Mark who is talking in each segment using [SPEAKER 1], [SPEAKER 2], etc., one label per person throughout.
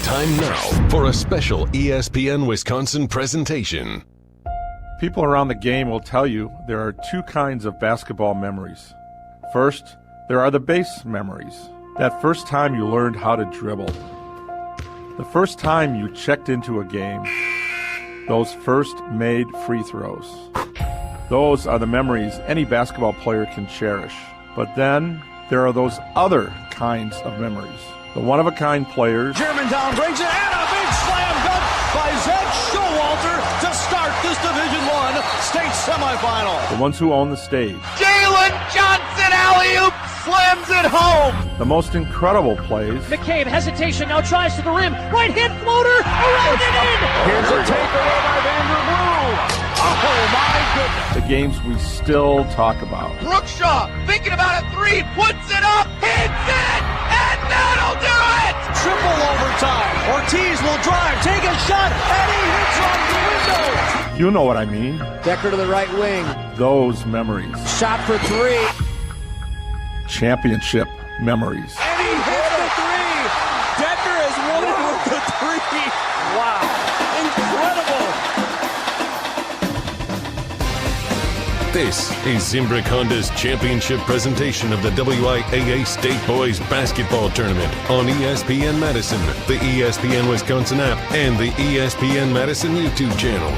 [SPEAKER 1] Time now for a special ESPN Wisconsin presentation.
[SPEAKER 2] People around the game will tell you there are two kinds of basketball memories. First, there are the base memories. That first time you learned how to dribble. The first time you checked into a game. Those first made free throws. Those are the memories any basketball player can cherish. But then there are those other kinds of memories. The one-of-a-kind players.
[SPEAKER 3] Germantown brings it, and a big slam dunk by Zed Showalter to start this Division I State Semifinal.
[SPEAKER 2] The ones who own the stage.
[SPEAKER 4] Jalen Johnson alley-oop slams it home.
[SPEAKER 2] The most incredible plays.
[SPEAKER 5] McCabe, hesitation, now tries to the rim. Right hand floater, around and in.
[SPEAKER 3] Here's a takeaway by Vanderblue. Oh, my goodness.
[SPEAKER 2] The games we still talk about.
[SPEAKER 4] Prochnow thinking about a three, puts it up, hits it, and that'll do it.
[SPEAKER 3] Triple overtime. Ortiz will drive, take a shot, and he hits on the window.
[SPEAKER 2] You know what I mean.
[SPEAKER 6] Decker to the right wing.
[SPEAKER 2] Those memories.
[SPEAKER 6] Shot for three.
[SPEAKER 2] Championship memories.
[SPEAKER 3] And he hits the three. Decker has won it with the three. Wow. Incredible.
[SPEAKER 1] This is Zimbrick Honda's championship presentation of the WIAA State Boys Basketball Tournament on ESPN Madison, the ESPN Wisconsin app, and the ESPN Madison YouTube channel.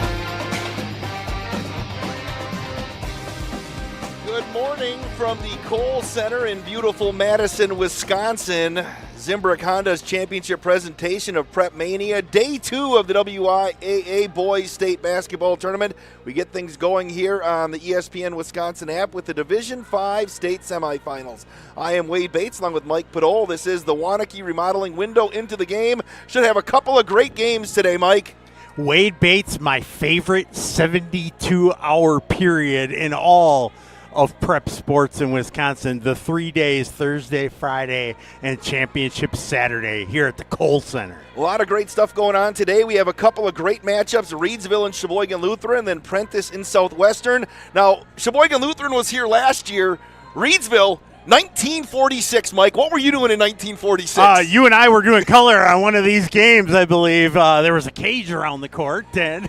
[SPEAKER 4] Good morning from the Kohl Center in beautiful Madison, Wisconsin. Zimbrick Honda's championship presentation of PrepMania, day 2 of the WIAA Boys State Basketball Tournament. We get things going here on the ESPN Wisconsin app with the Division 5 State Semifinals. I am Wade Bates along with Mike Podol. This is the Waunakee Remodeling window into the game. Should have a couple of great games today, Mike.
[SPEAKER 7] Wade Bates, my favorite 72-hour period in all of prep sports in Wisconsin. The 3 days, Thursday, Friday, and championship Saturday here at the Kohl Center.
[SPEAKER 4] A lot of great stuff going on today. We have a couple of great matchups, Reedsville and Sheboygan Lutheran, then Prentice in Southwestern. Now, Sheboygan Lutheran was here last year. Reedsville, 1946, Mike. What were you doing in 1946?
[SPEAKER 7] You and I were doing color on one of these games, I believe. There was a cage around the court, and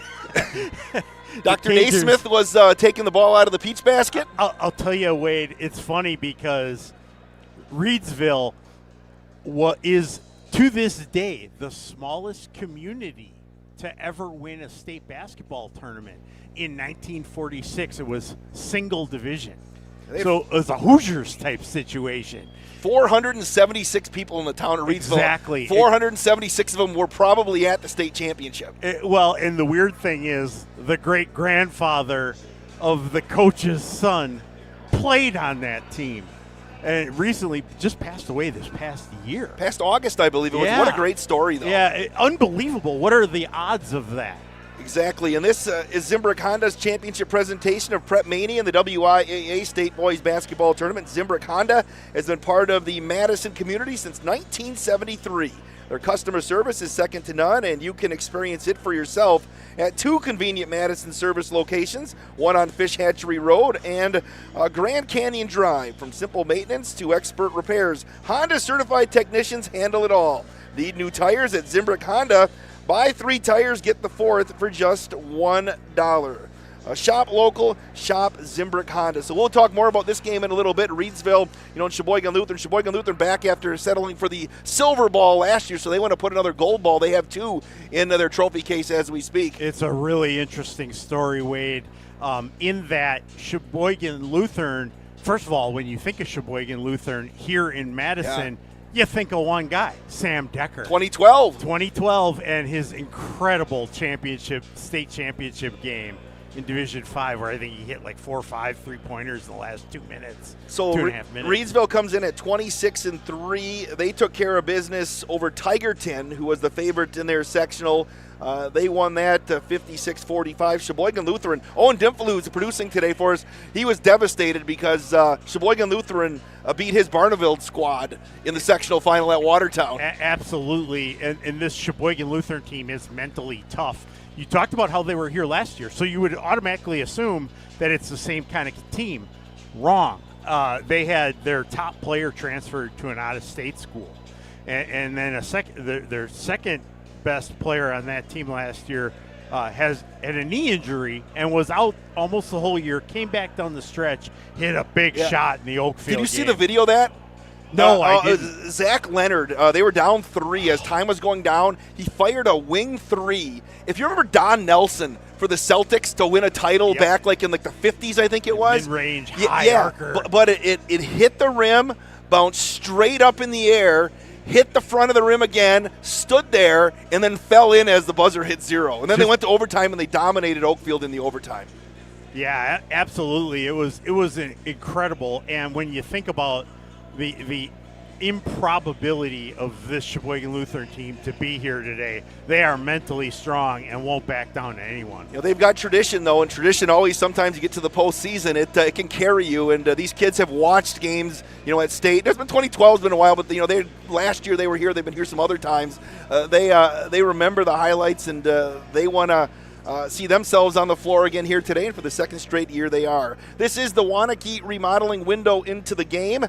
[SPEAKER 4] Dr. Naismith was taking the ball out of the peach basket.
[SPEAKER 7] I'll tell you, Wade, it's funny because Reedsville is, to this day, the smallest community to ever win a state basketball tournament. In 1946, it was single division. So it was a Hoosiers type situation.
[SPEAKER 4] 476 people in the town of Reedsville.
[SPEAKER 7] Exactly.
[SPEAKER 4] 476 of them were probably at the state championship.
[SPEAKER 7] And the weird thing is the great-grandfather of the coach's son played on that team. And recently just passed away this past year.
[SPEAKER 4] Past August, I believe it was.
[SPEAKER 7] Yeah.
[SPEAKER 4] What a great story, though.
[SPEAKER 7] Yeah, unbelievable. What are the odds of that?
[SPEAKER 4] Exactly, and this is Zimbrick Honda's championship presentation of PrepMania in the WIAA State Boys Basketball Tournament. Zimbrick Honda has been part of the Madison community since 1973. Their customer service is second to none, and you can experience it for yourself at 2 convenient Madison service locations, one on Fish Hatchery Road and Grand Canyon Drive. From simple maintenance to expert repairs, Honda certified technicians handle it all. Need new tires at Zimbrick Honda? Buy 3 tires, get the 4th for just $1. Shop local, shop Zimbrick Honda. So we'll talk more about this game in a little bit. Reedsville, and Sheboygan Lutheran. Sheboygan Lutheran back after settling for the silver ball last year, so they want to put another gold ball. They have 2 in their trophy case as we speak.
[SPEAKER 7] It's a really interesting story, Wade, in that Sheboygan Lutheran, first of all, when you think of Sheboygan Lutheran here in Madison, you think of one guy, Sam Decker.
[SPEAKER 4] 2012,
[SPEAKER 7] and his incredible state championship game in Division 5, where I think he hit like 4 or 5 3-pointers in the last 2 minutes.
[SPEAKER 4] So
[SPEAKER 7] 2.5 minutes.
[SPEAKER 4] Reedsville comes in at 26-3. They took care of business over Tigerton, who was the favorite in their sectional. They won that 56-45. Sheboygan Lutheran, Owen Dimfaloo is producing today for us. He was devastated because Sheboygan Lutheran beat his Barneveld squad in the sectional final at Watertown.
[SPEAKER 7] Absolutely, and this Sheboygan Lutheran team is mentally tough. You talked about how they were here last year, so you would automatically assume that it's the same kind of team. Wrong. They had their top player transferred to an out-of-state school. and then their second best player on that team last year had a knee injury and was out almost the whole year. Came back down the stretch, hit a big shot in the Oakfield
[SPEAKER 4] Did you see
[SPEAKER 7] game.
[SPEAKER 4] the video of that?
[SPEAKER 7] No, I didn't.
[SPEAKER 4] Zach Leonard, they were down 3 as time was going down. He fired a wing 3. If you remember Don Nelson for the Celtics to win a title back like in like the 50s, I think it was.
[SPEAKER 7] Mid-range, high arcer.
[SPEAKER 4] But it hit the rim, bounced straight up in the air, hit the front of the rim again, stood there, and then fell in as the buzzer hit 0. And then they went to overtime, and they dominated Oakfield in the overtime.
[SPEAKER 7] Yeah, absolutely. It was incredible. And when you think about the improbability of this Sheboygan Lutheran team to be here today, they are mentally strong and won't back down to anyone.
[SPEAKER 4] You know, they've got tradition, though, and tradition always, sometimes you get to the postseason, it can carry you. And these kids have watched games, at State. There's been 2012 has been a while, but last year they were here. They've been here some other times. They remember the highlights, and they want to see themselves on the floor again here today, and for the second straight year they are. This is the Waunakee remodeling window into the game.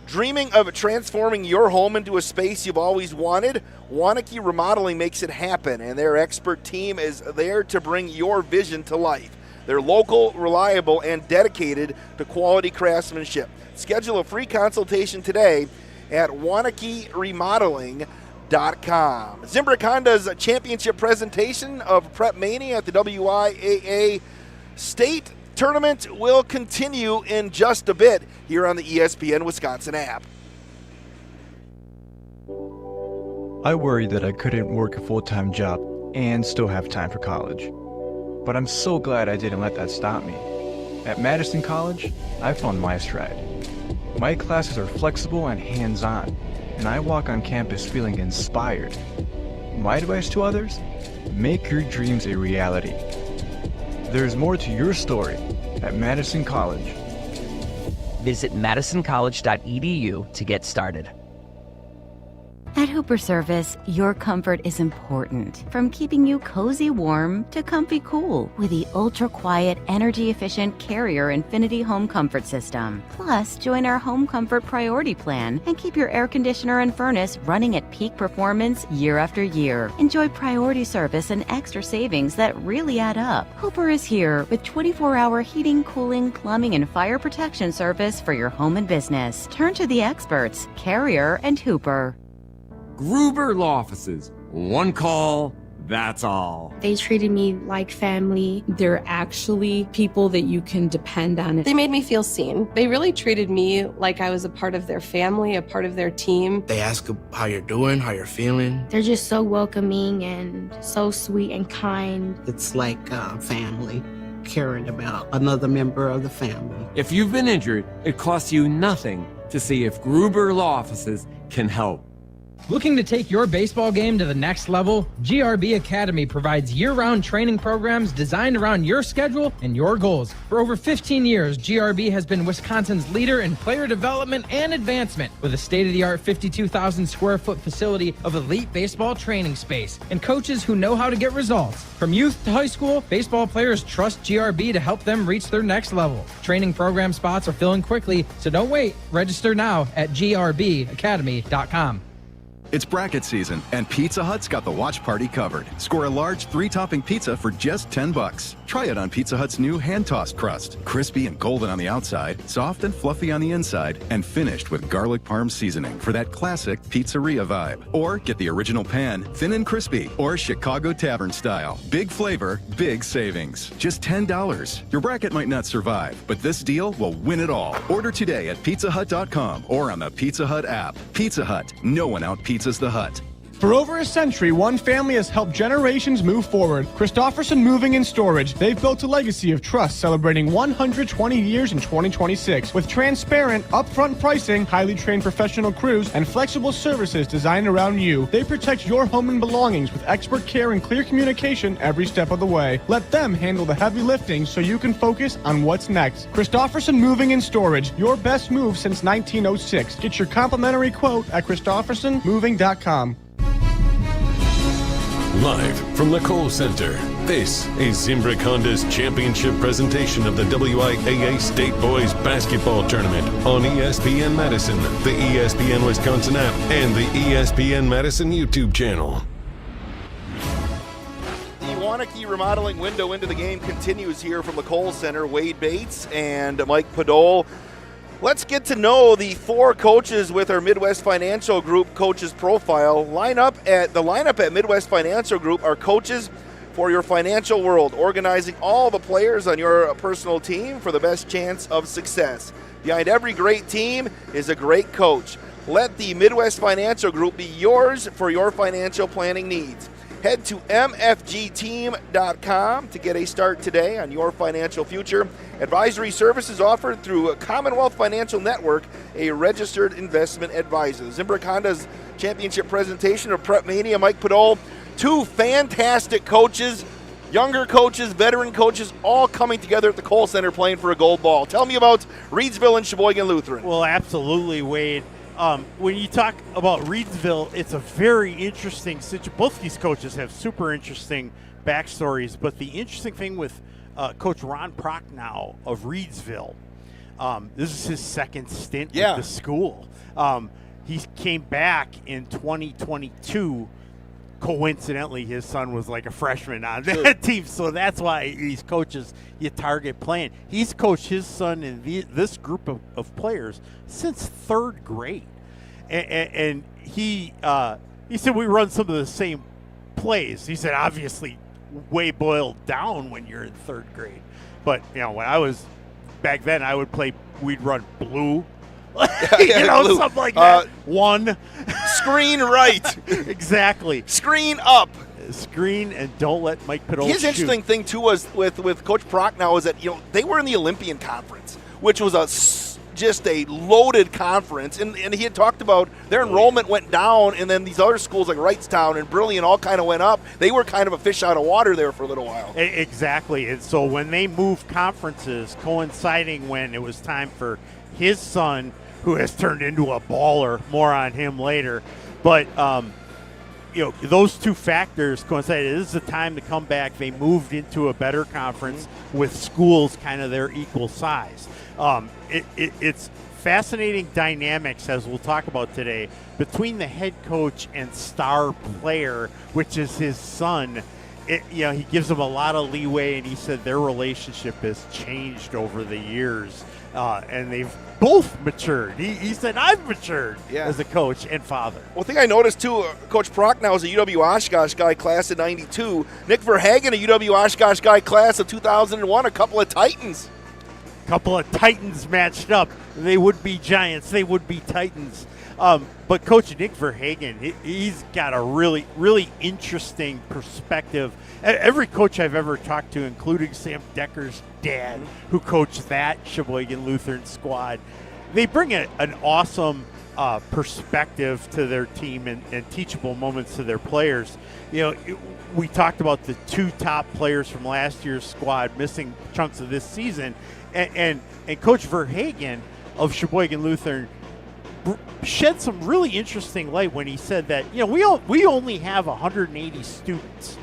[SPEAKER 4] Dreaming of transforming your home into a space you've always wanted? Waunakee Remodeling makes it happen, and their expert team is there to bring your vision to life. They're local, reliable, and dedicated to quality craftsmanship. Schedule a free consultation today at WaunakeeRemodeling.com. Zimbrick Honda's championship presentation of PrepMania at the WIAA State Tournament will continue in just a bit here on the ESPN Wisconsin app.
[SPEAKER 8] I worried that I couldn't work a full-time job and still have time for college. But I'm so glad I didn't let that stop me. At Madison College, I found my stride. My classes are flexible and hands-on, and I walk on campus feeling inspired. My advice to others? Make your dreams a reality. There's more to your story at Madison College.
[SPEAKER 9] Visit madisoncollege.edu to get started.
[SPEAKER 10] At Hooper Service, your comfort is important. From keeping you cozy warm to comfy cool with the ultra-quiet, energy-efficient Carrier Infinity Home Comfort System. Plus, join our Home Comfort Priority Plan and keep your air conditioner and furnace running at peak performance year after year. Enjoy priority service and extra savings that really add up. Hooper is here with 24-hour heating, cooling, plumbing, and fire protection service for your home and business. Turn to the experts, Carrier and Hooper.
[SPEAKER 11] Gruber Law Offices. One call, that's all.
[SPEAKER 12] They treated me like family.
[SPEAKER 13] They're actually people that you can depend on.
[SPEAKER 12] They made me feel seen. They really treated me like I was a part of their family, a part of their team.
[SPEAKER 14] They ask how you're doing, how you're feeling.
[SPEAKER 15] They're just so welcoming and so sweet and kind.
[SPEAKER 16] It's like family, caring about another member of the family.
[SPEAKER 11] If you've been injured, it costs you nothing to see if Gruber Law Offices can help.
[SPEAKER 17] Looking to take your baseball game to the next level? GRB Academy provides year-round training programs designed around your schedule and your goals. For over 15 years, GRB has been Wisconsin's leader in player development and advancement with a state-of-the-art 52,000 square foot facility of elite baseball training space and coaches who know how to get results. From youth to high school, baseball players trust GRB to help them reach their next level. Training program spots are filling quickly, so don't wait. Register now at grbacademy.com.
[SPEAKER 18] It's bracket season, and Pizza Hut's got the watch party covered. Score a large 3-topping pizza for just $10. Try it on Pizza Hut's new hand-tossed crust. Crispy and golden on the outside, soft and fluffy on the inside, and finished with garlic parm seasoning for that classic pizzeria vibe. Or get the original pan, thin and crispy, or Chicago Tavern style. Big flavor, big savings. Just $10. Your bracket might not survive, but this deal will win it all. Order today at pizzahut.com or on the Pizza Hut app. Pizza Hut, no one out-pizzas the Hut.
[SPEAKER 19] For over a century, one family has helped generations move forward. Christofferson Moving and Storage. They've built a legacy of trust celebrating 120 years in 2026 with transparent, upfront pricing, highly trained professional crews, and flexible services designed around you. They protect your home and belongings with expert care and clear communication every step of the way. Let them handle the heavy lifting so you can focus on what's next. Christofferson Moving and Storage. Your best move since 1906. Get your complimentary quote at christoffersonmoving.com.
[SPEAKER 1] Live from the Kohl Center, This is Zimbrick Honda's championship presentation of the WIAA State Boys Basketball Tournament on ESPN Madison, the ESPN Wisconsin app, and the ESPN Madison YouTube channel.
[SPEAKER 4] The Wanakee remodeling window into the game continues here from the Kohl Center. Wade Bates and Mike Podol. Let's get to know the four coaches with our Midwest Financial Group coaches profile. The lineup at Midwest Financial Group are coaches for your financial world, organizing all the players on your personal team for the best chance of success. Behind every great team is a great coach. Let the Midwest Financial Group be yours for your financial planning needs. Head to mfgteam.com to get a start today on your financial future. Advisory services offered through Commonwealth Financial Network, a registered investment advisor. Zimbrick Honda's championship presentation of PrepMania. Mike Podol, two fantastic coaches, younger coaches, veteran coaches, all coming together at the Kohl Center playing for a gold ball. Tell me about Reedsville and Sheboygan Lutheran.
[SPEAKER 7] Well, absolutely, Wade. When you talk about Reedsville, it's a very interesting situation. Both these coaches have super interesting backstories, but the interesting thing with Coach Ron Prochnow of Reedsville, this is his second stint with the school. He came back in 2022. Coincidentally, his son was like a freshman on that team, so that's why these coaches you target playing. He's coached his son in this group of players since third grade, and he said we run some of the same plays. He said obviously way boiled down when you're in third grade, but when I was back then, we'd run blue.
[SPEAKER 4] Blue.
[SPEAKER 7] Something like that. One.
[SPEAKER 4] Screen right.
[SPEAKER 7] Exactly.
[SPEAKER 4] Screen up.
[SPEAKER 7] Screen, and don't let Mike Podol
[SPEAKER 4] His interesting thing, too, was with Coach Prochnow is that, they were in the Olympian Conference, which was just a loaded conference. And he had talked about their enrollment went down, and then these other schools like Wrightstown and Brilliant all kind of went up. They were kind of a fish out of water there for a little while.
[SPEAKER 7] Exactly. And so when they moved conferences, coinciding when it was time for his son, who has turned into a baller, more on him later. But, those two factors coincided. This is the time to come back. They moved into a better conference with schools kind of their equal size. It's fascinating dynamics, as we'll talk about today, between the head coach and star player, which is his son. He gives them a lot of leeway, and he said their relationship has changed over the years. And they've both matured. He said, I've matured as a coach and father.
[SPEAKER 4] Well, the thing I noticed, too, Coach Prochnow is a UW-Oshkosh guy, class of 92. Nick Verhagen, a UW-Oshkosh guy, class of 2001. A couple of Titans.
[SPEAKER 7] Matched up. They would be Giants. They would be Titans. But Coach Nick Verhagen, he's got a really, really interesting perspective. Every coach I've ever talked to, including Sam Decker's dad, who coached that Sheboygan Lutheran squad, they bring an awesome perspective to their team and teachable moments to their players. We talked about the two top players from last year's squad missing chunks of this season, and Coach Verhagen of Sheboygan Lutheran shed some really interesting light when he said that we only have 180 students.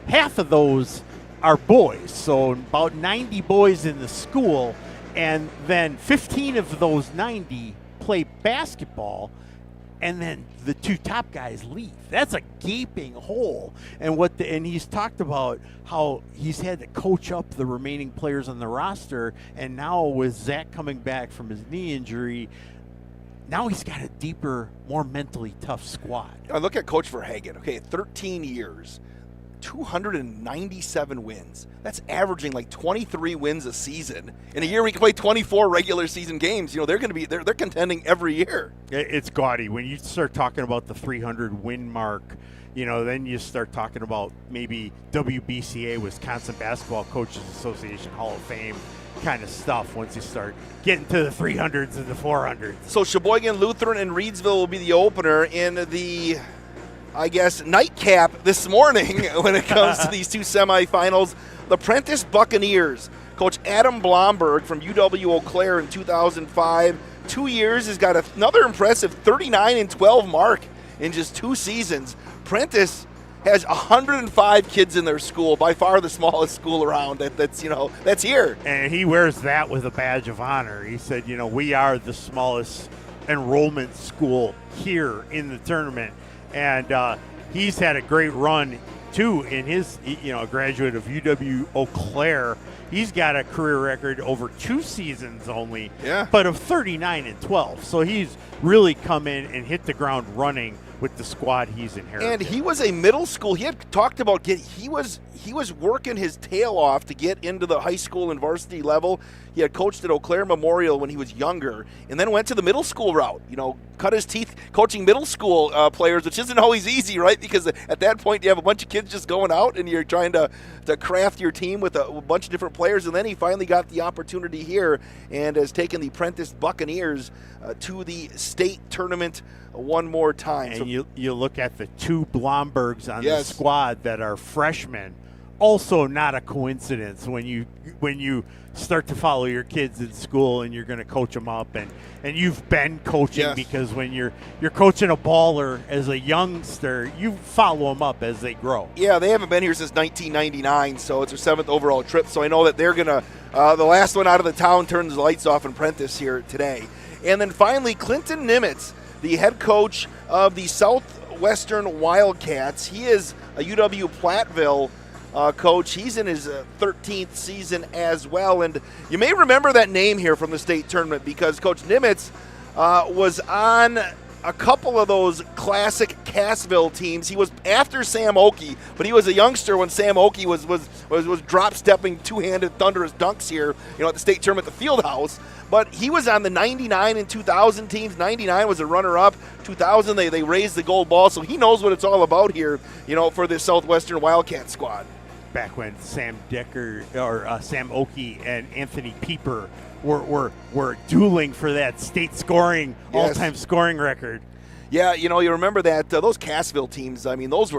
[SPEAKER 7] Half of those are boys, so about 90 boys in the school, and then 15 of those 90 play basketball, and then the two top guys leave. That's a gaping hole. And he's talked about how he's had to coach up the remaining players on the roster, and now with Zach coming back from his knee injury, now he's got a deeper, more mentally tough squad.
[SPEAKER 4] I look at Coach Verhagen, 13 years, 297 wins. That's averaging like 23 wins a season. In a year we can play 24 regular season games. They're going to be they're contending every year.
[SPEAKER 7] It's gaudy when you start talking about the 300 win mark. Then you start talking about maybe WBCA, Wisconsin Basketball Coaches Association Hall of Fame kind of stuff once you start getting to the 300s and the 400s.
[SPEAKER 4] So Sheboygan Lutheran and Reedsville will be the opener in the, nightcap this morning when it comes to these two semifinals. The Prentice Buccaneers. Coach Adam Blomberg from UW-Eau Claire in 2005. 2 years has got another impressive 39-12 mark in just 2 seasons. Prentice has 105 kids in their school, by far the smallest school around. That's here.
[SPEAKER 7] And he wears that with a badge of honor. He said, we are the smallest enrollment school here in the tournament. And he's had a great run, too, in his, a graduate of UW Eau Claire. He's got a career record over 2 seasons only, but of 39-12. So he's really come in and hit the ground running with the squad he's inherited.
[SPEAKER 4] And he was a middle school. He had talked about he was working his tail off to get into the high school and varsity level. He had coached at Eau Claire Memorial when he was younger, and then went to the middle school route. Cut his teeth coaching middle school players, which isn't always easy, right? Because at that point you have a bunch of kids just going out, and you're trying to craft your team with a bunch of different players. And then he finally got the opportunity here, and has taken the Prentice Buccaneers to the state tournament one more time.
[SPEAKER 7] And you look at the 2 Blombergs on the squad that are freshmen. Also not a coincidence when you start to follow your kids in school and you're going to coach them up, and you've been coaching, because when you're coaching a baller as a youngster, you follow them up as they grow.
[SPEAKER 4] Yeah, they haven't been here since 1999, so it's their 7th overall trip. So I know that they're going to, the last one out of the town turns the lights off in Prentice here today. And then finally, Clinton Nimitz, the head coach of the Southwestern Wildcats. He is a UW Platteville coach. He's in his 13th season as well. And you may remember that name here from the state tournament, because Coach Nimitz was on a couple of those classic Cassville teams. He was after Sam Oakey, but he was a youngster when Sam Oakey was drop-stepping two-handed thunderous dunks here, at the state tournament at the Fieldhouse. But he was on the 99 and 2000 teams. 99 was a runner-up. 2000, they raised the gold ball, so he knows what it's all about here, for the Southwestern Wildcat squad.
[SPEAKER 7] Back when Sam Decker or Sam Oakey and Anthony Pieper were dueling for that state scoring, all-time scoring record.
[SPEAKER 4] Yeah, you remember that those Cassville teams. I mean, those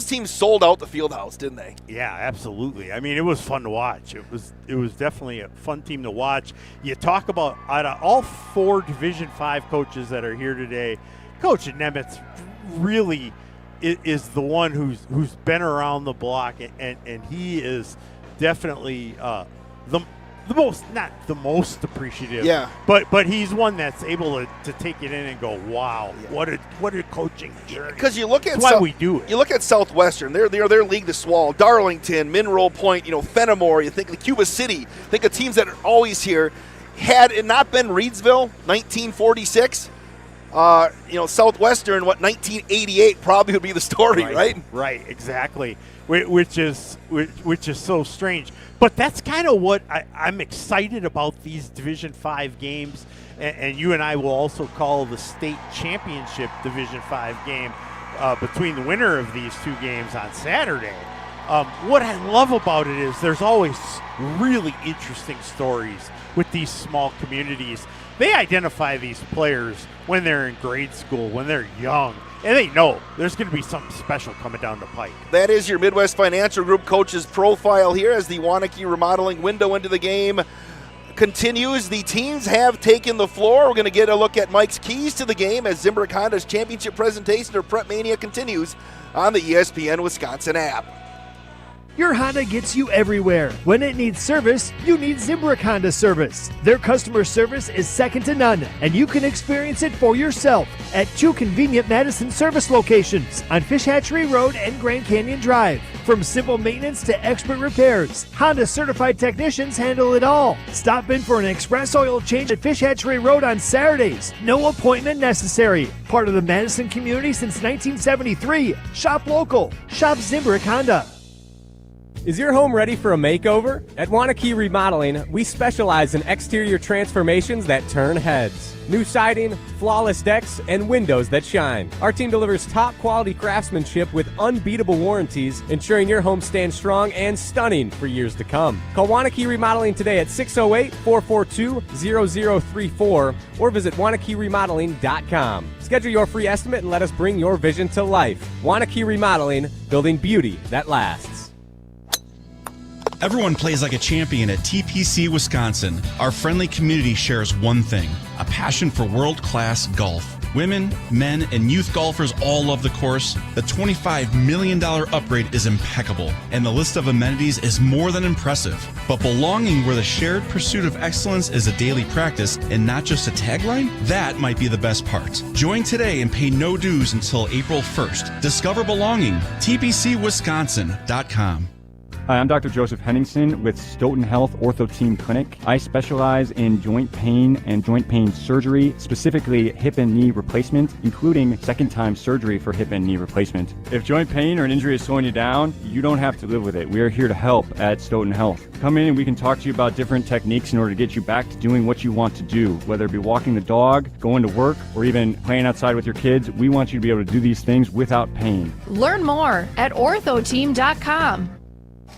[SPEAKER 4] teams sold out the Fieldhouse, didn't they?
[SPEAKER 7] Yeah, absolutely. I mean, it was fun to watch. It was definitely a fun team to watch. You talk about, out of all 4 Division V coaches that are here today, Coach Nimitz really is the one who's been around the block, and he is definitely not the most appreciative.
[SPEAKER 4] Yeah.
[SPEAKER 7] But he's one that's able to take it in and go, wow, what a coaching journey.
[SPEAKER 4] Because you look at
[SPEAKER 7] that's why we do it.
[SPEAKER 4] You look at Southwestern, their league, the Swall, Darlington, Mineral Point, Fenimore. You think of Cuba City. Think of teams that are always here. Had it not been Reedsville, 1946. Southwestern, 1988 probably would be the story, right?
[SPEAKER 7] Right, exactly. Which is so strange. But that's kind of what I'm excited about these Division V games, and you and I will also call the state championship Division V game between the winner of these 2 games on Saturday. What I love about it is there's always really interesting stories with these small communities. They identify these players when they're in grade school, when they're young, and they know there's going to be something special coming down the pike.
[SPEAKER 4] That is your Midwest Financial Group coach's profile here as the Waunakee remodeling window into the game continues. The teams have taken the floor. We're going to get a look at Mike's keys to the game as Zimbrick Honda's championship presentation of PrepMania continues on the ESPN Wisconsin app.
[SPEAKER 20] Your Honda gets you everywhere. When it needs service, you need Zimbrick Honda service. Their customer service is second to none, and you can experience it for yourself at 2 convenient Madison service locations on Fish Hatchery Road and Grand Canyon Drive. From simple maintenance to expert repairs, Honda certified technicians handle it all. Stop in for an express oil change at Fish Hatchery Road on Saturdays. No appointment necessary. Part of the Madison community since 1973. Shop local. Shop Zimbrick Honda.
[SPEAKER 21] Is your home ready for a makeover? At Waunakee Remodeling, we specialize in exterior transformations that turn heads. New siding, flawless decks, and windows that shine. Our team delivers top quality craftsmanship with unbeatable warranties, ensuring your home stands strong and stunning for years to come. Call Waunakee Remodeling today at 608-442-0034 or visit WaunakeeRemodeling.com. Schedule your free estimate and let us bring your vision to life. Waunakee Remodeling, building beauty that lasts.
[SPEAKER 22] Everyone plays like a champion at TPC Wisconsin. Our friendly community shares one thing, a passion for world-class golf. Women, men, and youth golfers all love the course. The $25 million upgrade is impeccable, and the list of amenities is more than impressive. But belonging where the shared pursuit of excellence is a daily practice and not just a tagline? That might be the best part. Join today and pay no dues until April 1st. Discover belonging. TPCWisconsin.com.
[SPEAKER 5] Hi, I'm Dr. Joseph Henningsen with Stoughton Health Ortho Team Clinic. I specialize in joint pain and joint pain surgery, specifically hip and knee replacement, including second-time surgery for hip and knee replacement. If joint pain or an injury is slowing you down, you don't have to live with it. We are here to help at Stoughton Health. Come in and we can talk to you about different techniques in order to get you back to doing what you want to do, whether it be walking the dog, going to work, or even playing outside with your kids. We want you to be able to do these things without pain.
[SPEAKER 6] Learn more at orthoteam.com.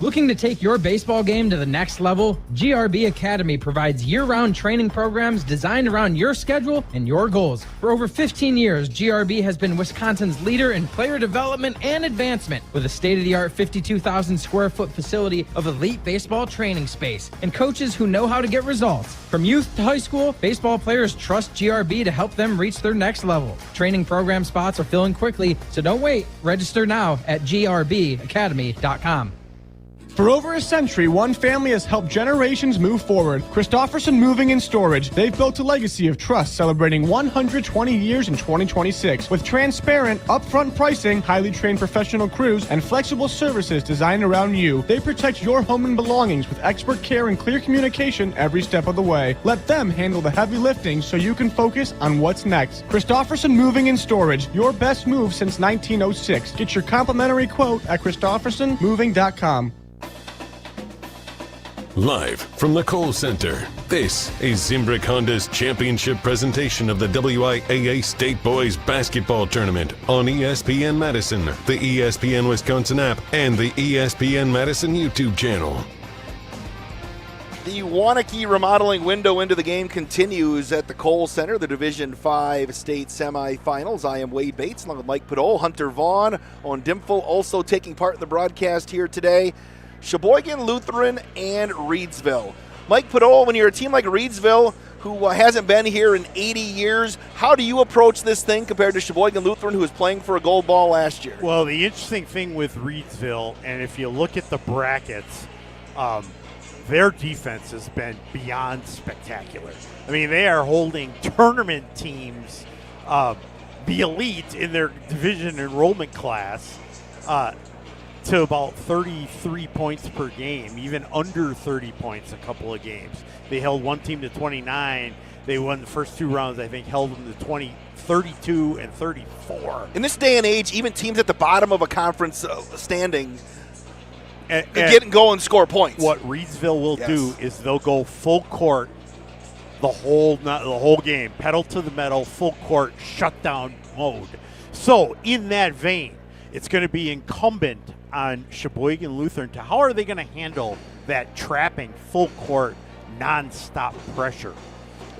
[SPEAKER 17] Looking to take your baseball game to the next level? GRB Academy provides year-round training programs designed around your schedule and your goals. For over 15 years, GRB has been Wisconsin's leader in player development and advancement with a state-of-the-art 52,000 square foot facility of elite baseball training space and coaches who know how to get results. From youth to high school, baseball players trust GRB to help them reach their next level. Training program spots are filling quickly, so don't wait. Register now at grbacademy.com.
[SPEAKER 19] For over a century, one family has helped generations move forward. Christofferson Moving and Storage. They've built a legacy of trust celebrating 120 years in 2026 with transparent, upfront pricing, highly trained professional crews, and flexible services designed around you. They protect your home and belongings with expert care and clear communication every step of the way. Let them handle the heavy lifting so you can focus on what's next. Christofferson Moving and Storage. Your best move since 1906. Get your complimentary quote at christoffersonmoving.com.
[SPEAKER 1] Live from the Kohl Center, this is Zimbrick Honda's championship presentation of the WIAA State Boys Basketball Tournament on ESPN Madison, the ESPN Wisconsin app, and the ESPN Madison YouTube channel.
[SPEAKER 4] The Waunakee remodeling window into the game continues at the Kohl Center, the Division 5 State Semifinals. I am Wade Bates along with Mike Podol, Hunter Vaughn, Owen Dimfel also taking part in the broadcast here today. Sheboygan Lutheran and Reedsville. Mike Podol, when you're a team like Reedsville, who hasn't been here in 80 years, how do you approach this thing compared to Sheboygan Lutheran, who was playing for a gold ball last year?
[SPEAKER 7] Well, the interesting thing with Reedsville, and if you look at the brackets, their defense has been beyond spectacular. I mean, they are holding tournament teams, the elite in their division enrollment class, to about 33 points per game, even under 30 points a couple of games. They held one team to 29. They won the first two rounds, I think, held them to 32 and 34.
[SPEAKER 4] In this day and age, even teams at the bottom of a conference standing get and go and score points.
[SPEAKER 7] What Reedsville will do is they'll go full court the whole game, pedal to the metal, full court, shutdown mode. So in that vein, it's going to be incumbent on Sheboygan Lutheran to how are they going to handle that trapping full court nonstop pressure.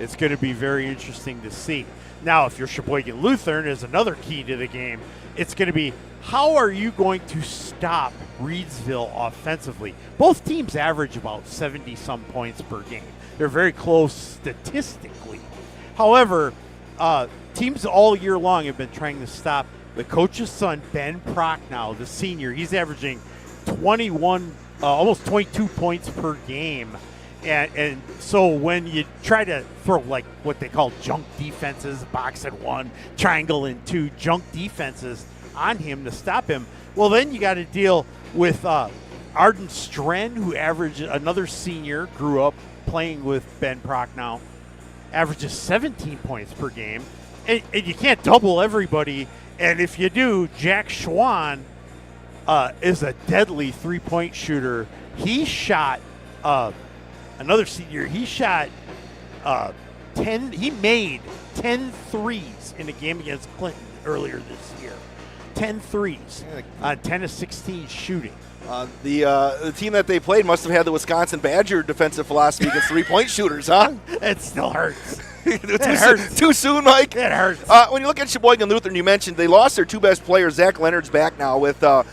[SPEAKER 7] It's going to be very interesting to see. Now, if you're Sheboygan Lutheran, is another key to the game. It's going to be how are you going to stop Reedsville offensively? Both teams average about 70-some points per game. They're very close statistically. However, teams all year long have been trying to stop the coach's son, Ben Prochnow, the senior. He's averaging 21, almost 22 points per game. And so when you try to throw like what they call junk defenses, box at one, triangle and two, junk defenses on him to stop him, well, then you got to deal with Arden Strenn, who averaged, another senior, grew up playing with Ben Prochnow, averages 17 points per game. And you can't double everybody. And if you do, Jack Schwahn is a deadly three-point shooter. He shot, another senior, he shot 10, he made 10 threes in a game against Clinton earlier this year. 10 threes, 10 of 16 shooting.
[SPEAKER 4] The team that they played must have had the Wisconsin Badger defensive philosophy against three-point shooters, huh?
[SPEAKER 7] It still hurts.
[SPEAKER 4] Too soon, Mike?
[SPEAKER 7] It hurts.
[SPEAKER 4] When you look at Sheboygan Lutheran, you mentioned they lost their two best players. Zach Leonard's back now with and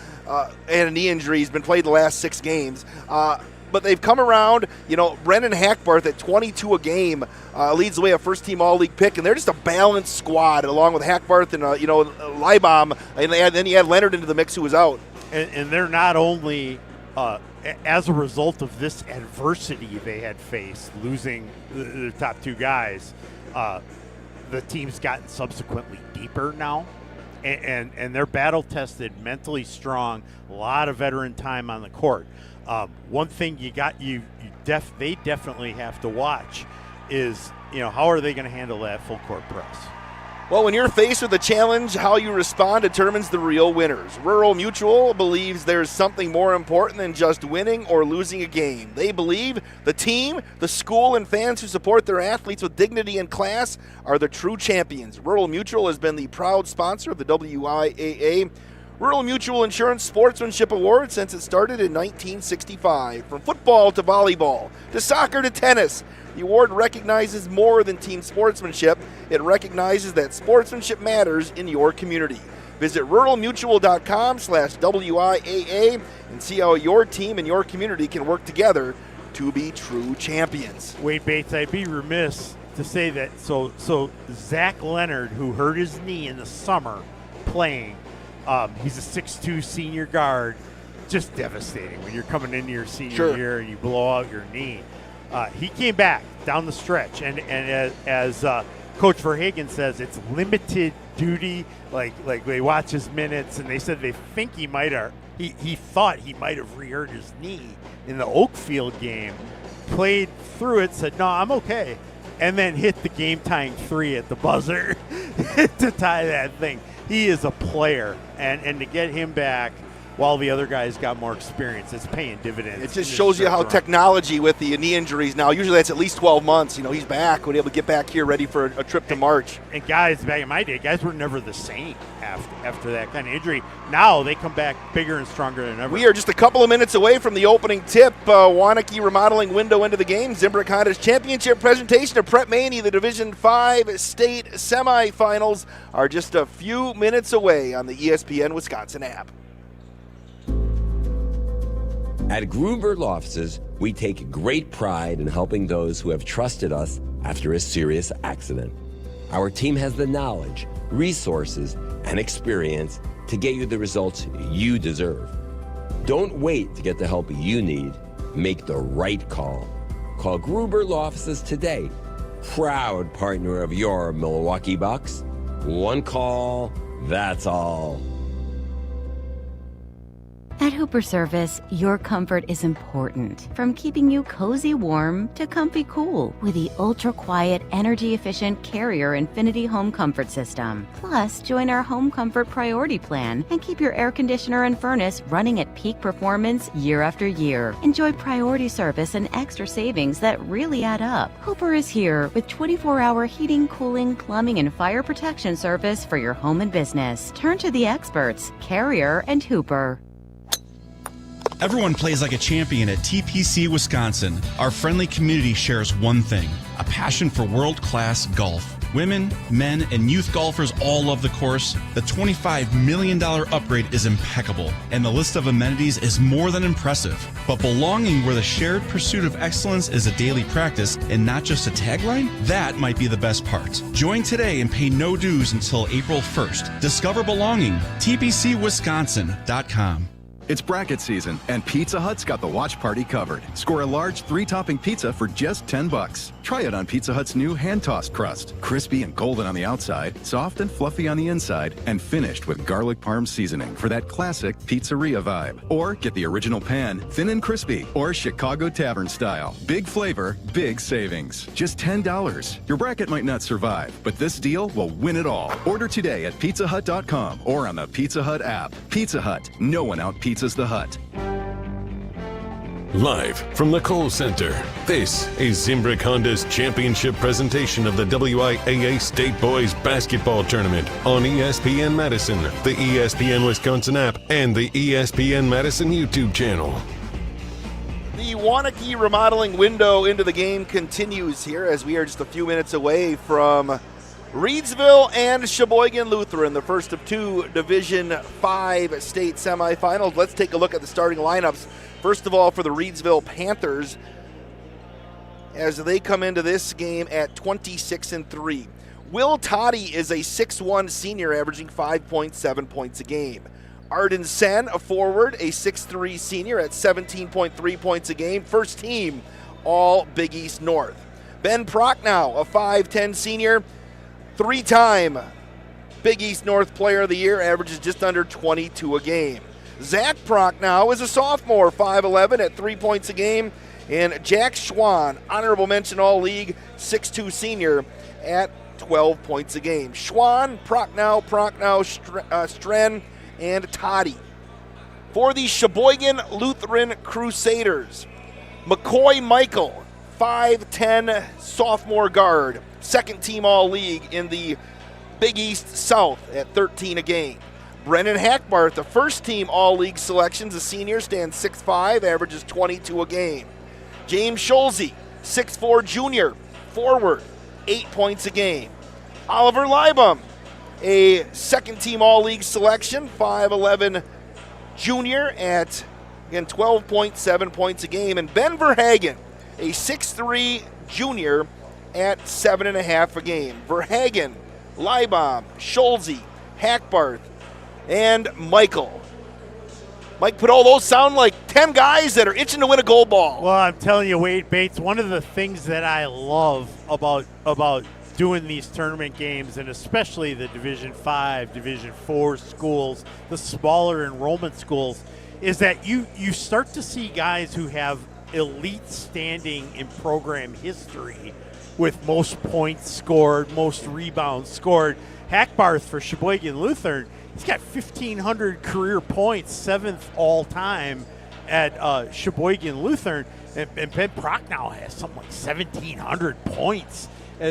[SPEAKER 4] a knee injury. He's been played the last 6 games. but they've come around. Brennen Hackbarth at 22 a game leads the way, a first-team All-League pick, and they're just a balanced squad along with Hackbarth and Leibham, and then you add Leonard into the mix, who was out.
[SPEAKER 7] And they're not only as a result of this adversity they had faced, losing the top two guys, the team's gotten subsequently deeper now, and they're battle-tested, mentally strong, a lot of veteran time on the court. One thing they definitely have to watch is, how are they going to handle that full court press?
[SPEAKER 4] Well, when you're faced with a challenge, how you respond determines the real winners. Rural Mutual believes there's something more important than just winning or losing a game. They believe the team, the school, and fans who support their athletes with dignity and class are the true champions. Rural Mutual has been the proud sponsor of the WIAA Rural Mutual Insurance Sportsmanship Award since it started in 1965. From football to volleyball, to soccer to tennis, the award recognizes more than team sportsmanship. It recognizes that sportsmanship matters in your community. Visit ruralmutual.com/WIAA and see how your team and your community can work together to be true champions.
[SPEAKER 7] Wade Bates, I'd be remiss to say that. So Zach Leonard, who hurt his knee in the summer playing, he's a 6'2" senior guard. Just devastating when you're coming into your senior year and you blow out your knee. He came back down the stretch, and as Coach Verhagen says, it's limited duty. Like they watch his minutes, and they said they think he thought he might have re-hurt his knee in the Oakfield game. Played through it, said, no, I'm okay, and then hit the game-tying 3 at the buzzer to tie that thing. He is a player, and to get him back while the other guys got more experience, it's paying dividends.
[SPEAKER 4] It just shows you how technology with the knee injuries now, usually that's at least 12 months. He's back, when able to get back here ready for a trip to March.
[SPEAKER 7] And guys, back in my day, guys were never the same after that kind of injury. Now they come back bigger and stronger than ever.
[SPEAKER 4] We are just a couple of minutes away from the opening tip. Waunakee remodeling window into the game. Zimbrick Honda's championship presentation of PrepMania, the Division 5 State Semifinals, are just a few minutes away on the ESPN Wisconsin app.
[SPEAKER 2] At Gruber Law Offices, we take great pride in helping those who have trusted us after a serious accident. Our team has the knowledge, resources, and experience to get you the results you deserve. Don't wait to get the help you need. Make the right call. Call Gruber Law Offices today. Proud partner of your Milwaukee Bucks. One call, that's all.
[SPEAKER 10] At Hooper Service, your comfort is important. From keeping you cozy warm to comfy cool with the ultra-quiet, energy-efficient Carrier Infinity Home Comfort System. Plus, join our Home Comfort Priority Plan and keep your air conditioner and furnace running at peak performance year after year. Enjoy priority service and extra savings that really add up. Hooper is here with 24-hour heating, cooling, plumbing, and fire protection service for your home and business. Turn to the experts, Carrier and Hooper.
[SPEAKER 22] Everyone plays like a champion at TPC Wisconsin. Our friendly community shares one thing: a passion for world-class golf. Women, men, and youth golfers all love the course. The $25 million upgrade is impeccable, and the list of amenities is more than impressive. But belonging where the shared pursuit of excellence is a daily practice and not just a tagline? That might be the best part. Join today and pay no dues until April 1st. Discover belonging. TPCWisconsin.com.
[SPEAKER 18] It's bracket season, and Pizza Hut's got the watch party covered. Score a large 3-topping pizza for just $10. Try it on Pizza Hut's new hand-tossed crust. Crispy and golden on the outside, soft and fluffy on the inside, and finished with garlic parm seasoning for that classic pizzeria vibe. Or get the original pan, thin and crispy, or Chicago Tavern style. Big flavor, big savings. Just $10. Your bracket might not survive, but this deal will win it all. Order today at pizzahut.com or on the Pizza Hut app. Pizza Hut, no one out-pizzas the Hut.
[SPEAKER 1] Live from the Kohl Center, this is Zimbrick Honda's championship presentation of the WIAA State Boys Basketball Tournament on ESPN Madison, the ESPN Wisconsin app, and the ESPN Madison YouTube channel.
[SPEAKER 4] The Waunakee remodeling window into the game continues here as we are just a few minutes away from Reedsville and Sheboygan Lutheran, the first of two Division 5 state semifinals. Let's take a look at the starting lineups First of all, for the Reedsville Panthers, as they come into this game at 26-3. Will Toddy is a 6'1 senior averaging 5.7 points a game. Arden Strenn, a forward, a 6'3 senior at 17.3 points a game. First team all Big East North. Ben Prochnow, a 5'10 senior, three-time Big East North Player of the Year, averages just under 22 a game. Zach Prochnow is a sophomore, 5'11 at 3 points a game. And Jack Schwahn, honorable mention all-league, 6'2 senior at 12 points a game. Schwahn, Prochnow, Strenn, and Toddy. For the Sheboygan Lutheran Crusaders, McCoy Michael, 5'10 sophomore guard, second team all-league in the Big East South at 13 a game. Brennen Hackbarth, the first team all-league selections, a senior, stands 6'5", averages 22 a game. James Schulze, 6'4 junior, forward, 8 points a game. Oliver Leibham, a second team all-league selection, 5'11 junior at, again, 12.7 points a game. And Ben Verhagen, a 6'3 junior at 7.5 a game. Verhagen, Leibham, Schulze, Hackbarth, and Michael. Mike, put all those sound like 10 guys that are itching to win a gold ball.
[SPEAKER 7] Well, I'm telling you, Wade Bates, one of the things that I love about doing these tournament games, and especially the Division 5, Division 4 schools, the smaller enrollment schools, is that you start to see guys who have elite standing in program history with most points scored, most rebounds scored. Hackbarth for Sheboygan Lutheran, he's got 1,500 career points, 7th all-time at Sheboygan Lutheran. And Ben Prochnow has something like 1,700 points for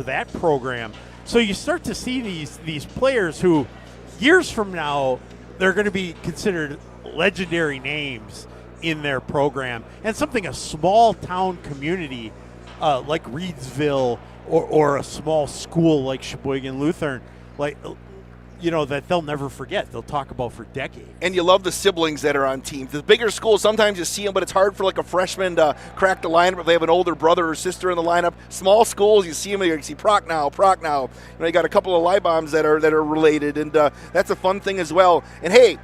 [SPEAKER 7] that program. So you start to see these players who, years from now, they're going to be considered legendary names in their program. And something a small-town community like Reedsville or a small school like Sheboygan Lutheran, that they'll never forget. They'll talk about for decades.
[SPEAKER 4] And you love the siblings that are on teams. The bigger schools, sometimes you see them, but it's hard for like a freshman to crack the lineup if they have an older brother or sister in the lineup. Small schools, you see them, you see Prochnow. You got a couple of Leibhams that are related, and that's a fun thing as well. And hey,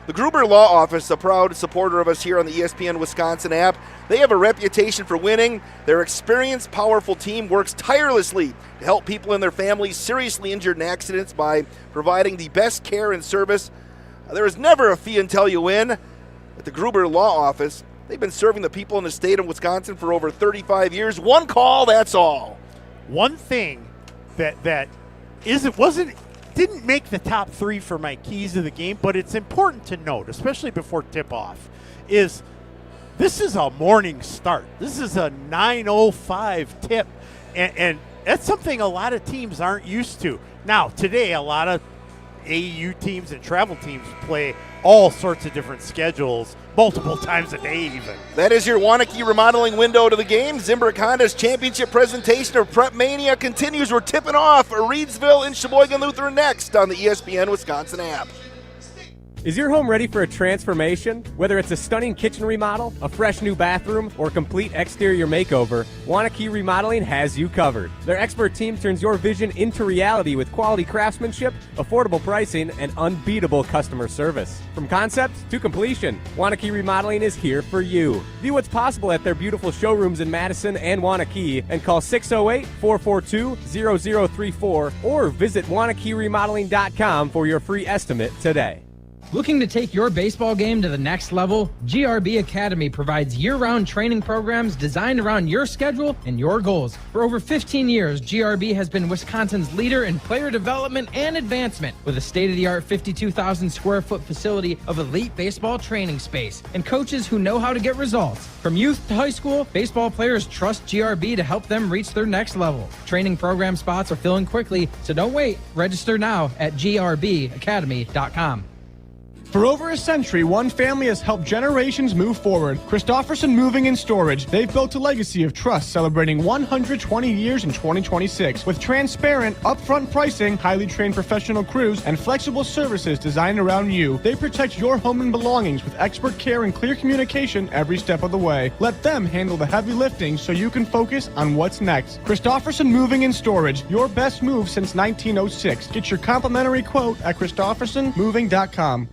[SPEAKER 4] the Gruber Law Office, a proud supporter of us here on the ESPN Wisconsin app, they have a reputation for winning. Their experienced, powerful team works tirelessly to help people and their families seriously injured in accidents by providing the best care and service. There is never a fee until you win. At the Gruber Law Office, they've been serving the people in the state of Wisconsin for over 35 years. One call, that's all.
[SPEAKER 7] One thing that didn't make the top 3 for my keys of the game, but it's important to note, especially before tip-off, is this is a morning start. This is a 9:05 tip, and that's something a lot of teams aren't used to. Now, today, a lot of AAU teams and travel teams play all sorts of different schedules, multiple times a day even.
[SPEAKER 4] That is your Waunakee remodeling window to the game. Zimbrick Honda's championship presentation of PrepMania continues. We're tipping off Reedsville and Sheboygan Lutheran next on the ESPN Wisconsin app.
[SPEAKER 21] Is your home ready for a transformation? Whether it's a stunning kitchen remodel, a fresh new bathroom, or complete exterior makeover, Waunakee Remodeling has you covered. Their expert team turns your vision into reality with quality craftsmanship, affordable pricing, and unbeatable customer service. From concept to completion, Waunakee Remodeling is here for you. View what's possible at their beautiful showrooms in Madison and Waunakee and call 608-442-0034 or visit WaunakeeRemodeling.com for your free estimate today.
[SPEAKER 17] Looking to take your baseball game to the next level? GRB Academy provides year-round training programs designed around your schedule and your goals. For over 15 years, GRB has been Wisconsin's leader in player development and advancement with a state-of-the-art 52,000 square foot facility of elite baseball training space and coaches who know how to get results. From youth to high school, baseball players trust GRB to help them reach their next level. Training program spots are filling quickly, so don't wait. Register now at grbacademy.com.
[SPEAKER 19] For over a century, one family has helped generations move forward. Christofferson Moving and Storage. They've built a legacy of trust celebrating 120 years in 2026 with transparent, upfront pricing, highly trained professional crews, and flexible services designed around you. They protect your home and belongings with expert care and clear communication every step of the way. Let them handle the heavy lifting so you can focus on what's next. Christofferson Moving and Storage. Your best move since 1906. Get your complimentary quote at ChristoffersonMoving.com.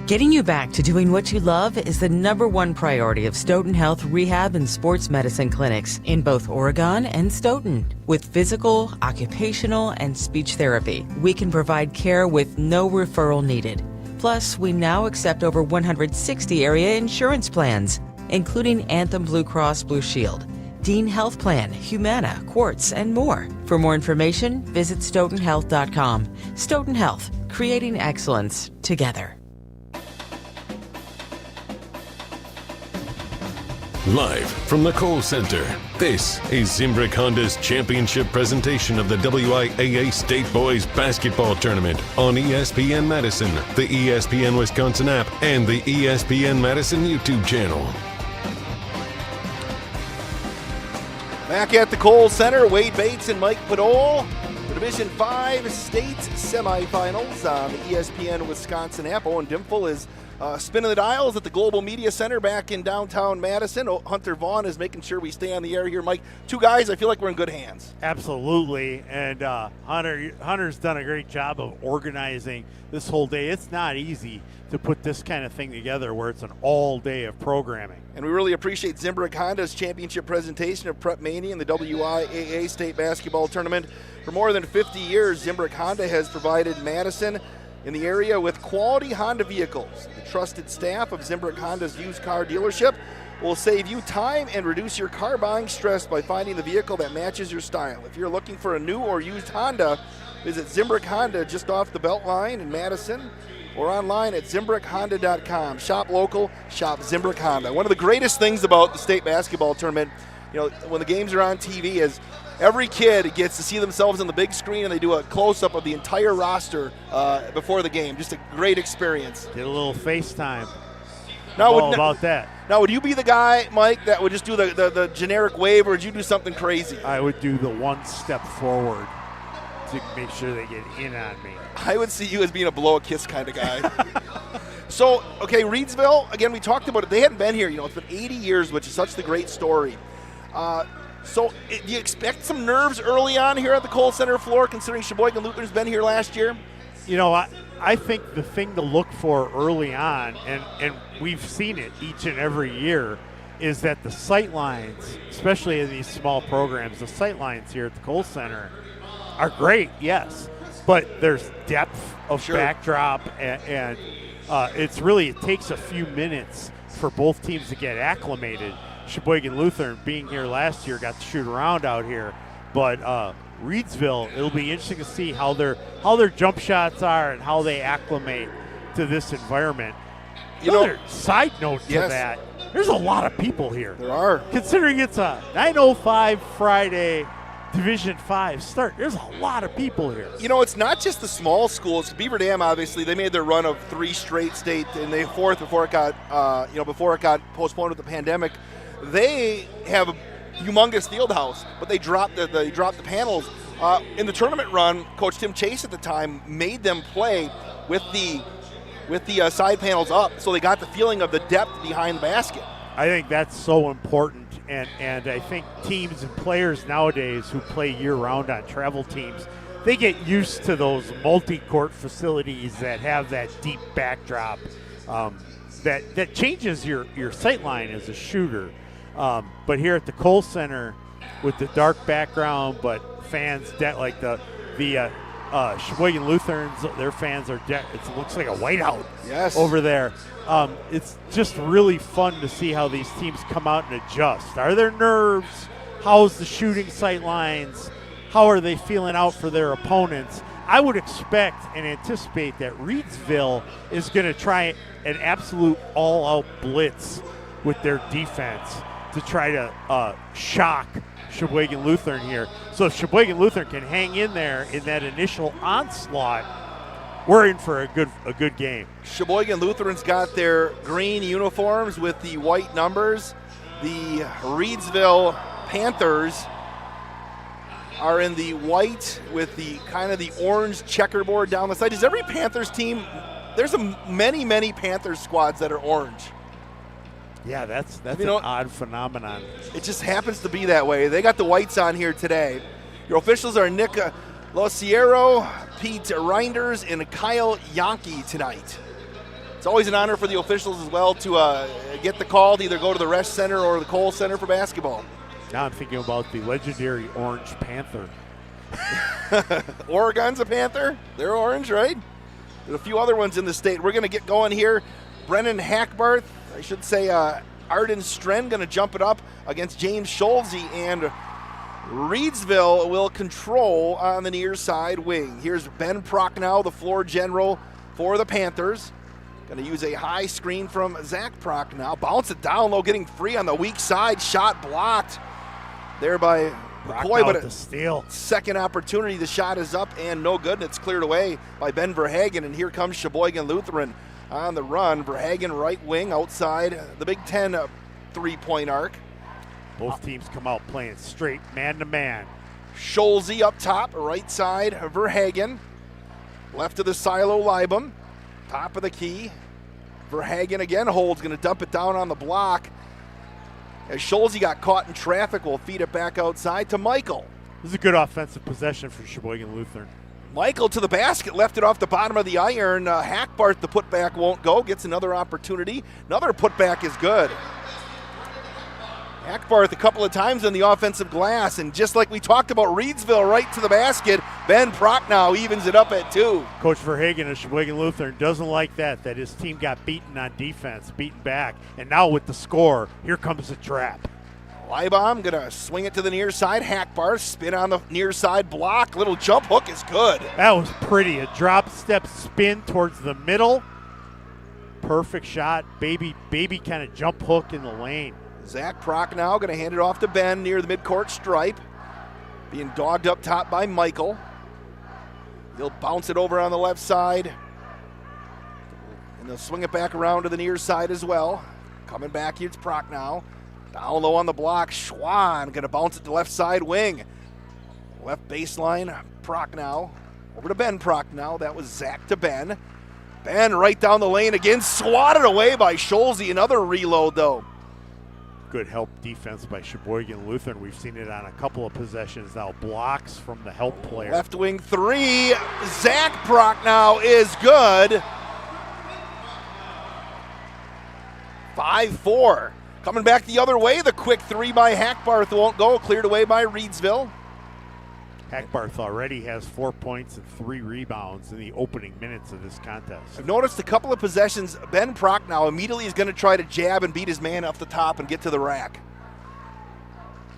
[SPEAKER 3] Getting you back to doing what you love is the #1 priority of Stoughton Health Rehab and Sports Medicine Clinics in both Oregon and Stoughton. With physical, occupational, and speech therapy, we can provide care with no referral needed. Plus, we now accept over 160 area insurance plans, including Anthem Blue Cross Blue Shield, Dean Health Plan, Humana, Quartz, and more. For more information, visit StoughtonHealth.com. Stoughton Health, creating excellence together.
[SPEAKER 1] Live from the Kohl Center, this is Zimbrick Honda's championship presentation of the WIAA State Boys Basketball Tournament on ESPN Madison, the ESPN Wisconsin app, and the ESPN Madison YouTube channel.
[SPEAKER 4] Back at the Kohl Center, Wade Bates and Mike Podol, the Division 5 State Semifinals on the ESPN Wisconsin app. Owen Dimple is spinning the dials at the Global Media Center back in downtown Madison. Hunter Vaughn is making sure we stay on the air here. Mike, two guys, I feel like we're in good hands.
[SPEAKER 7] Absolutely, and Hunter's done a great job of organizing this whole day. It's not easy to put this kind of thing together where it's an all day of programming.
[SPEAKER 4] And we really appreciate Zimbrick Honda's championship presentation of PrepMania and the WIAA State Basketball Tournament. For more than 50 years, Zimbrick Honda has provided Madison in the area with quality Honda vehicles. The trusted staff of Zimbrick Honda's used car dealership will save you time and reduce your car buying stress by finding the vehicle that matches your style. If you're looking for a new or used Honda, visit Zimbrick Honda just off the Beltline in Madison or online at ZimbrickHonda.com. Shop local, shop Zimbrick Honda. One of the greatest things about the state basketball tournament, when the games are on TV, is every kid gets to see themselves on the big screen, and they do a close-up of the entire roster before the game. Just a great experience.
[SPEAKER 7] Get a little FaceTime.
[SPEAKER 4] Now,
[SPEAKER 7] about that.
[SPEAKER 4] Now, would you be the guy, Mike, that would just do the generic wave, or would you do something crazy?
[SPEAKER 7] I would do the one step forward to make sure they get in on me.
[SPEAKER 4] I would see you as being a blow-a-kiss kind of guy. So, okay, Reedsville, again, we talked about it. They hadn't been here. It's been 80 years, which is such the great story. So do you expect some nerves early on here at the Kohl Center floor, considering Sheboygan Lutheran's been here last year?
[SPEAKER 7] I think the thing to look for early on, and we've seen it each and every year, is that the sight lines, especially in these small programs, the sight lines here at the Kohl Center are great, yes, but there's depth of backdrop, and it takes a few minutes for both teams to get acclimated. Sheboygan Lutheran, being here last year, got to shoot around out here, but Reedsville, it'll be interesting to see how their jump shots are and how they acclimate to this environment. Another side note to that, there's a lot of people here.
[SPEAKER 4] There are.
[SPEAKER 7] Considering it's a 9:05 Friday Division 5 start, there's a lot of people here.
[SPEAKER 4] It's not just the small schools. Beaver Dam, obviously, they made their run of 3 straight state, and they fourth before it got postponed with the pandemic. They have a humongous field house, but they dropped the panels. In the tournament run, Coach Tim Chase at the time made them play with the side panels up, so they got the feeling of the depth behind the basket.
[SPEAKER 7] I think that's so important, and I think teams and players nowadays who play year-round on travel teams, they get used to those multi-court facilities that have that deep backdrop that changes your sight line as a shooter. But here at the Kohl Center, with the dark background, but fans like the Sheboygan Lutherans, their fans are it looks like a whiteout over there. It's just really fun to see how these teams come out and adjust. Are there nerves? How's the shooting sight lines? How are they feeling out for their opponents? I would expect and anticipate that Reedsville is going to try an absolute all-out blitz with their defense to try to shock Sheboygan Lutheran here. So if Sheboygan Lutheran can hang in there in that initial onslaught, we're in for a good game.
[SPEAKER 4] Sheboygan Lutheran's got their green uniforms with the white numbers. The Reedsville Panthers are in the white with the kind of the orange checkerboard down the side. Does every Panthers team, there's many Panthers squads that are orange.
[SPEAKER 7] Yeah, that's an odd phenomenon.
[SPEAKER 4] It just happens to be that way. They got the whites on here today. Your officials are Nick Lociero, Pete Reinders, and Kyle Yonke tonight. It's always an honor for the officials as well to get the call to either go to the Resch Center or the Cole Center for basketball.
[SPEAKER 7] Now I'm thinking about the legendary Orange Panther.
[SPEAKER 4] Oregon's a Panther. They're orange, right? There's a few other ones in the state. We're going to get going here. Brennen Hackbarth, I should say Arden Strenn, going to jump it up against James Scholze, and Reedsville will control on the near side wing. Here's Ben Prochnow, the floor general for the Panthers. Going to use a high screen from Zach Prochnow. Bounce it down low, getting free on the weak side. Shot blocked there by McCoy, but a
[SPEAKER 7] steal.
[SPEAKER 4] Second opportunity. The shot is up and no good, and it's cleared away by Ben Verhagen. And here comes Sheboygan Lutheran on the run. Verhagen right wing outside the Big Ten three-point arc.
[SPEAKER 7] Both teams come out playing straight man-to-man.
[SPEAKER 4] Scholze up top, right side, Verhagen. Left of the silo, Leibham. Top of the key. Verhagen again holds, going to dump it down on the block. As Scholze got caught in traffic, we'll feed it back outside to Michael.
[SPEAKER 7] This is a good offensive possession for Sheboygan Lutheran.
[SPEAKER 4] Michael to the basket, left it off the bottom of the iron. Hackbarth, the putback won't go, gets another opportunity. Another putback is good. Hackbarth a couple of times on the offensive glass, and just like we talked about Reedsville, right to the basket, Ben Prochnow evens it up at 2.
[SPEAKER 7] Coach Verhagen of Sheboygan Lutheran doesn't like that his team got beaten on defense, beaten back, and now with the score, here comes the trap.
[SPEAKER 4] Leibham going to swing it to the near side. Hackbarth spin on the near side block. Little jump hook is good.
[SPEAKER 7] That was pretty. A drop step spin towards the middle. Perfect shot. Baby kind of jump hook in the lane.
[SPEAKER 4] Zach Prochnow going to hand it off to Ben near the midcourt stripe. Being dogged up top by Michael. He'll bounce it over on the left side. And they'll swing it back around to the near side as well. Coming back, here's Prochnow. Down low on the block, Schwahn going to bounce it to left side wing. Left baseline, Prochnow. Over to Ben Prochnow. That was Zach to Ben. Ben right down the lane again, swatted away by Scholze. Another reload though.
[SPEAKER 7] Good help defense by Sheboygan Lutheran. We've seen it on a couple of possessions now. Blocks from the help player.
[SPEAKER 4] Left wing three. Zach Prochnow is good. 5-4. Coming back the other way. The quick three by Hackbarth won't go. Cleared away by Reedsville.
[SPEAKER 7] Hackbarth already has 4 points and 3 rebounds in the opening minutes of this contest.
[SPEAKER 4] I've noticed a couple of possessions. Ben Prochnow immediately is going to try to jab and beat his man up the top and get to the rack.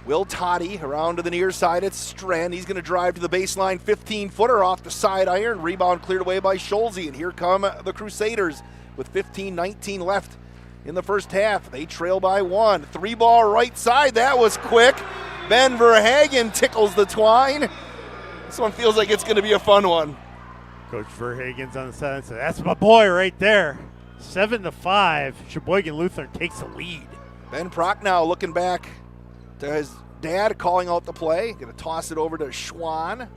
[SPEAKER 4] Will Toddy around to the near side. It's Strenn. He's going to drive to the baseline. 15-footer off the side iron. Rebound cleared away by Scholze. And here come the Crusaders with 15-19 left in the first half. They trail by 1. 3-ball right side. That was quick. Ben Verhagen tickles the twine. This one feels like it's going to be a fun one.
[SPEAKER 7] Coach Verhagen's on the side. So that's my boy right there. 7-5. Sheboygan Lutheran takes the lead.
[SPEAKER 4] Ben Prochnow looking back to his dad, calling out the play. Going to toss it over to Schwahn.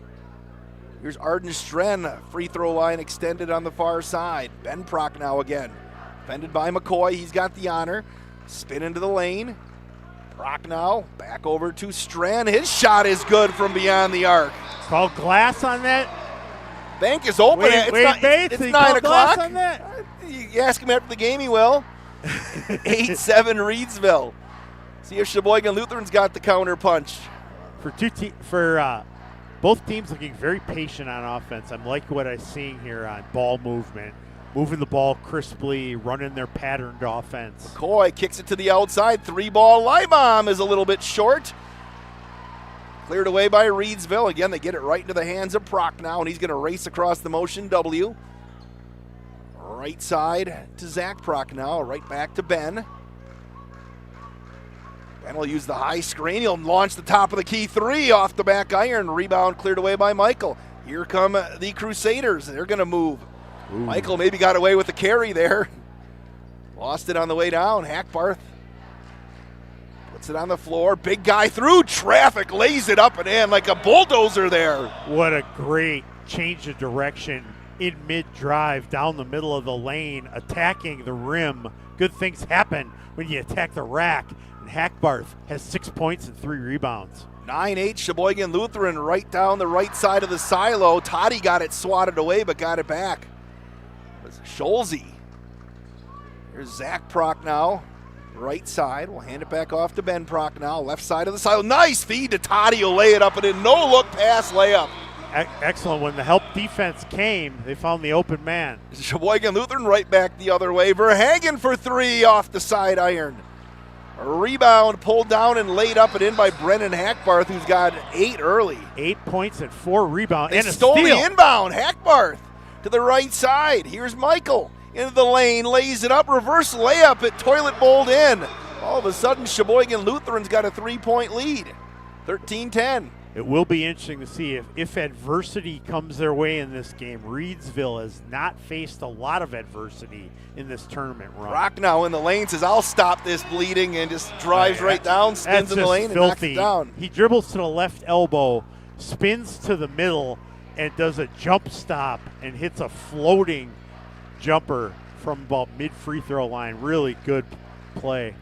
[SPEAKER 4] Here's Arden Strenn. Free throw line extended on the far side. Ben Prochnow again. Defended by McCoy. He's got the honor. Spin into the lane. Prochnow back over to Strenn. His shot is good from beyond the arc.
[SPEAKER 7] Called glass on that.
[SPEAKER 4] Bank is open. It's 9 o'clock.
[SPEAKER 7] On that?
[SPEAKER 4] You ask him after the game, he will. 8-7 Reedsville. See if Sheboygan Lutheran's got the counter punch.
[SPEAKER 7] For both teams looking very patient on offense. I'm liking what I'm seeing here on ball movement. Moving the ball crisply, running their patterned offense.
[SPEAKER 4] McCoy kicks it to the outside. 3-ball. Leibham is a little bit short. Cleared away by Reedsville. Again, they get it right into the hands of Prochnow, and he's going to race across the motion W. Right side to Zach Prochnow. Right back to Ben. Ben will use the high screen. He'll launch the top of the key 3 off the back iron. Rebound cleared away by Michael. Here come the Crusaders. They're going to move Michael maybe got away with the carry there. Lost it on the way down. Hackbarth puts it on the floor. Big guy through traffic, lays it up and in like a bulldozer there.
[SPEAKER 7] What a great change of direction in mid-drive down the middle of the lane, attacking the rim. Good things happen when you attack the rack. And Hackbarth has 6 points and 3 rebounds.
[SPEAKER 4] 9-8 Sheboygan Lutheran right down the right side of the silo. Toddy got it swatted away but got it back. It was Scholze. Here's Zach Prochnow, right side. We'll hand it back off to Ben Prochnow, left side of the silo. Nice feed to Toddy. He'll lay it up and in. No look pass layup.
[SPEAKER 7] Excellent. When the help defense came, they found the open man.
[SPEAKER 4] Sheboygan Lutheran right back the other way. Verhagen for 3 off the side iron. A rebound pulled down and laid up and in by Brennen Hackbarth, who's got 8 early.
[SPEAKER 7] 8 points and 4 rebounds.
[SPEAKER 4] They
[SPEAKER 7] and a
[SPEAKER 4] stole
[SPEAKER 7] steal.
[SPEAKER 4] the inbound. Hackbarth to the right side. Here's Michael into the lane, lays it up, reverse layup. It toilet bowled in. All of a sudden, Sheboygan Lutheran's got a 3-point lead. 13-10.
[SPEAKER 7] It will be interesting to see if adversity comes their way in this game. Reedsville has not faced a lot of adversity in this tournament run.
[SPEAKER 4] Prochnow in the lane says, I'll stop this bleeding, and just drives right down, spins in the lane, and knocks it down.
[SPEAKER 7] He dribbles to the left elbow, spins to the middle, and does a jump stop and hits a floating jumper from about mid-free throw line. Really good play.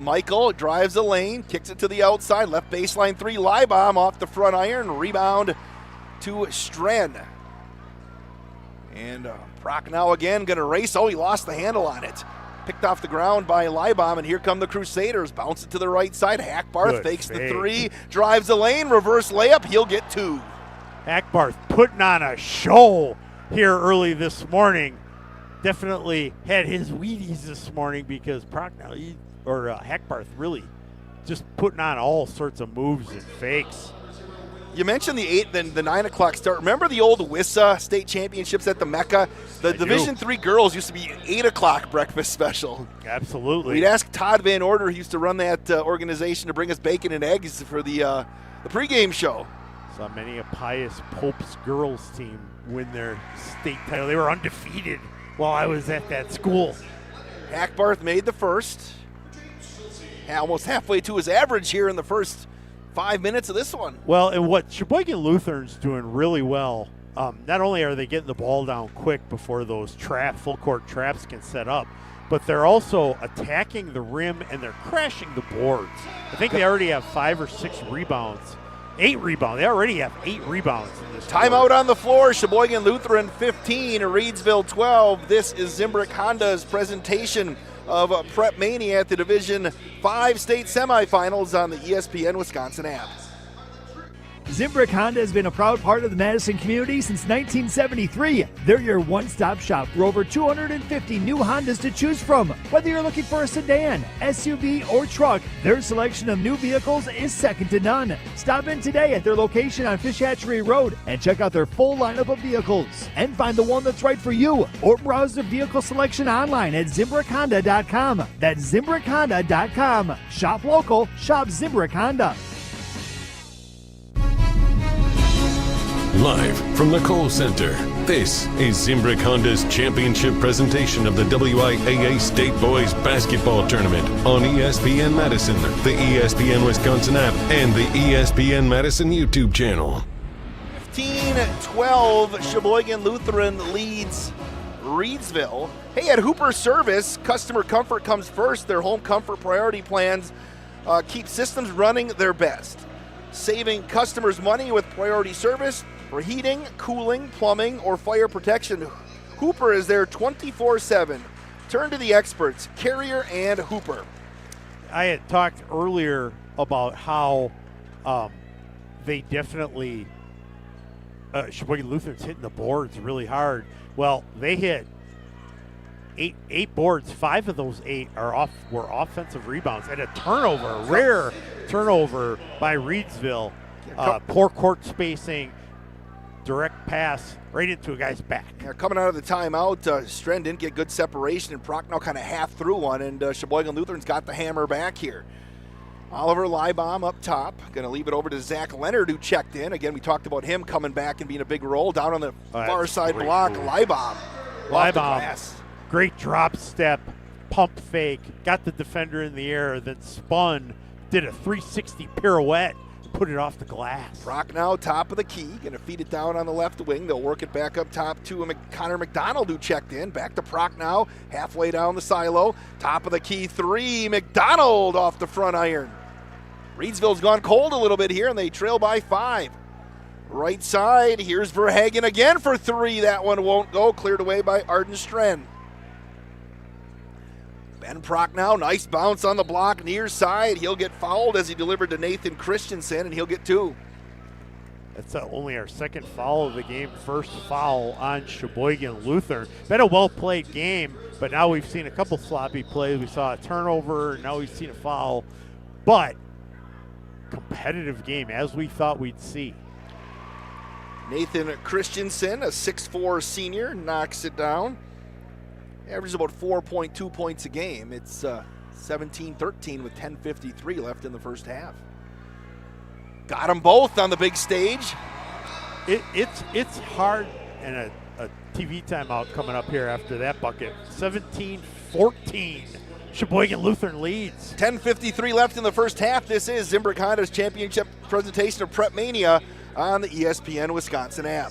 [SPEAKER 4] Michael drives the lane, kicks it to the outside, left baseline 3, Leibham off the front iron, rebound to Strenn. And Prochnow again going to race. Oh, he lost the handle on it. Picked off the ground by Leibham, and here come the Crusaders. Bounce it to the right side. Hackbarth fakes the 3, drives the lane, reverse layup. He'll get 2.
[SPEAKER 7] Hackbarth putting on a show here early this morning. Definitely had his Wheaties this morning because Prochnow, Hackbarth really just putting on all sorts of moves and fakes.
[SPEAKER 4] You mentioned the 9 o'clock start. Remember the old WISA state championships at the Mecca? The Division III girls used to be 8 o'clock breakfast special.
[SPEAKER 7] Absolutely.
[SPEAKER 4] We'd ask Todd Van Order, he used to run that organization, to bring us bacon and eggs for the pregame show.
[SPEAKER 7] Saw many a Pius Pope's girls team win their state title. They were undefeated while I was at that school.
[SPEAKER 4] Hackbarth made the first. Almost halfway to his average here in the first 5 minutes of this one.
[SPEAKER 7] Well, and what Sheboygan Lutheran's doing really well, not only are they getting the ball down quick before those full court traps can set up, but they're also attacking the rim and they're crashing the boards. I think they already have 5 or 6 rebounds. 8 rebounds. They already have 8 rebounds in this
[SPEAKER 4] Timeout
[SPEAKER 7] quarter.
[SPEAKER 4] on the floor. Sheboygan Lutheran 15, Reedsville 12. This is Zimbrick Honda's presentation of PrepMania at the Division 5 state semifinals on the ESPN Wisconsin app.
[SPEAKER 20] Zimbrick Honda has been a proud part of the Madison community since 1973. They're your one-stop shop for over 250 new Hondas to choose from. Whether you're looking for a sedan, SUV, or truck, their selection of new vehicles is second to none. Stop in today at their location on Fish Hatchery Road and check out their full lineup of vehicles and find the one that's right for you, or browse the vehicle selection online at ZimbrickHonda.com. That's ZimbrickHonda.com. Shop local, shop Zimbrick Honda.
[SPEAKER 1] Live from the Kohl Center, this is Zimbrick Honda's championship presentation of the WIAA State Boys Basketball Tournament on ESPN Madison, the ESPN Wisconsin app, and the ESPN Madison YouTube channel.
[SPEAKER 4] 15-12, Sheboygan Lutheran leads Reedsville. Hey, at Hooper Service, customer comfort comes first. Their home comfort priority plans keep systems running their best. Saving customers money with priority service for heating, cooling, plumbing, or fire protection. Hooper is there 24/7. Turn to the experts, Carrier and Hooper.
[SPEAKER 7] I had talked earlier about how they definitely, Sheboygan Lutheran's hitting the boards really hard. Well, they hit eight boards. 5 of those 8 were offensive rebounds and a turnover, a rare turnover by Reedsville. Poor court spacing, direct pass right into a guy's back.
[SPEAKER 4] Yeah, coming out of the timeout, Strenn didn't get good separation, and Prochnow kind of half through one, and Sheboygan Lutheran's got the hammer back here. Oliver Leibham up top. Going to leave it over to Zach Leonard, who checked in. Again, we talked about him coming back and being a big role. Down on the far side block, Leibham.
[SPEAKER 7] Leibham, great drop step, pump fake, got the defender in the air, then spun, did a 360 pirouette, put it off the glass.
[SPEAKER 4] Prochnow, top of the key, going to feed it down on the left wing. They'll work it back up top to Connor McDonald, who checked in. Back to Prochnow, halfway down the silo. Top of the key, 3. McDonald off the front iron. Reedsville's gone cold a little bit here, and they trail by 5. Right side, here's Verhagen again for 3. That one won't go. Cleared away by Arden Strenn. Ben Prochnow, nice bounce on the block near side. He'll get fouled as he delivered to Nathan Christensen, and he'll get 2.
[SPEAKER 7] That's only our second foul of the game. First foul on Sheboygan Lutheran. Been a well-played game, but now we've seen a couple sloppy plays. We saw a turnover, and now we've seen a foul. But competitive game, as we thought we'd see.
[SPEAKER 4] Nathan Christensen, a 6'4 senior, knocks it down. Averages about 4.2 points a game. It's 17-13 with 10:53 left in the first half. Got them both on the big stage.
[SPEAKER 7] It's hard, and a TV timeout coming up here after that bucket. 17-14. Sheboygan Lutheran leads.
[SPEAKER 4] 10:53 left in the first half. This is Zimbrick Honda's championship presentation of PrepMania on the ESPN Wisconsin app.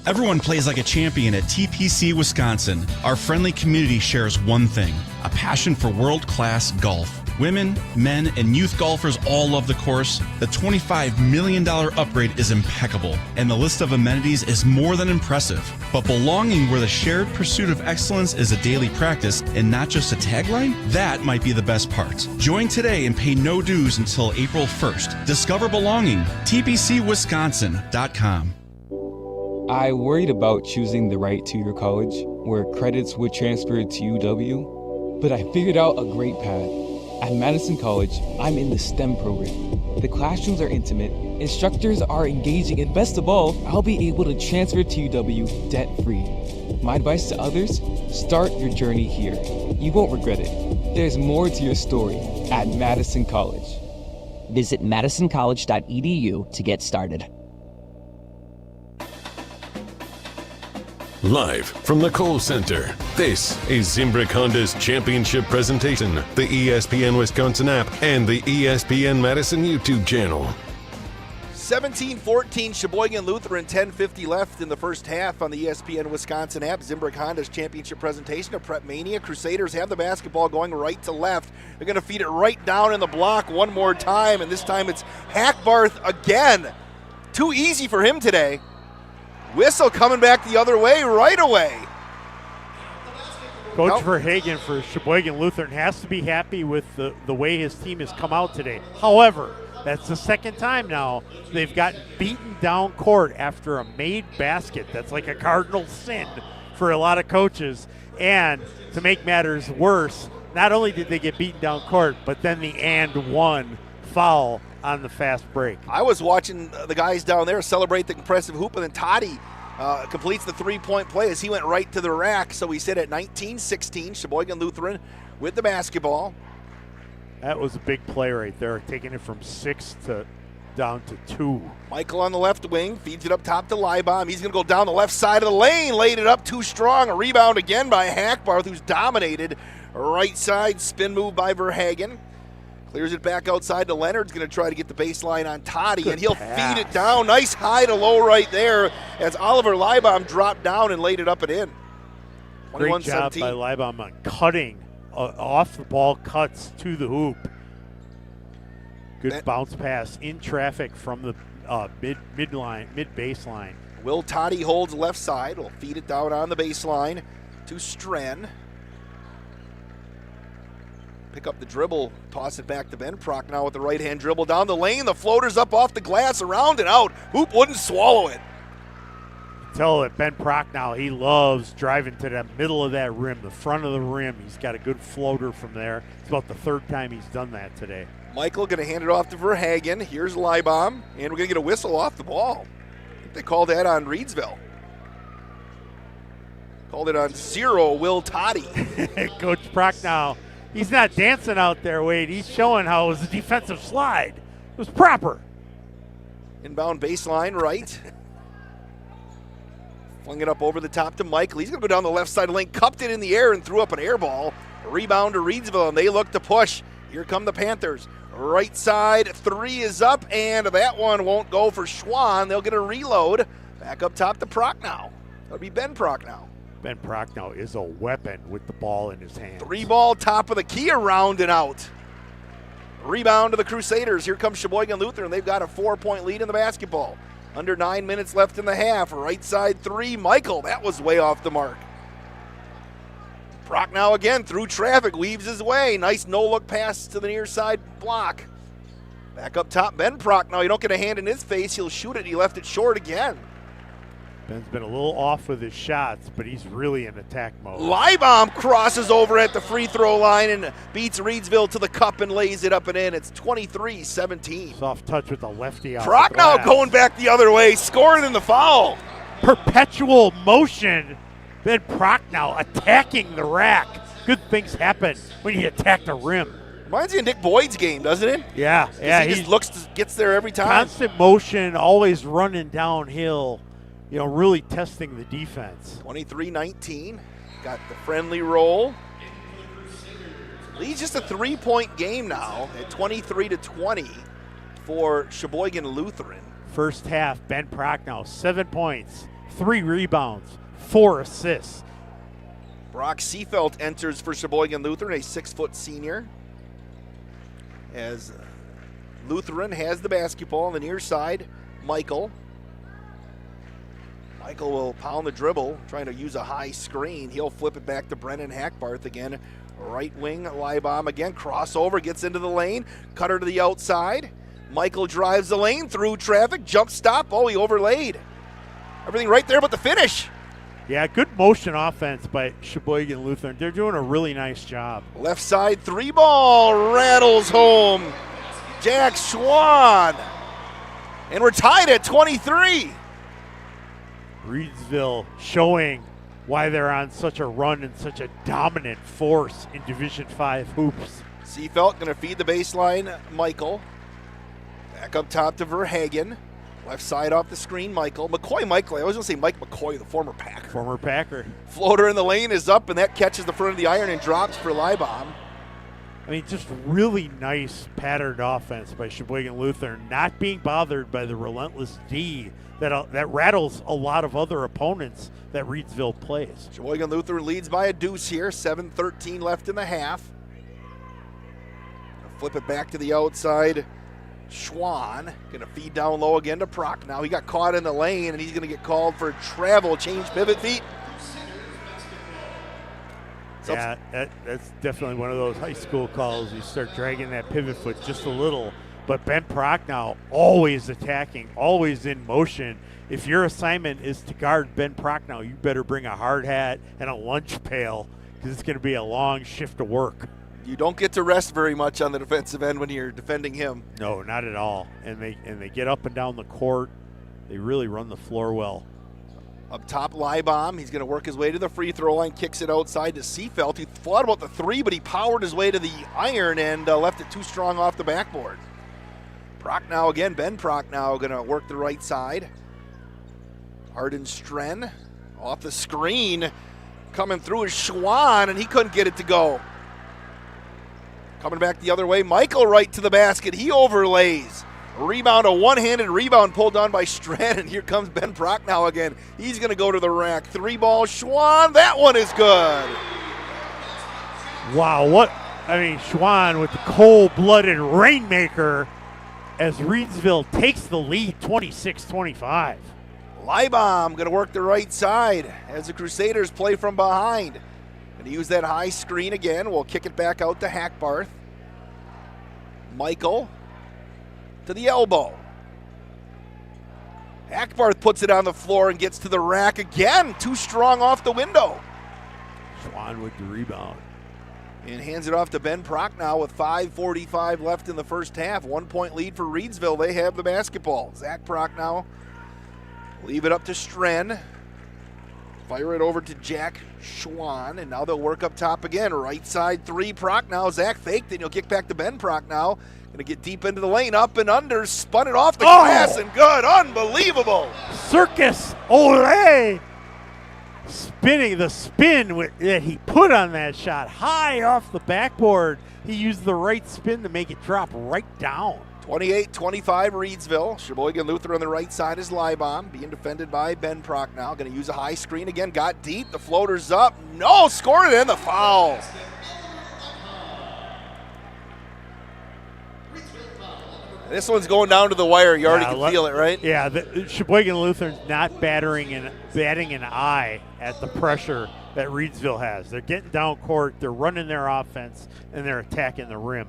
[SPEAKER 22] Everyone plays like a champion at TPC Wisconsin. Our friendly community shares one thing: a passion for world-class golf. Women, men, and youth golfers all love the course. The $25 million upgrade is impeccable, and the list of amenities is more than impressive. But belonging where the shared pursuit of excellence is a daily practice and not just a tagline? That might be the best part. Join today and pay no dues until April 1st. Discover belonging. TPCWisconsin.com.
[SPEAKER 8] I worried about choosing the right two-year college where credits would transfer to UW, but I figured out a great path. At Madison College, I'm in the STEM program. The classrooms are intimate, instructors are engaging, and best of all, I'll be able to transfer to UW debt-free. My advice to others, start your journey here. You won't regret it. There's more to your story at Madison College.
[SPEAKER 9] Visit madisoncollege.edu to get started.
[SPEAKER 1] Live from the Kohl Center, this is Zimbrick Honda's championship presentation, the ESPN Wisconsin app, and the ESPN Madison YouTube channel.
[SPEAKER 4] 17-14 Sheboygan Lutheran, 10:50 left in the first half on the ESPN Wisconsin app. Zimbrick Honda's championship presentation of PrepMania. Crusaders have the basketball going right to left. They're going to feed it right down in the block one more time, and this time it's Hackbarth again. Too easy for him today. Whistle coming back the other way right away.
[SPEAKER 7] Coach Verhagen for Sheboygan Lutheran has to be happy with the way his team has come out today. However, that's the second time now they've gotten beaten down court after a made basket. That's like a cardinal sin for a lot of coaches. And to make matters worse, not only did they get beaten down court, but then the and one foul on the fast break.
[SPEAKER 4] I was watching the guys down there celebrate the impressive hoop, and then Toddy completes the three-point play as he went right to the rack. So we sit at 19-16, Sheboygan Lutheran with the basketball.
[SPEAKER 7] That was a big play right there, taking it from 6 to down to 2.
[SPEAKER 4] Michael on the left wing feeds it up top to Leibham. He's going to go down the left side of the lane, laid it up too strong. A rebound again by Hackbarth, who's dominated. Right side spin move by Verhagen. Clears it back outside to Leonard's going to try to get the baseline on Toddy,
[SPEAKER 7] Good
[SPEAKER 4] and he'll
[SPEAKER 7] pass.
[SPEAKER 4] feed it down. Nice high to low right there as Oliver Leibham dropped down and laid it up and in.
[SPEAKER 7] Great job by Leibham on cutting off the ball, cuts to the hoop. Good bounce pass in traffic from the mid baseline.
[SPEAKER 4] Will Toddy holds left side. Will feed it down on the baseline to Strenn. Pick up the dribble, toss it back to Ben Prochnow with the right-hand dribble down the lane. The floater's up off the glass, around and out. Hoop wouldn't swallow it.
[SPEAKER 7] Tell that Ben Prochnow, he loves driving to the middle of that rim, the front of the rim. He's got a good floater from there. It's about the third time he's done that today.
[SPEAKER 4] Michael going to hand it off to Verhagen. Here's Leibham, and we're going to get a whistle off the ball. I think they called that on Reedsville. Called it on 0, Will Toddy.
[SPEAKER 7] Coach Prochnow He's not dancing out there, Wade. He's showing how it was a defensive slide. It was proper.
[SPEAKER 4] Inbound baseline right. Flung it up over the top to Michael. He's going to go down the left side lane, cupped it in the air and threw up an air ball. A rebound to Reedsville, and they look to push. Here come the Panthers. Right side, three is up, and that one won't go for Schwahn. They'll get a reload. Back up top to Prochnow. That'll be Ben Prochnow.
[SPEAKER 7] Ben Prochnow is a weapon with the ball in his hand.
[SPEAKER 4] 3-ball, top of the key, around and out. Rebound to the Crusaders. Here comes Sheboygan Lutheran. They've got a 4-point lead in the basketball. Under 9 minutes left in the half. Right side three, Michael. That was way off the mark. Prochnow again through traffic, weaves his way. Nice no-look pass to the near side block. Back up top, Ben Prochnow. You don't get a hand in his face, he'll shoot it. He left it short again.
[SPEAKER 7] Ben's been a little off with his shots, but he's really in attack mode.
[SPEAKER 4] Leibham crosses over at the free throw line and beats Reedsville to the cup and lays it up and in. It's 23-17.
[SPEAKER 7] Soft touch with the lefty off
[SPEAKER 4] Prochnow going back the other way, scoring in the foul.
[SPEAKER 7] Perpetual motion. Ben Prochnow attacking the rack. Good things happen when you attack the rim.
[SPEAKER 4] Reminds you of Nick Boyd's game, doesn't it?
[SPEAKER 7] Yeah.
[SPEAKER 4] He just gets there every time.
[SPEAKER 7] Constant motion, always running downhill. You know, really testing the defense.
[SPEAKER 4] 23-19. Got the friendly roll. Leads just a 3-point game now at 23-20 for Sheboygan Lutheran.
[SPEAKER 7] First half, Ben Prochnow, 7 points, 3 rebounds, 4 assists.
[SPEAKER 4] Brock Seefeld enters for Sheboygan Lutheran, a 6-foot senior. As Lutheran has the basketball on the near side, Michael. Michael will pound the dribble, trying to use a high screen. He'll flip it back to Brennen Hackbarth again. Right wing, Leibham again, crossover, gets into the lane, cutter to the outside. Michael drives the lane through traffic, jump stop. Oh, he overlaid. Everything right there but the finish.
[SPEAKER 7] Yeah, good motion offense by Sheboygan Lutheran. They're doing a really nice job.
[SPEAKER 4] Left side 3-ball rattles home. Jack Schwahn. And we're tied at 23.
[SPEAKER 7] Reedsville showing why they're on such a run and such a dominant force in Division 5 hoops.
[SPEAKER 4] Seefeld going to feed the baseline, Michael. Back up top to Verhagen. Left side off the screen, Michael. Michael. I was going to say Mike McCoy, the former Packer.
[SPEAKER 7] Former Packer.
[SPEAKER 4] Floater in the lane is up, and that catches the front of the iron and drops for Leibham.
[SPEAKER 7] I mean, just really nice patterned offense by Sheboygan Lutheran, not being bothered by the relentless D that rattles a lot of other opponents that Reedsville plays.
[SPEAKER 4] Sheboygan Lutheran leads by a deuce here, 7:13 left in the half. Flip it back to the outside. Schwahn going to feed down low again to Prochnow. He got caught in the lane, and he's going to get called for travel, change pivot feet.
[SPEAKER 7] Yeah, that's definitely one of those high school calls. You start dragging that pivot foot just a little. But Ben Prochnow always attacking, always in motion. If your assignment is to guard Ben Prochnow, you better bring a hard hat and a lunch pail because it's going to be a long shift of work.
[SPEAKER 4] You don't get to rest very much on the defensive end when you're defending him.
[SPEAKER 7] No, not at all. And they get up and down the court. They really run the floor well.
[SPEAKER 4] Up top, Leibham. He's going to work his way to the free throw line, kicks it outside to Seefeld. He thought about the three, but he powered his way to the iron and left it too strong off the backboard. Prochnow again, Ben Prochnow going to work the right side. Arden Strenn off the screen. Coming through is Schwahn, and he couldn't get it to go. Coming back the other way, Michael right to the basket. He overlays. Rebound, a one-handed rebound pulled down by Strenn, and here comes Ben Prochnow again. He's going to go to the rack. 3-ball, Schwahn. That one is good.
[SPEAKER 7] Wow, Schwahn with the cold-blooded rainmaker as Reedsville takes the lead 26-25.
[SPEAKER 4] Leibham going to work the right side as the Crusaders play from behind. And use that high screen again. We'll kick it back out to Hackbarth. Michael to the elbow. Hackbarth puts it on the floor and gets to the rack again. Too strong off the window.
[SPEAKER 7] Schwahn with the rebound.
[SPEAKER 4] And hands it off to Ben Prochnow with 5:45 left in the first half. 1-point lead for Reedsville. They have the basketball. Zach Prochnow leave it up to Strenn. Fire it over to Jack Schwahn, and now they'll work up top again. Right side three, Prochnow. Zach faked it, and he'll kick back to Ben Prochnow. Going to get deep into the lane, up and under, spun it off the glass, and good. Unbelievable.
[SPEAKER 7] Circus Olay. Spinning the spin that he put on that shot high off the backboard. He used the right spin to make it drop right down.
[SPEAKER 4] 28-25 Reedsville. Sheboygan Lutheran on the right side is Leibham, being defended by Ben Prochnow. Going to use a high screen again. Got deep. The floater's up. No, scored it in. The foul. This one's going down to the wire. You already can feel it, right?
[SPEAKER 7] Yeah, Sheboygan Lutheran's not batting an eye at the pressure that Reedsville has. They're getting down court, they're running their offense, and they're attacking the rim.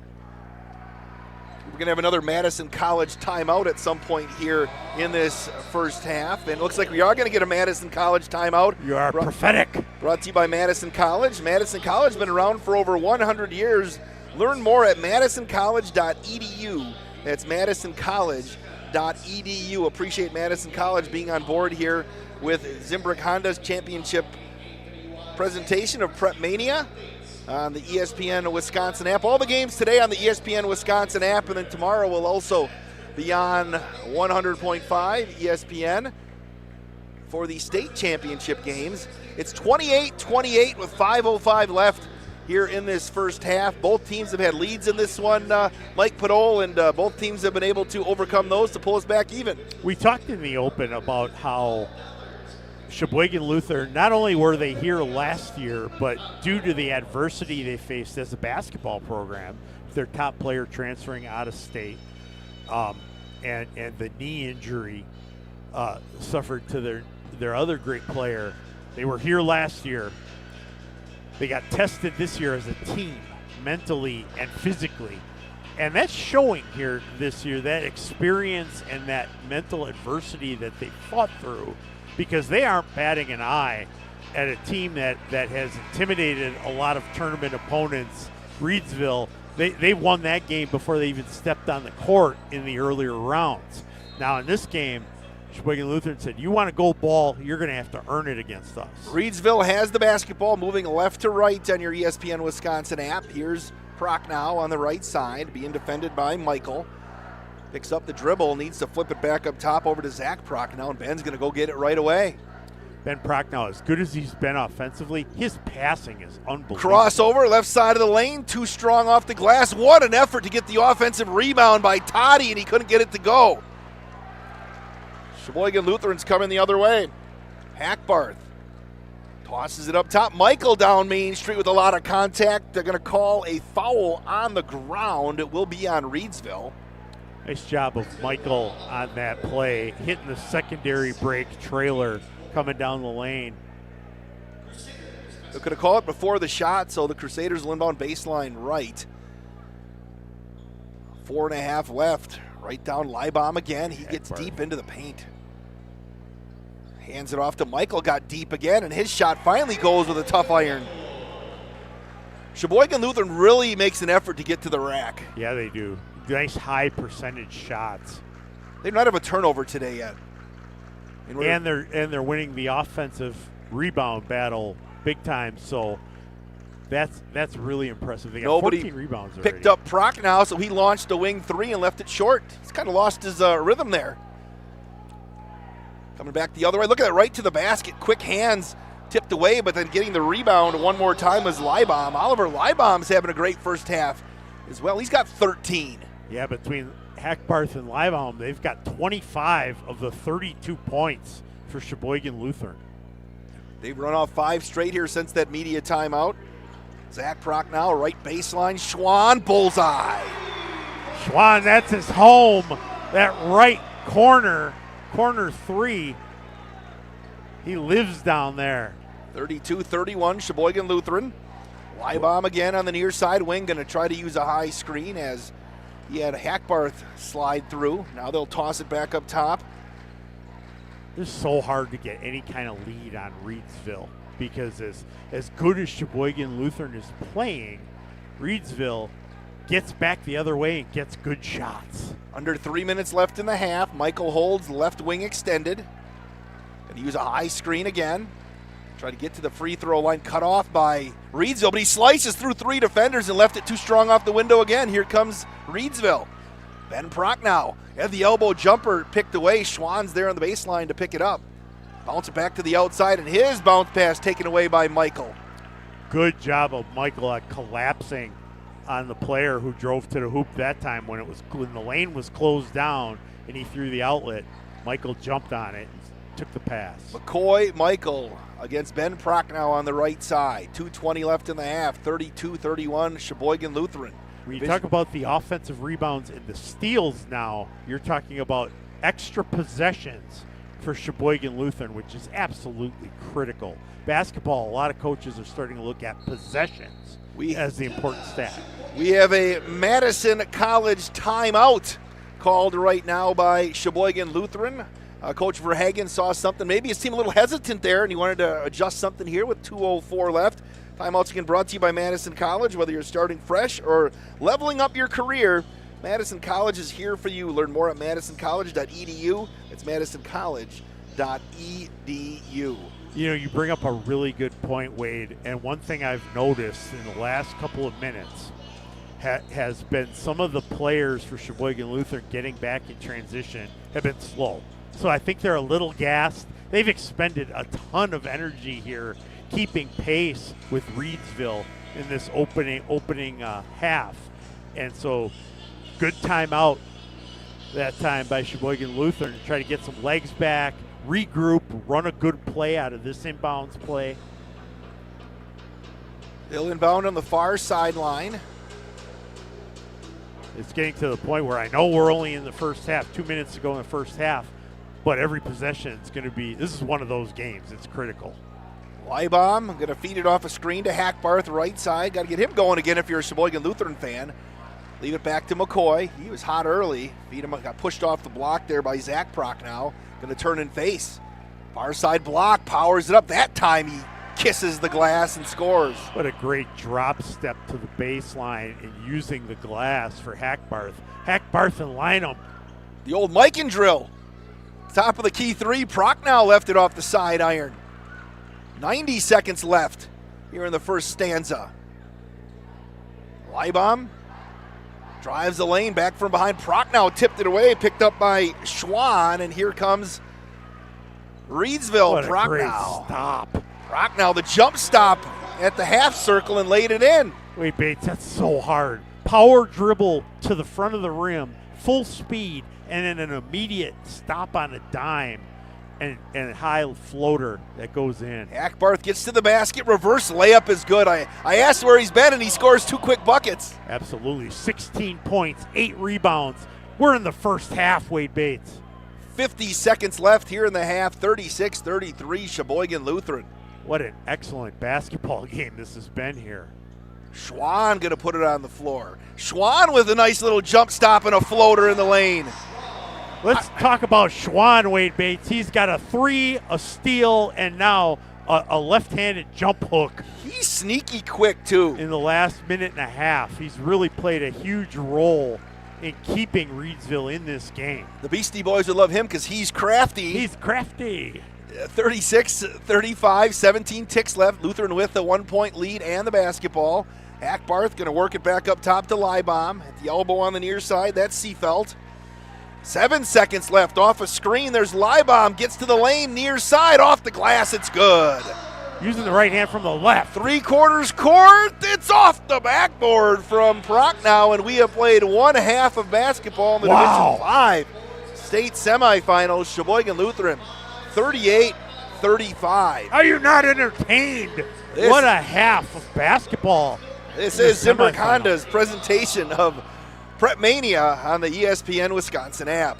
[SPEAKER 4] We're going to have another Madison College timeout at some point here in this first half. And it looks like we are going to get a Madison College timeout.
[SPEAKER 7] You are prophetic.
[SPEAKER 4] Brought to you by Madison College. Madison College has been around for over 100 years. Learn more at madisoncollege.edu. That's madisoncollege.edu. Appreciate Madison College being on board here with Zimbrick Honda's championship presentation of PrepMania on the ESPN Wisconsin app. All the games today on the ESPN Wisconsin app, and then tomorrow will also be on 100.5 ESPN for the state championship games. It's 28-28 with 5:05 left here in this first half. Both teams have had leads in this one, Mike Podol, and both teams have been able to overcome those to pull us back even.
[SPEAKER 7] We talked in the open about how Sheboygan Lutheran, not only were they here last year, but due to the adversity they faced as a basketball program, their top player transferring out of state, and the knee injury suffered to their other great player. They were here last year. They got tested this year as a team, mentally and physically. And that's showing here this year, that experience and that mental adversity that they fought through, because they aren't batting an eye at a team that has intimidated a lot of tournament opponents. Reedsville, they won that game before they even stepped on the court in the earlier rounds. Now in this game, Sheboygan Lutheran said, you want to go ball, you're going to have to earn it against us.
[SPEAKER 4] Reedsville has the basketball, moving left to right on your ESPN Wisconsin app. Here's Prochnow on the right side, being defended by Michael. Picks up the dribble, needs to flip it back up top over to Zach Prochnow, and Ben's going to go get it right away.
[SPEAKER 7] Ben Prochnow, as good as he's been offensively, his passing is unbelievable.
[SPEAKER 4] Crossover, left side of the lane, too strong off the glass. What an effort to get the offensive rebound by Toddy, and he couldn't get it to go. Sheboygan Lutheran's coming the other way. Hackbarth tosses it up top. Michael down Main Street with a lot of contact. They're going to call a foul on the ground. It will be on Reedsville.
[SPEAKER 7] Nice job of Michael on that play, hitting the secondary break trailer coming down the lane.
[SPEAKER 4] They could have called it before the shot, so the Crusaders will inbound baseline right. 4.5 left. Right down Leibham again. He gets deep into the paint. Hands it off to Michael, got deep again, and his shot finally goes with a tough iron. Sheboygan Lutheran really makes an effort to get to the rack.
[SPEAKER 7] Yeah, they do. Nice high percentage shots.
[SPEAKER 4] They do not have a turnover today yet.
[SPEAKER 7] And they're winning the offensive rebound battle big time, so that's really impressive. They got 14 rebounds already.
[SPEAKER 4] Picked up Prochnow, so he launched a wing three and left it short. He's kind of lost his rhythm there. Coming back the other way. Look at that, right to the basket. Quick hands, tipped away, but then getting the rebound one more time was Leibham. Oliver Leibham's having a great first half as well. He's got 13.
[SPEAKER 7] Yeah, between Hackbarth and Leibham, they've got 25 of the 32 points for Sheboygan Lutheran.
[SPEAKER 4] They've run off 5 straight here since that media timeout. Zach Prochnow, right baseline. Schwahn, bullseye.
[SPEAKER 7] Schwahn, that's his home. That right corner three. He lives down there.
[SPEAKER 4] 32-31, Sheboygan Lutheran. Leibham again on the near side wing, going to try to use a high screen as he had Hackbarth slide through. Now they'll toss it back up top.
[SPEAKER 7] It's so hard to get any kind of lead on Reedsville because as good as Sheboygan Lutheran is playing, Reedsville gets back the other way and gets good shots.
[SPEAKER 4] Under 3 minutes left in the half. Michael holds left wing extended. Going to use a high screen again. Tried to get to the free throw line, cut off by Reedsville, but he slices through 3 defenders and left it too strong off the window again. Here comes Reedsville. Ben Prochnow had the elbow jumper picked away. Schwann's there on the baseline to pick it up. Bounce it back to the outside, and his bounce pass taken away by Michael.
[SPEAKER 7] Good job of Michael at collapsing on the player who drove to the hoop that time when the lane was closed down and he threw the outlet. Michael jumped on it and took the pass.
[SPEAKER 4] McCoy Michael against Ben Prochnow on the right side. 2:20 left in the half, 32-31 Sheboygan Lutheran.
[SPEAKER 7] When you talk about the offensive rebounds and the steals now, you're talking about extra possessions for Sheboygan Lutheran, which is absolutely critical. Basketball, a lot of coaches are starting to look at possessions as the important stat.
[SPEAKER 4] We have a Madison College timeout called right now by Sheboygan Lutheran. Coach Verhagen saw something. Maybe his team a little hesitant there, and he wanted to adjust something here with 2:04 left. Timeouts again brought to you by Madison College. Whether you're starting fresh or leveling up your career, Madison College is here for you. Learn more at madisoncollege.edu. It's madisoncollege.edu.
[SPEAKER 7] You know, you bring up a really good point, Wade, and one thing I've noticed in the last couple of minutes has been some of the players for Sheboygan Lutheran getting back in transition have been slow. So I think they're a little gassed. They've expended a ton of energy here, keeping pace with Reedsville in this opening half. And so good timeout that time by Sheboygan Lutheran to try to get some legs back, regroup, run a good play out of this inbounds play.
[SPEAKER 4] They'll inbound on the far sideline.
[SPEAKER 7] It's getting to the point where I know we're only in the first half, 2 minutes to go in the first half, but every possession is going to be, this is one of those games. It's critical.
[SPEAKER 4] Leibham going to feed it off a screen to Hackbarth, right side. Got to get him going again if you're a Sheboygan Lutheran fan. Leave it back to McCoy. He was hot early. Beat him, got pushed off the block there by Zach Prochnow. Going to turn and face. Far side block, powers it up. That time he kisses the glass and scores.
[SPEAKER 7] What a great drop step to the baseline and using the glass for Hackbarth. Hackbarth and Leibham.
[SPEAKER 4] The old Mikan drill. Top of the key three. Prochnow left it off the side iron. 90 seconds left here in the first stanza. Leibham drives the lane back from behind. Prochnow tipped it away, picked up by Schwahn, and here comes Reedsville.
[SPEAKER 7] What a
[SPEAKER 4] Prochnow.
[SPEAKER 7] great stop.
[SPEAKER 4] Prochnow, the jump stop at the half circle and laid it in.
[SPEAKER 7] Wait, Bates, that's so hard. Power dribble to the front of the rim, full speed, and then an immediate stop on a dime and high floater that goes in.
[SPEAKER 4] Hackbarth gets to the basket. Reverse layup is good. I asked where he's been, and he scores 2 quick buckets.
[SPEAKER 7] Absolutely. 16 points, 8 rebounds. We're in the first half, Wade Bates.
[SPEAKER 4] 50 seconds left here in the half. 36-33 Sheboygan Lutheran.
[SPEAKER 7] What an excellent basketball game this has been here.
[SPEAKER 4] Schwahn going to put it on the floor. Schwahn with a nice little jump stop and a floater in the lane.
[SPEAKER 7] Let's talk about Schwahn, Wade Bates. He's got a 3, a steal, and now a left-handed jump hook.
[SPEAKER 4] He's sneaky quick, too.
[SPEAKER 7] In the last minute and a half. He's really played a huge role in keeping Reedsville in this game.
[SPEAKER 4] The Beastie Boys would love him because he's crafty.
[SPEAKER 7] He's crafty.
[SPEAKER 4] 36-35, 17 ticks left. Lutheran with a 1-point lead and the basketball. Hackbarth going to work it back up top to Leibham. At the elbow on the near side, that's Seefeld. 7 seconds left. Off a screen, there's Leibham. Gets to the lane, near side, off the glass. It's good.
[SPEAKER 7] Using the right hand from the left.
[SPEAKER 4] 3/4 court. It's off the backboard from Prochnow, and we have played 1 half of basketball in the Division 5 State Semifinals. Sheboygan Lutheran, 38-35.
[SPEAKER 7] Are you not entertained? What a half of basketball.
[SPEAKER 4] This is Zimbrick Honda's presentation of PrepMania on the ESPN Wisconsin app.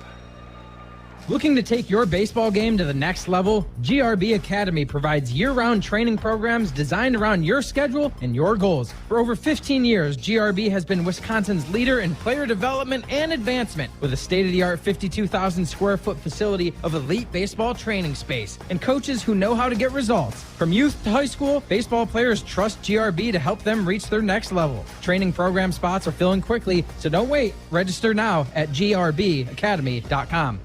[SPEAKER 17] Looking to take your baseball game to the next level? GRB Academy provides year-round training programs designed around your schedule and your goals. For over 15 years, GRB has been Wisconsin's leader in player development and advancement with a state-of-the-art 52,000 square foot facility of elite baseball training space and coaches who know how to get results. From youth to high school, baseball players trust GRB to help them reach their next level. Training program spots are filling quickly, so don't wait. Register now at grbacademy.com.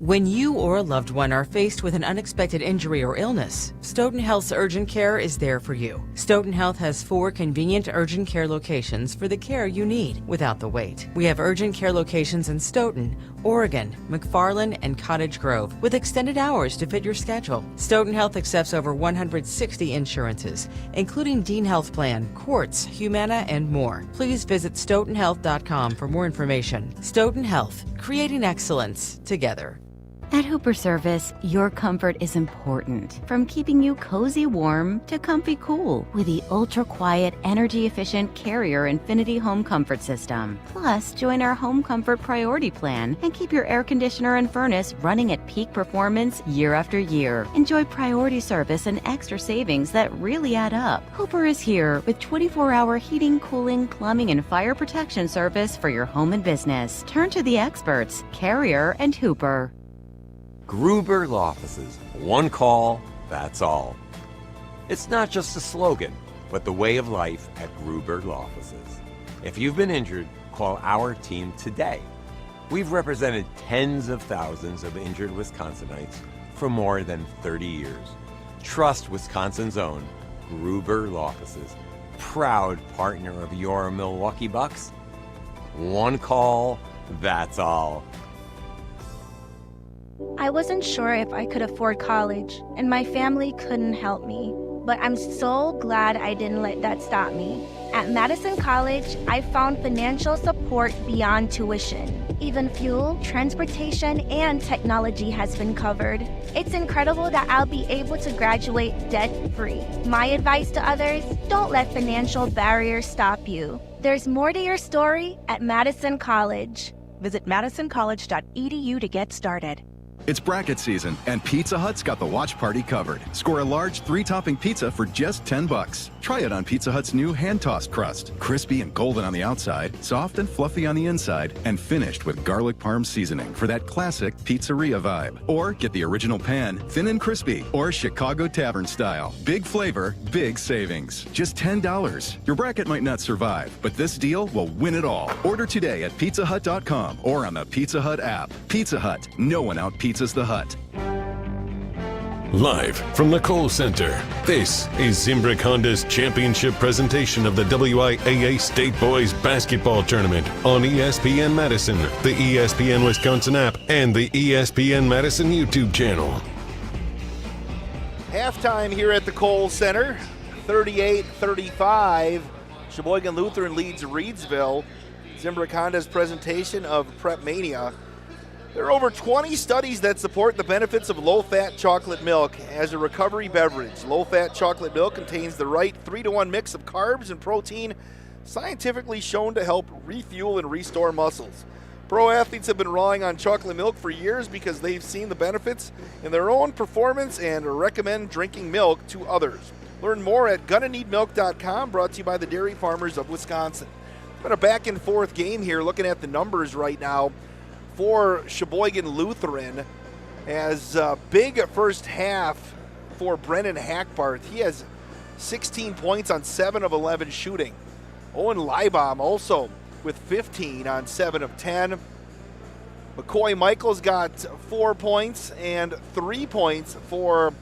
[SPEAKER 3] When you or a loved one are faced with an unexpected injury or illness, Stoughton Health's urgent care is there for you. Stoughton Health has 4 convenient urgent care locations for the care you need without the wait. We have urgent care locations in Stoughton, Oregon, McFarland, and Cottage Grove with extended hours to fit your schedule. Stoughton Health accepts over 160 insurances, including Dean Health Plan, Quartz, Humana, and more. Please visit stoughtonhealth.com for more information. Stoughton Health, creating excellence together.
[SPEAKER 10] At Hooper Service, your comfort is important. From keeping you cozy warm to comfy cool with the ultra-quiet, energy-efficient Carrier Infinity Home Comfort System. Plus, join our Home Comfort Priority Plan and keep your air conditioner and furnace running at peak performance year after year. Enjoy priority service and extra savings that really add up. Hooper is here with 24-hour heating, cooling, plumbing, and fire protection service for your home and business. Turn to the experts, Carrier and Hooper.
[SPEAKER 2] Gruber Law Offices. One call, that's all. It's not just a slogan, but the way of life at Gruber Law Offices. If you've been injured, call our team today. We've represented tens of thousands of injured Wisconsinites for more than 30 years. Trust Wisconsin's own Gruber Law Offices, proud partner of your Milwaukee Bucks. One call, that's all.
[SPEAKER 15] I wasn't sure if I could afford college, and my family couldn't help me. But I'm so glad I didn't let that stop me. At Madison College, I found financial support beyond tuition. Even fuel, transportation, and technology has been covered. It's incredible that I'll be able to graduate debt-free. My advice to others, don't let financial barriers stop you. There's more to your story at Madison College.
[SPEAKER 12] Visit madisoncollege.edu to get started.
[SPEAKER 18] It's bracket season, and Pizza Hut's got the watch party covered. Score a large 3-topping pizza for just $10. Try it on Pizza Hut's new hand-tossed crust. Crispy and golden on the outside, soft and fluffy on the inside, and finished with garlic parm seasoning for that classic pizzeria vibe. Or get the original pan, thin and crispy, or Chicago Tavern style. Big flavor, big savings. Just $10. Your bracket might not survive, but this deal will win it all. Order today at pizzahut.com or on the Pizza Hut app. Pizza Hut, no one out-pizzas the Hut.
[SPEAKER 1] Live from the Kohl Center, this is Zimbrick Honda's championship presentation of the WIAA State Boys Basketball Tournament on ESPN Madison, the ESPN Wisconsin app, and the ESPN Madison YouTube channel.
[SPEAKER 4] Halftime here at the Kohl Center, 38-35. Sheboygan Lutheran leads Reedsville. Zimbrick Honda's presentation of PrepMania. There are over 20 studies that support the benefits of low-fat chocolate milk as a recovery beverage. Low-fat chocolate milk contains the right 3-to-1 mix of carbs and protein, scientifically shown to help refuel and restore muscles. Pro athletes have been relying on chocolate milk for years because they've seen the benefits in their own performance and recommend drinking milk to others. Learn more at gonnaneedmilk.com, brought to you by the Dairy Farmers of Wisconsin. It's been a back-and-forth game here, looking at the numbers right now for Sheboygan Lutheran, as big first half for Brennen Hackbarth. He has 16 points on 7 of 11 shooting. Owen Leibham also with 15 on 7 of 10. McCoy Michaels got 4 points and 3 points for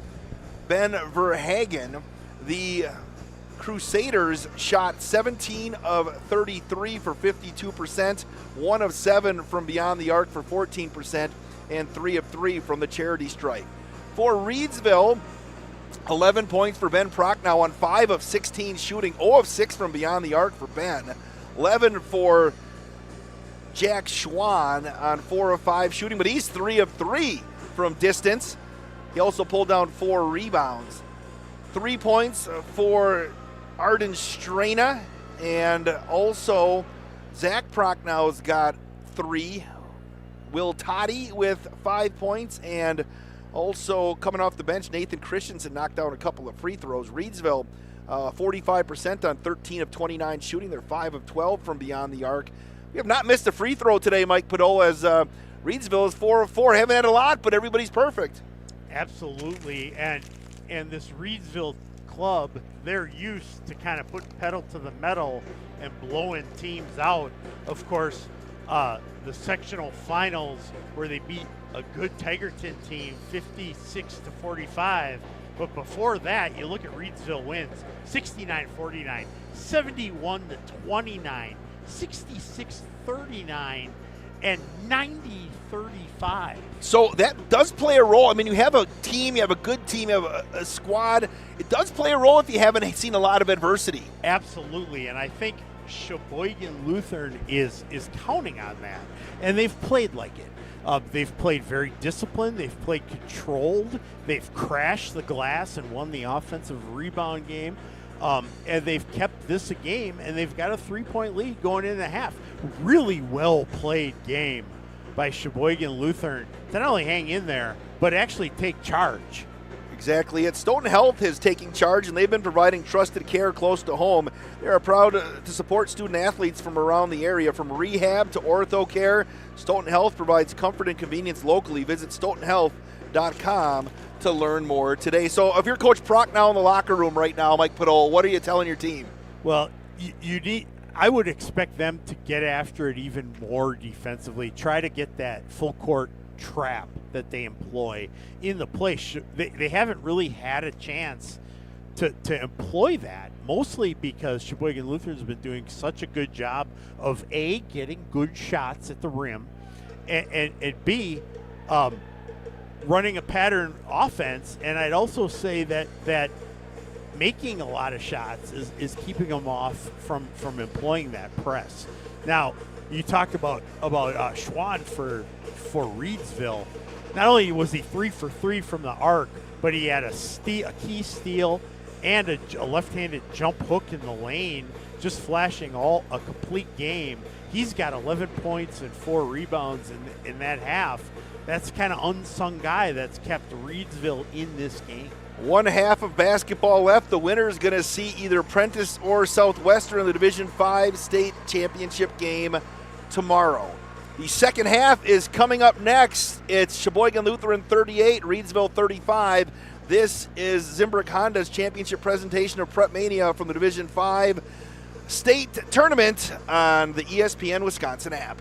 [SPEAKER 4] Ben Verhagen. The Crusaders shot 17 of 33 for 52%, 1 of 7 from beyond the arc for 14%, and 3 of 3 from the charity stripe. For Reedsville, 11 points for Ben Prochnow on 5 of 16 shooting, 0 of 6 from beyond the arc for Ben, 11 for Jack Schwahn on 4 of 5 shooting, but he's 3 of 3 from distance. He also pulled down 4 rebounds. 3 points for Arden Strenn, and also Zach Prochnow's got 3. Will Toddy with 5 points, and also coming off the bench, Nathan Christensen knocked down a couple of free throws. Reedsville, 45% on 13 of 29 shooting. They're 5 of 12 from beyond the arc. We have not missed a free throw today, Mike Padola, as Reedsville is 4 of 4. Haven't had a lot, but everybody's perfect.
[SPEAKER 7] Absolutely, and this Reedsville club, they're used to kind of putting pedal to the metal and blowing teams out. Of course, the sectional finals where they beat a good Tigerton team, 56-45. But before that, you look at Reedsville wins, 69-49, 71-29, 66-39, and 90-35.
[SPEAKER 4] So that does play a role. I mean, you have a team, you have a good team, you have a squad. It does play a role if you haven't seen a lot of adversity.
[SPEAKER 7] Absolutely, and I think Sheboygan Lutheran is counting on that, and they've played like it. They've played very disciplined. They've played controlled. They've crashed the glass and won the offensive rebound game. And they've kept this a game, and they've got a 3-point lead going into half. Really well-played game by Sheboygan Lutheran to not only hang in there, but actually take charge.
[SPEAKER 4] Exactly. Stoughton Health is taking charge, and they've been providing trusted care close to home. They are proud to support student-athletes from around the area, from rehab to ortho care. Stoughton Health provides comfort and convenience locally. Visit stoughtonhealth.com to learn more today. So if you're Coach Prochnow in the locker room right now, Mike Padol, what are you telling your team?
[SPEAKER 7] Well, I would expect them to get after it even more defensively, try to get that full court trap that they employ in the play. They haven't really had a chance to employ that, mostly because Sheboygan Lutheran has been doing such a good job of A, getting good shots at the rim, and B, running a pattern offense. And I'd also say that making a lot of shots is keeping them off from employing that press. Now, you talked about Schwahn for Reedsville. Not only was he 3 for 3 from the arc, but he had a key steal and a left-handed jump hook in the lane, just flashing a complete game. He's got 11 points and 4 rebounds in that half. That's kind of unsung guy that's kept Reedsville in this game.
[SPEAKER 4] One half of basketball left. The winner is going to see either Prentice or Southwestern in the Division 5 state championship game tomorrow. The second half is coming up next. It's Sheboygan Lutheran 38, Reedsville 35. This is Zimbrick Honda's championship presentation of PrepMania from the Division 5 state tournament on the ESPN Wisconsin app.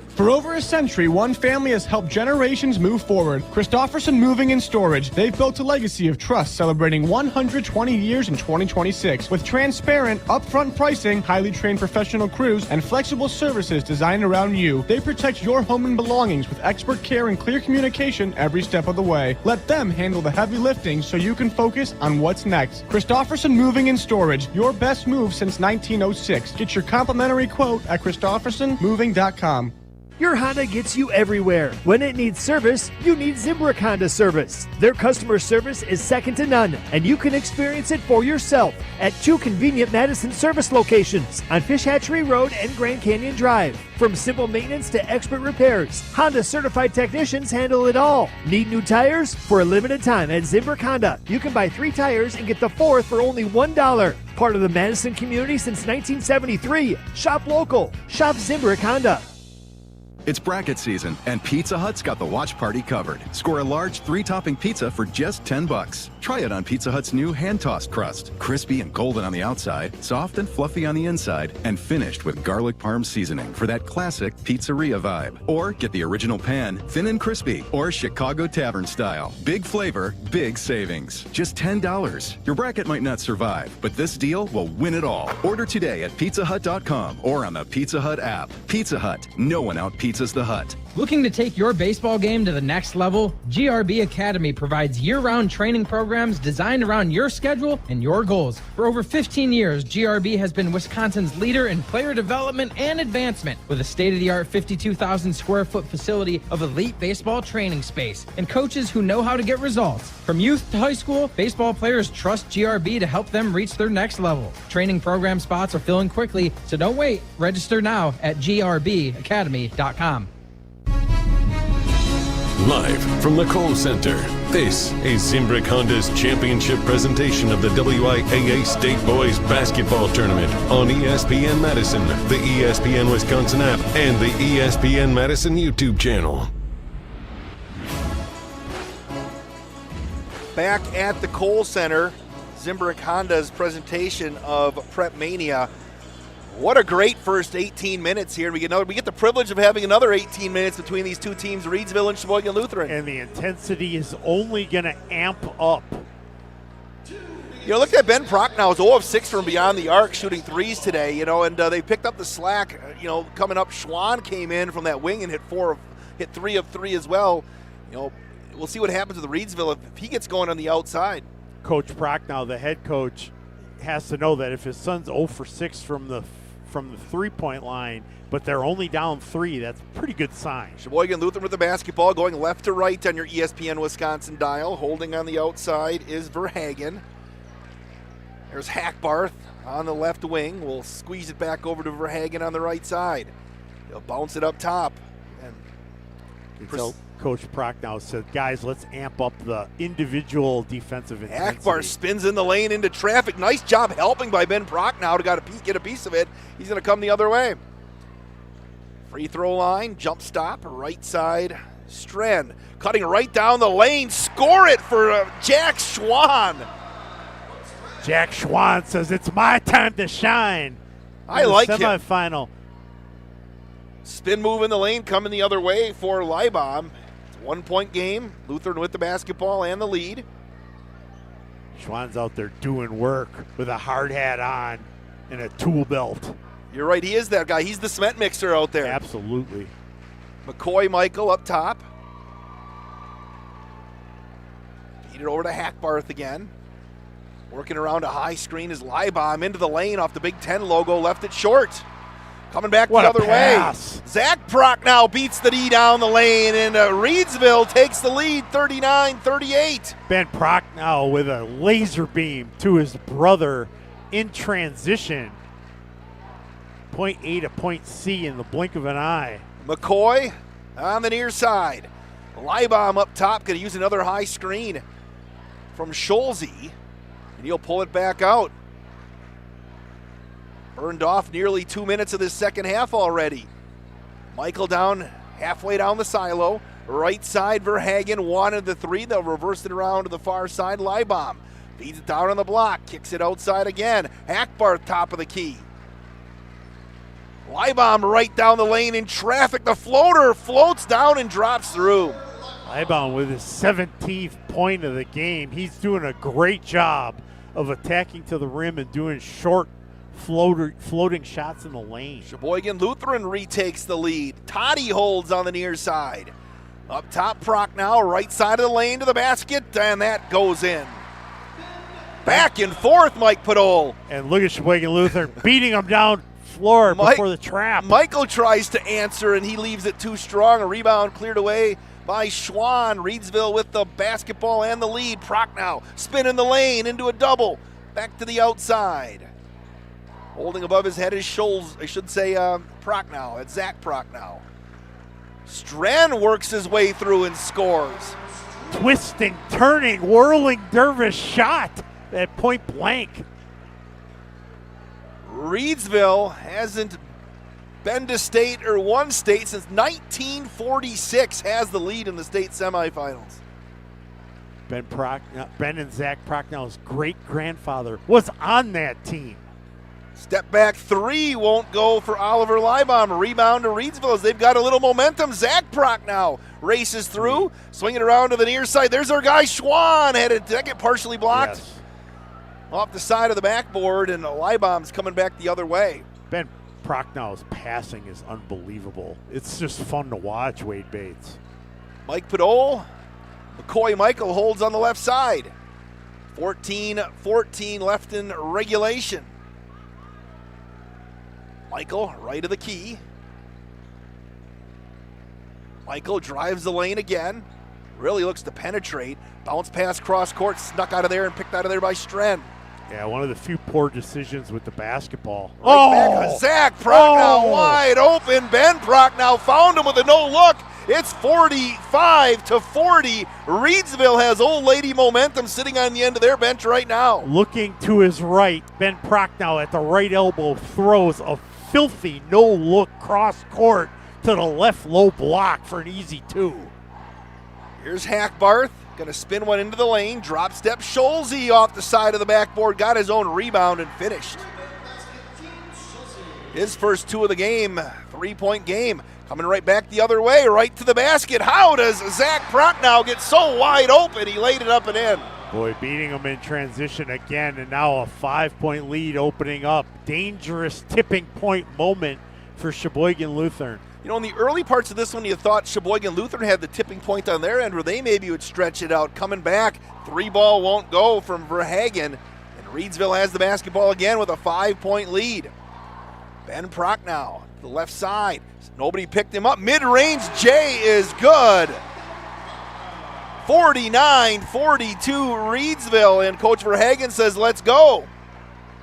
[SPEAKER 19] For over a century, one family has helped generations move forward. Christofferson Moving and Storage. They've built a legacy of trust, celebrating 120 years in 2026. With transparent, upfront pricing, highly trained professional crews, and flexible services designed around you, they protect your home and belongings with expert care and clear communication every step of the way. Let them handle the heavy lifting so you can focus on what's next. Christofferson Moving and Storage, your best move since 1906. Get your complimentary quote at christoffersonmoving.com.
[SPEAKER 20] Your Honda gets you everywhere. When it needs service, you need Zimbrick Honda service. Their customer service is second to none, and you can experience it for yourself at 2 convenient Madison service locations on Fish Hatchery Road and Grand Canyon Drive. From simple maintenance to expert repairs, Honda certified technicians handle it all. Need new tires? For a limited time at Zimbrick Honda, you can buy 3 tires and get the 4th for only $1. Part of the Madison community since 1973. Shop local. Shop Zimbrick Honda.
[SPEAKER 18] It's bracket season, and Pizza Hut's got the watch party covered. Score a large 3-topping pizza for just $10. Try it on Pizza Hut's new hand-tossed crust. Crispy and golden on the outside, soft and fluffy on the inside, and finished with garlic parm seasoning for that classic pizzeria vibe. Or get the original pan, thin and crispy, or Chicago Tavern style. Big flavor, big savings. Just $10. Your bracket might not survive, but this deal will win it all. Order today at pizzahut.com or on the Pizza Hut app. Pizza Hut, no one out-pizzas the Hut.
[SPEAKER 17] Looking to take your baseball game to the next level? GRB Academy provides year-round training programs designed around your schedule and your goals. For over 15 years, GRB has been Wisconsin's leader in player development and advancement, with a state-of-the-art 52,000 square foot facility of elite baseball training space and coaches who know how to get results. From youth to high school, baseball players trust GRB to help them reach their next level. Training program spots are filling quickly, so don't wait. Register now at grbacademy.com.
[SPEAKER 1] Live from the Kohl Center, this is Zimbrick Honda's championship presentation of the WIAA State Boys Basketball Tournament on ESPN Madison, the ESPN Wisconsin app, and the ESPN Madison YouTube channel.
[SPEAKER 4] Back at the Kohl Center, Zimbrick Honda's presentation of PrepMania. What a great first 18 minutes here. We get the privilege of having another 18 minutes between these two teams, Reedsville and Sheboygan Lutheran.
[SPEAKER 7] And the intensity is only going to amp up.
[SPEAKER 4] Look at Ben Prochnow, 0 of 6 from beyond the arc, shooting threes today, and they picked up the slack, coming up. Schwahn came in from that wing and hit 3 of 3 as well. We'll see what happens with Reedsville if he gets going on the outside.
[SPEAKER 7] Coach Prochnow, the head coach, has to know that if his son's 0 for 6 from the three-point line, but they're only down 3, that's a pretty good sign.
[SPEAKER 4] Sheboygan Lutheran with the basketball, going left to right on your ESPN Wisconsin dial. Holding on the outside is Verhagen. There's Hackbarth on the left wing. We'll squeeze it back over to Verhagen on the right side. He'll bounce it up top.
[SPEAKER 7] Coach Prochnow said, guys, let's amp up the individual defensive intensity.
[SPEAKER 4] Hackbarth spins in the lane into traffic. Nice job helping by Ben Prochnow to get a piece of it. He's going to come the other way. Free throw line, jump stop, right side. Strenn cutting right down the lane. Score it for Jack Schwahn.
[SPEAKER 7] Jack Schwahn says, it's my time to shine.
[SPEAKER 4] I like him.
[SPEAKER 7] Semifinal.
[SPEAKER 4] Spin move in the lane coming the other way for Leibham. It's a 1-point game. Lutheran with the basketball and the lead.
[SPEAKER 7] Schwann's out there doing work with a hard hat on and a tool belt.
[SPEAKER 4] You're right, he is that guy. He's the cement mixer out there.
[SPEAKER 7] Absolutely.
[SPEAKER 4] McCoy Michael up top. Feed it over to Hackbarth again. Working around a high screen is Leibham into the lane off the Big Ten logo, left it short. Coming back the other way. Zach Prochnow beats the D down the lane, and Reedsville takes the lead 39-38.
[SPEAKER 7] Ben Prochnow with a laser beam to his brother in transition. Point A to point C in the blink of an eye.
[SPEAKER 4] McCoy on the near side. Leibham up top, going to use another high screen from Schulze, and he'll pull it back out. Burned off nearly 2 minutes of this second half already. Michael down halfway down the silo. Right side, Verhagen wanted the 3. They'll reverse it around to the far side. Leibham feeds it down on the block, kicks it outside again. Hackbarth top of the key. Leibham right down the lane in traffic. The floater floats down and drops through.
[SPEAKER 7] Leibham with his 17th point of the game. He's doing a great job of attacking to the rim and doing short floating shots in the lane.
[SPEAKER 4] Sheboygan Lutheran retakes the lead. Toddy holds on the near side. Up top, Prochnow, right side of the lane to the basket, and that goes in. Back and forth, Mike Podol.
[SPEAKER 7] And look at Sheboygan Lutheran beating him down floor before the trap.
[SPEAKER 4] Michael tries to answer, and he leaves it too strong. A rebound cleared away by Schwahn. Reedsville with the basketball and the lead. Prochnow spin in the lane into a double. Back to the outside. Holding above his head is Prochnow. It's Zach Prochnow. Strenn works his way through and scores.
[SPEAKER 7] Twisting, turning, whirling dervish shot at point blank.
[SPEAKER 4] Reedsville hasn't been to state or won state since 1946, has the lead in the state semifinals.
[SPEAKER 7] Ben and Zach Prochnow's great-grandfather was on that team.
[SPEAKER 4] Step back 3 won't go for Oliver Leibham. Rebound to Reedsville as they've got a little momentum. Zach Prochnow races through, swinging around to the near side. There's our guy Schwahn. Did that get partially blocked?
[SPEAKER 7] Yes.
[SPEAKER 4] Off the side of the backboard, and Leibham's coming back the other way.
[SPEAKER 7] Ben Prochnow's passing is unbelievable. It's just fun to watch, Wade Bates.
[SPEAKER 4] Mike Podol, McCoy Michael holds on the left side. 14-14 left in regulation. Michael, right of the key. Michael drives the lane again. Really looks to penetrate. Bounce pass cross court, snuck out of there and picked out of there by Strenn.
[SPEAKER 7] Yeah, one of the few poor decisions with the basketball.
[SPEAKER 4] Back, Zach Prochnow wide open. Ben Prochnow found him with a no-look. It's 45-40. Reedsville has old lady momentum sitting on the end of their bench right now.
[SPEAKER 7] Looking to his right, Ben Prochnow at the right elbow throws a filthy no-look cross court to the left low block for an easy 2.
[SPEAKER 4] Here's Hackbarth, going to spin one into the lane. Drop step Schulze off the side of the backboard, got his own rebound and finished. His first 2 of the game, 3-point game. Coming right back the other way, right to the basket. How does Zach Prochnow get so wide open? He laid it up and in.
[SPEAKER 7] Boy, beating him in transition again, and now a 5-point lead opening up. Dangerous tipping point moment for Sheboygan Lutheran.
[SPEAKER 4] You know, in the early parts of this one, you thought Sheboygan Lutheran had the tipping point on their end where they maybe would stretch it out. Coming back, 3-ball won't go from Verhagen. And Reedsville has the basketball again with a 5-point lead. Ben Prochnow, the left side. Nobody picked him up. Mid-range J is good. 49-42 Reedsville, and Coach Verhagen says, let's go.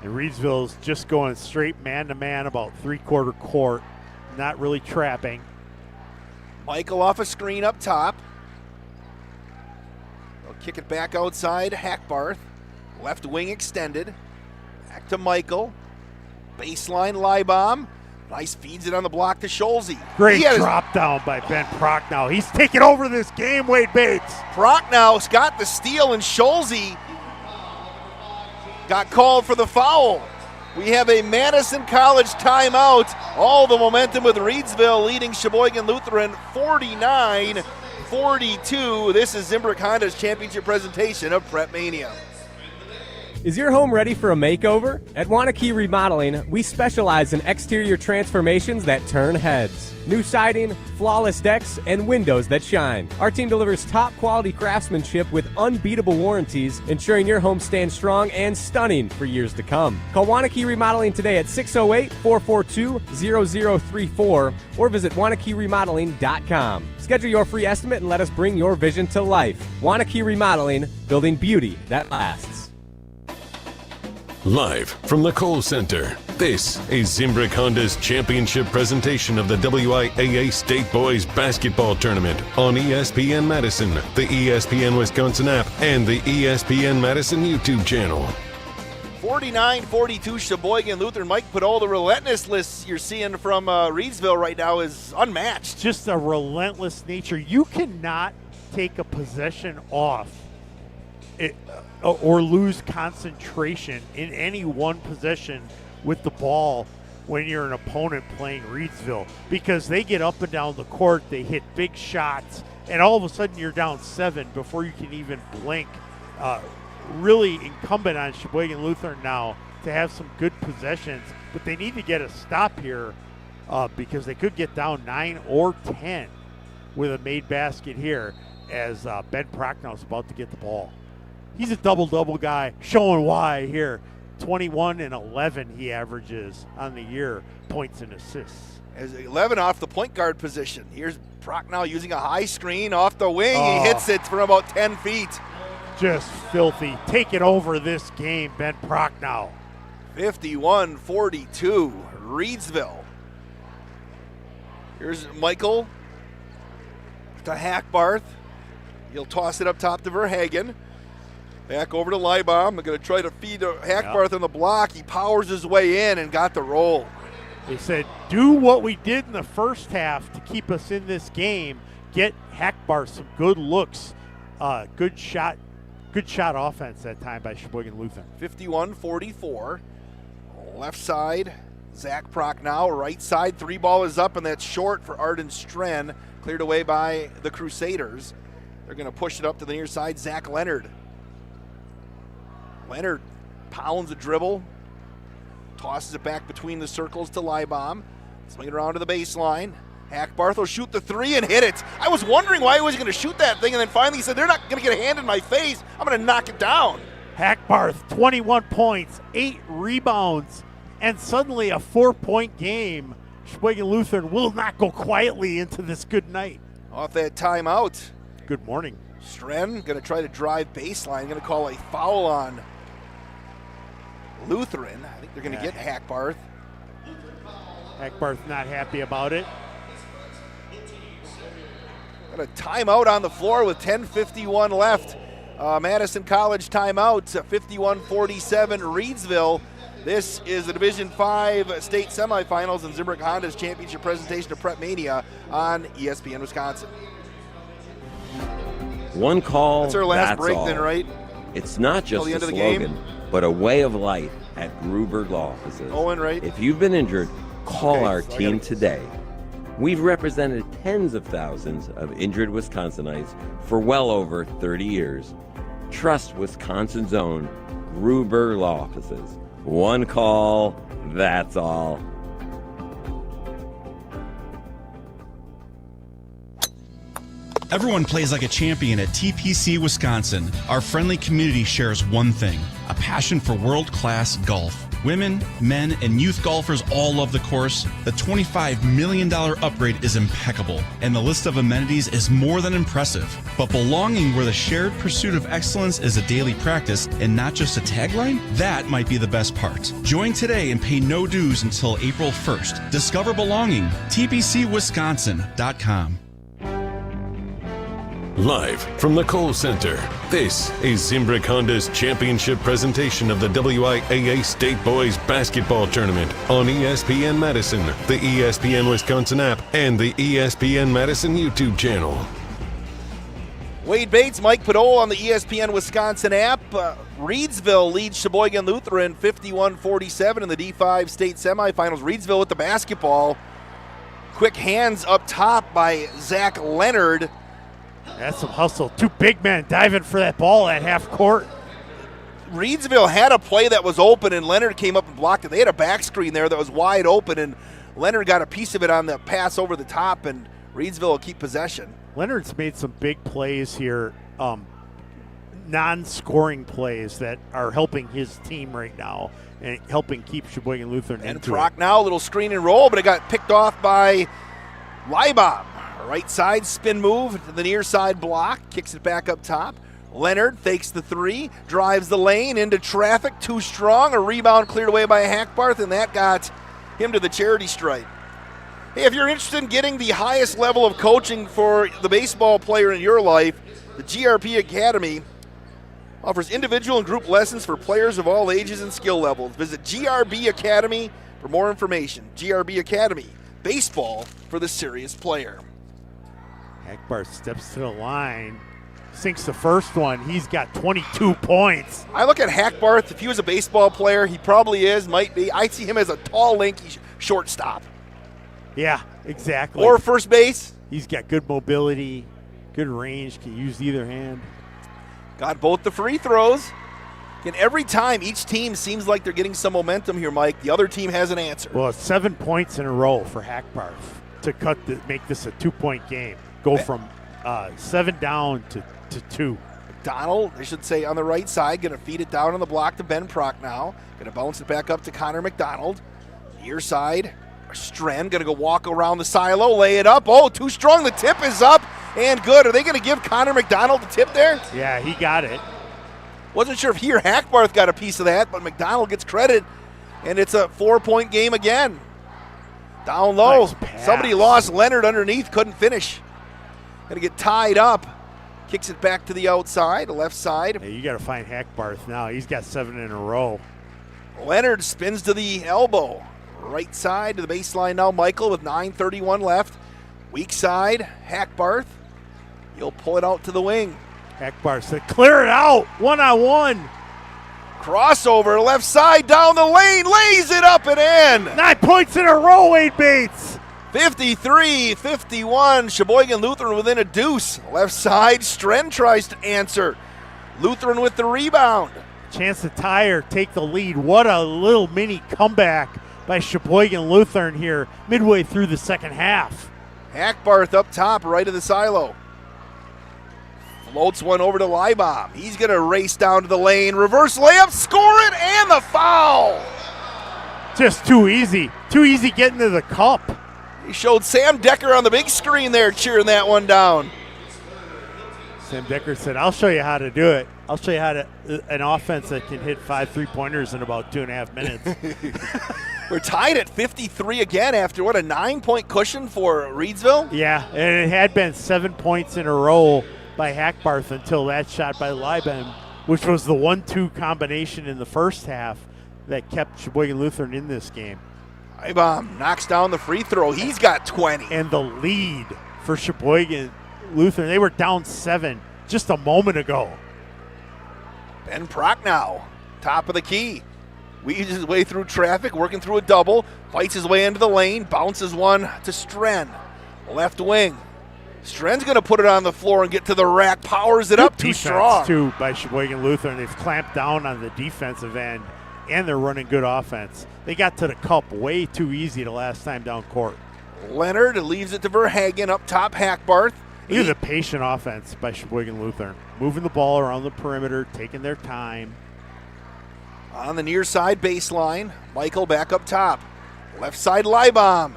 [SPEAKER 7] And Reedsville's just going straight man-to-man about 3/4 court. Not really trapping.
[SPEAKER 4] Michael off a screen up top. They'll kick it back outside. Hackbarth. Left wing extended. Back to Michael. Baseline Leibham. Nice feeds it on the block to Scholze.
[SPEAKER 7] Great drop down by Ben Prochnow. He's taking over this game, Wade Bates.
[SPEAKER 4] Prochnow's got the steal, and Scholze got called for the foul. We have a Madison College timeout. All the momentum with Reedsville leading Sheboygan Lutheran 49-42. This is Zimbrick Honda's championship presentation of PrepMania.
[SPEAKER 21] Is your home ready for a makeover? At Wanakee Remodeling, we specialize in exterior transformations that turn heads. New siding, flawless decks, and windows that shine. Our team delivers top quality craftsmanship with unbeatable warranties, ensuring your home stands strong and stunning for years to come. Call Wanakee Remodeling today at 608-442-0034 or visit WanakeeRemodeling.com. Schedule your free estimate and let us bring your vision to life. Wanakee Remodeling, building beauty that lasts.
[SPEAKER 1] Live from the Kohl Center, this is Zimbrick Honda's championship presentation of the WIAA State Boys Basketball Tournament on ESPN Madison, the ESPN Wisconsin app, and the ESPN Madison YouTube channel.
[SPEAKER 4] 49-42 Sheboygan Lutheran. Mike Podol, the relentlessness you're seeing from Reedsville right now is unmatched.
[SPEAKER 7] Just a relentless nature. You cannot take a possession off or lose concentration in any one possession with the ball when you're an opponent playing Reedsville, because they get up and down the court, they hit big shots, and all of a sudden you're down 7 before you can even blink. Really incumbent on Sheboygan Lutheran now to have some good possessions, but they need to get a stop here because they could get down 9 or 10 with a made basket here as Ben Prochnow is about to get the ball. He's a double-double guy, showing why here. 21 and 11 he averages on the year, points and assists.
[SPEAKER 4] As 11 off the point guard position. Here's Prochnow using a high screen off the wing. He hits it from about 10 feet.
[SPEAKER 7] Just filthy. Taking over this game, Ben Prochnow.
[SPEAKER 4] 51-42, Reedsville. Here's Michael to Hackbarth. He'll toss it up top to Verhagen. Back over to Leibham. They're going to try to feed Hackbarth on the block. He powers his way in and got the roll.
[SPEAKER 7] They said, do what we did in the first half to keep us in this game. Get Hackbarth some good looks. Good shot offense that time by Sheboygan Lutheran.
[SPEAKER 4] 51-44. Left side, Zach Prochnow. Right side, 3-ball is up, and that's short for Arden Strenn. Cleared away by the Crusaders. They're going to push it up to the near side, Zach Leonard. Leonard pounds a dribble, tosses it back between the circles to Leibham, swing it around to the baseline. Hackbarth will shoot the 3 and hit it. I was wondering why he was going to shoot that thing, and then finally he said, they're not going to get a hand in my face. I'm going to knock it down.
[SPEAKER 7] Hackbarth, 21 points, 8 rebounds, and suddenly a 4-point game. Sheboygan Lutheran will not go quietly into this good night.
[SPEAKER 4] Off that timeout.
[SPEAKER 7] Good morning.
[SPEAKER 4] Strenn going to try to drive baseline, going to call a foul on Lutheran. I think they're going to get Hackbarth.
[SPEAKER 7] Hackbarth not happy about it.
[SPEAKER 4] Got a timeout on the floor with 10:51 left. Madison College timeout, 51-47 Reedsville. This is the Division 5 State Semifinals and Zimbrick Honda's championship presentation of PrepMania on ESPN Wisconsin.
[SPEAKER 2] One call,
[SPEAKER 4] that's our last break
[SPEAKER 2] all.
[SPEAKER 4] Then, right?
[SPEAKER 2] It's not just
[SPEAKER 4] the
[SPEAKER 2] a slogan, but a way of life at Gruber Law Offices.
[SPEAKER 4] Owen, right?
[SPEAKER 2] If you've been injured, Call our team today. We've represented tens of thousands of injured Wisconsinites for well over 30 years. Trust Wisconsin's own Gruber Law Offices. One call, that's all.
[SPEAKER 22] Everyone plays like a champion at TPC Wisconsin. Our friendly community shares one thing, a passion for world-class golf. Women, men, and youth golfers all love the course. The $25 million upgrade is impeccable, and the list of amenities is more than impressive. But belonging where the shared pursuit of excellence is a daily practice and not just a tagline? That might be the best part. Join today and pay no dues until April 1st. Discover belonging. TPCWisconsin.com.
[SPEAKER 1] Live from the Kohl Center, this is Zimbrick Honda's championship presentation of the WIAA State Boys Basketball Tournament on ESPN Madison, the ESPN Wisconsin app, and the ESPN Madison YouTube channel.
[SPEAKER 4] Wade Bates, Mike Podol on the ESPN Wisconsin app. Reedsville leads Sheboygan Lutheran 51-47 in the D5 State Semifinals. Reedsville with the basketball. Quick hands up top by Zach Leonard.
[SPEAKER 7] That's some hustle. Two big men diving for that ball at half court.
[SPEAKER 4] Reedsville had a play that was open, and Leonard came up and blocked it. They had a back screen there that was wide open, and Leonard got a piece of it on the pass over the top, and Reedsville will keep possession.
[SPEAKER 7] Leonard's made some big plays here, non-scoring plays that are helping his team right now and helping keep Sheboygan Lutheran
[SPEAKER 4] and
[SPEAKER 7] into
[SPEAKER 4] Prochnow, a little screen and roll, but it got picked off by Leibham. Right side spin move to the near side block, kicks it back up top. Leonard fakes the three, drives the lane into traffic, too strong. A rebound cleared away by Hackbarth, and that got him to the charity stripe. Hey, if you're interested in getting the highest level of coaching for the baseball player in your life, the GRP Academy offers individual and group lessons for players of all ages and skill levels. Visit GRB Academy for more information. GRB Academy, baseball for the serious player.
[SPEAKER 7] Hackbarth steps to the line, sinks the first one. He's got 22 points.
[SPEAKER 4] I look at Hackbarth. If he was a baseball player, he probably is, might be. I see him as a tall, lanky shortstop.
[SPEAKER 7] Yeah, exactly.
[SPEAKER 4] Or first base.
[SPEAKER 7] He's got good mobility, good range, can use either hand.
[SPEAKER 4] Got both the free throws. And every time each team seems like they're getting some momentum here, Mike, the other team has an answer.
[SPEAKER 7] Well, it's 7 points in a row for Hackbarth to make this a 2-point game. Go from 7 down to 2.
[SPEAKER 4] McDonald, they should say, on the right side, going to feed it down on the block to Ben Prochnow. Going to bounce it back up to Connor McDonald. Near side, Strenn going to go walk around the silo, lay it up. Oh, too strong. The tip is up and good. Are they going to give Connor McDonald the tip there?
[SPEAKER 7] Yeah, he got it.
[SPEAKER 4] Wasn't sure if he or Hackbarth got a piece of that, but McDonald gets credit, and it's a 4-point game again. Down low.
[SPEAKER 7] Nice
[SPEAKER 4] Somebody lost Leonard underneath, couldn't finish. Going to get tied up. Kicks it back to the outside, left side.
[SPEAKER 7] Hey, you got to find Hackbarth now. He's got 7 in a row.
[SPEAKER 4] Leonard spins to the elbow. Right side to the baseline now. Michael with 9:31 left. Weak side, Hackbarth. He'll pull it out to the wing.
[SPEAKER 7] Hackbarth said, clear it out. 1-on-1.
[SPEAKER 4] Crossover, left side, down the lane, lays it up and in.
[SPEAKER 7] 9 points in a row, Wade Bates.
[SPEAKER 4] 53-51, Sheboygan Lutheran within a deuce. Left side, Strenn tries to answer. Lutheran with the rebound.
[SPEAKER 7] Chance to tie or take the lead. What a little mini comeback by Sheboygan Lutheran here midway through the second half.
[SPEAKER 4] Hackbarth up top, right of the silo. Floats one over to Leibham. He's going to race down to the lane. Reverse layup, score it, and the foul.
[SPEAKER 7] Just too easy. Too easy getting to the cup.
[SPEAKER 4] He showed Sam Decker on the big screen there cheering that one down.
[SPEAKER 7] Sam Decker said, I'll show you how to do it. I'll show you how to an offense that can hit 5 3-pointers in about 2.5 minutes.
[SPEAKER 4] We're tied at 53 again after, what, a 9-point cushion for Reedsville?
[SPEAKER 7] Yeah, and it had been 7 points in a row by Hackbarth until that shot by Leibham, which was the 1-2 combination in the first half that kept Sheboygan Lutheran in this game.
[SPEAKER 4] Leibham knocks down the free throw. He's got 20.
[SPEAKER 7] And the lead for Sheboygan Lutheran, they were down 7 just a moment ago.
[SPEAKER 4] Ben Prochnow, top of the key. weaves his way through traffic, working through a double, fights his way into the lane, bounces one to Strenn. Left wing. Strenn's going to put it on the floor and get to the rack, powers it up, too strong.
[SPEAKER 7] Too, by Sheboygan Lutheran. They've clamped down on the defensive end, and they're running good offense. They got to the cup way too easy the last time down court.
[SPEAKER 4] Leonard leaves it to Verhagen, up top Hackbarth.
[SPEAKER 7] Look at the patient offense by Sheboygan Lutheran. Moving the ball around the perimeter, taking their time.
[SPEAKER 4] On the near side baseline, Michael back up top. Left side Leibham.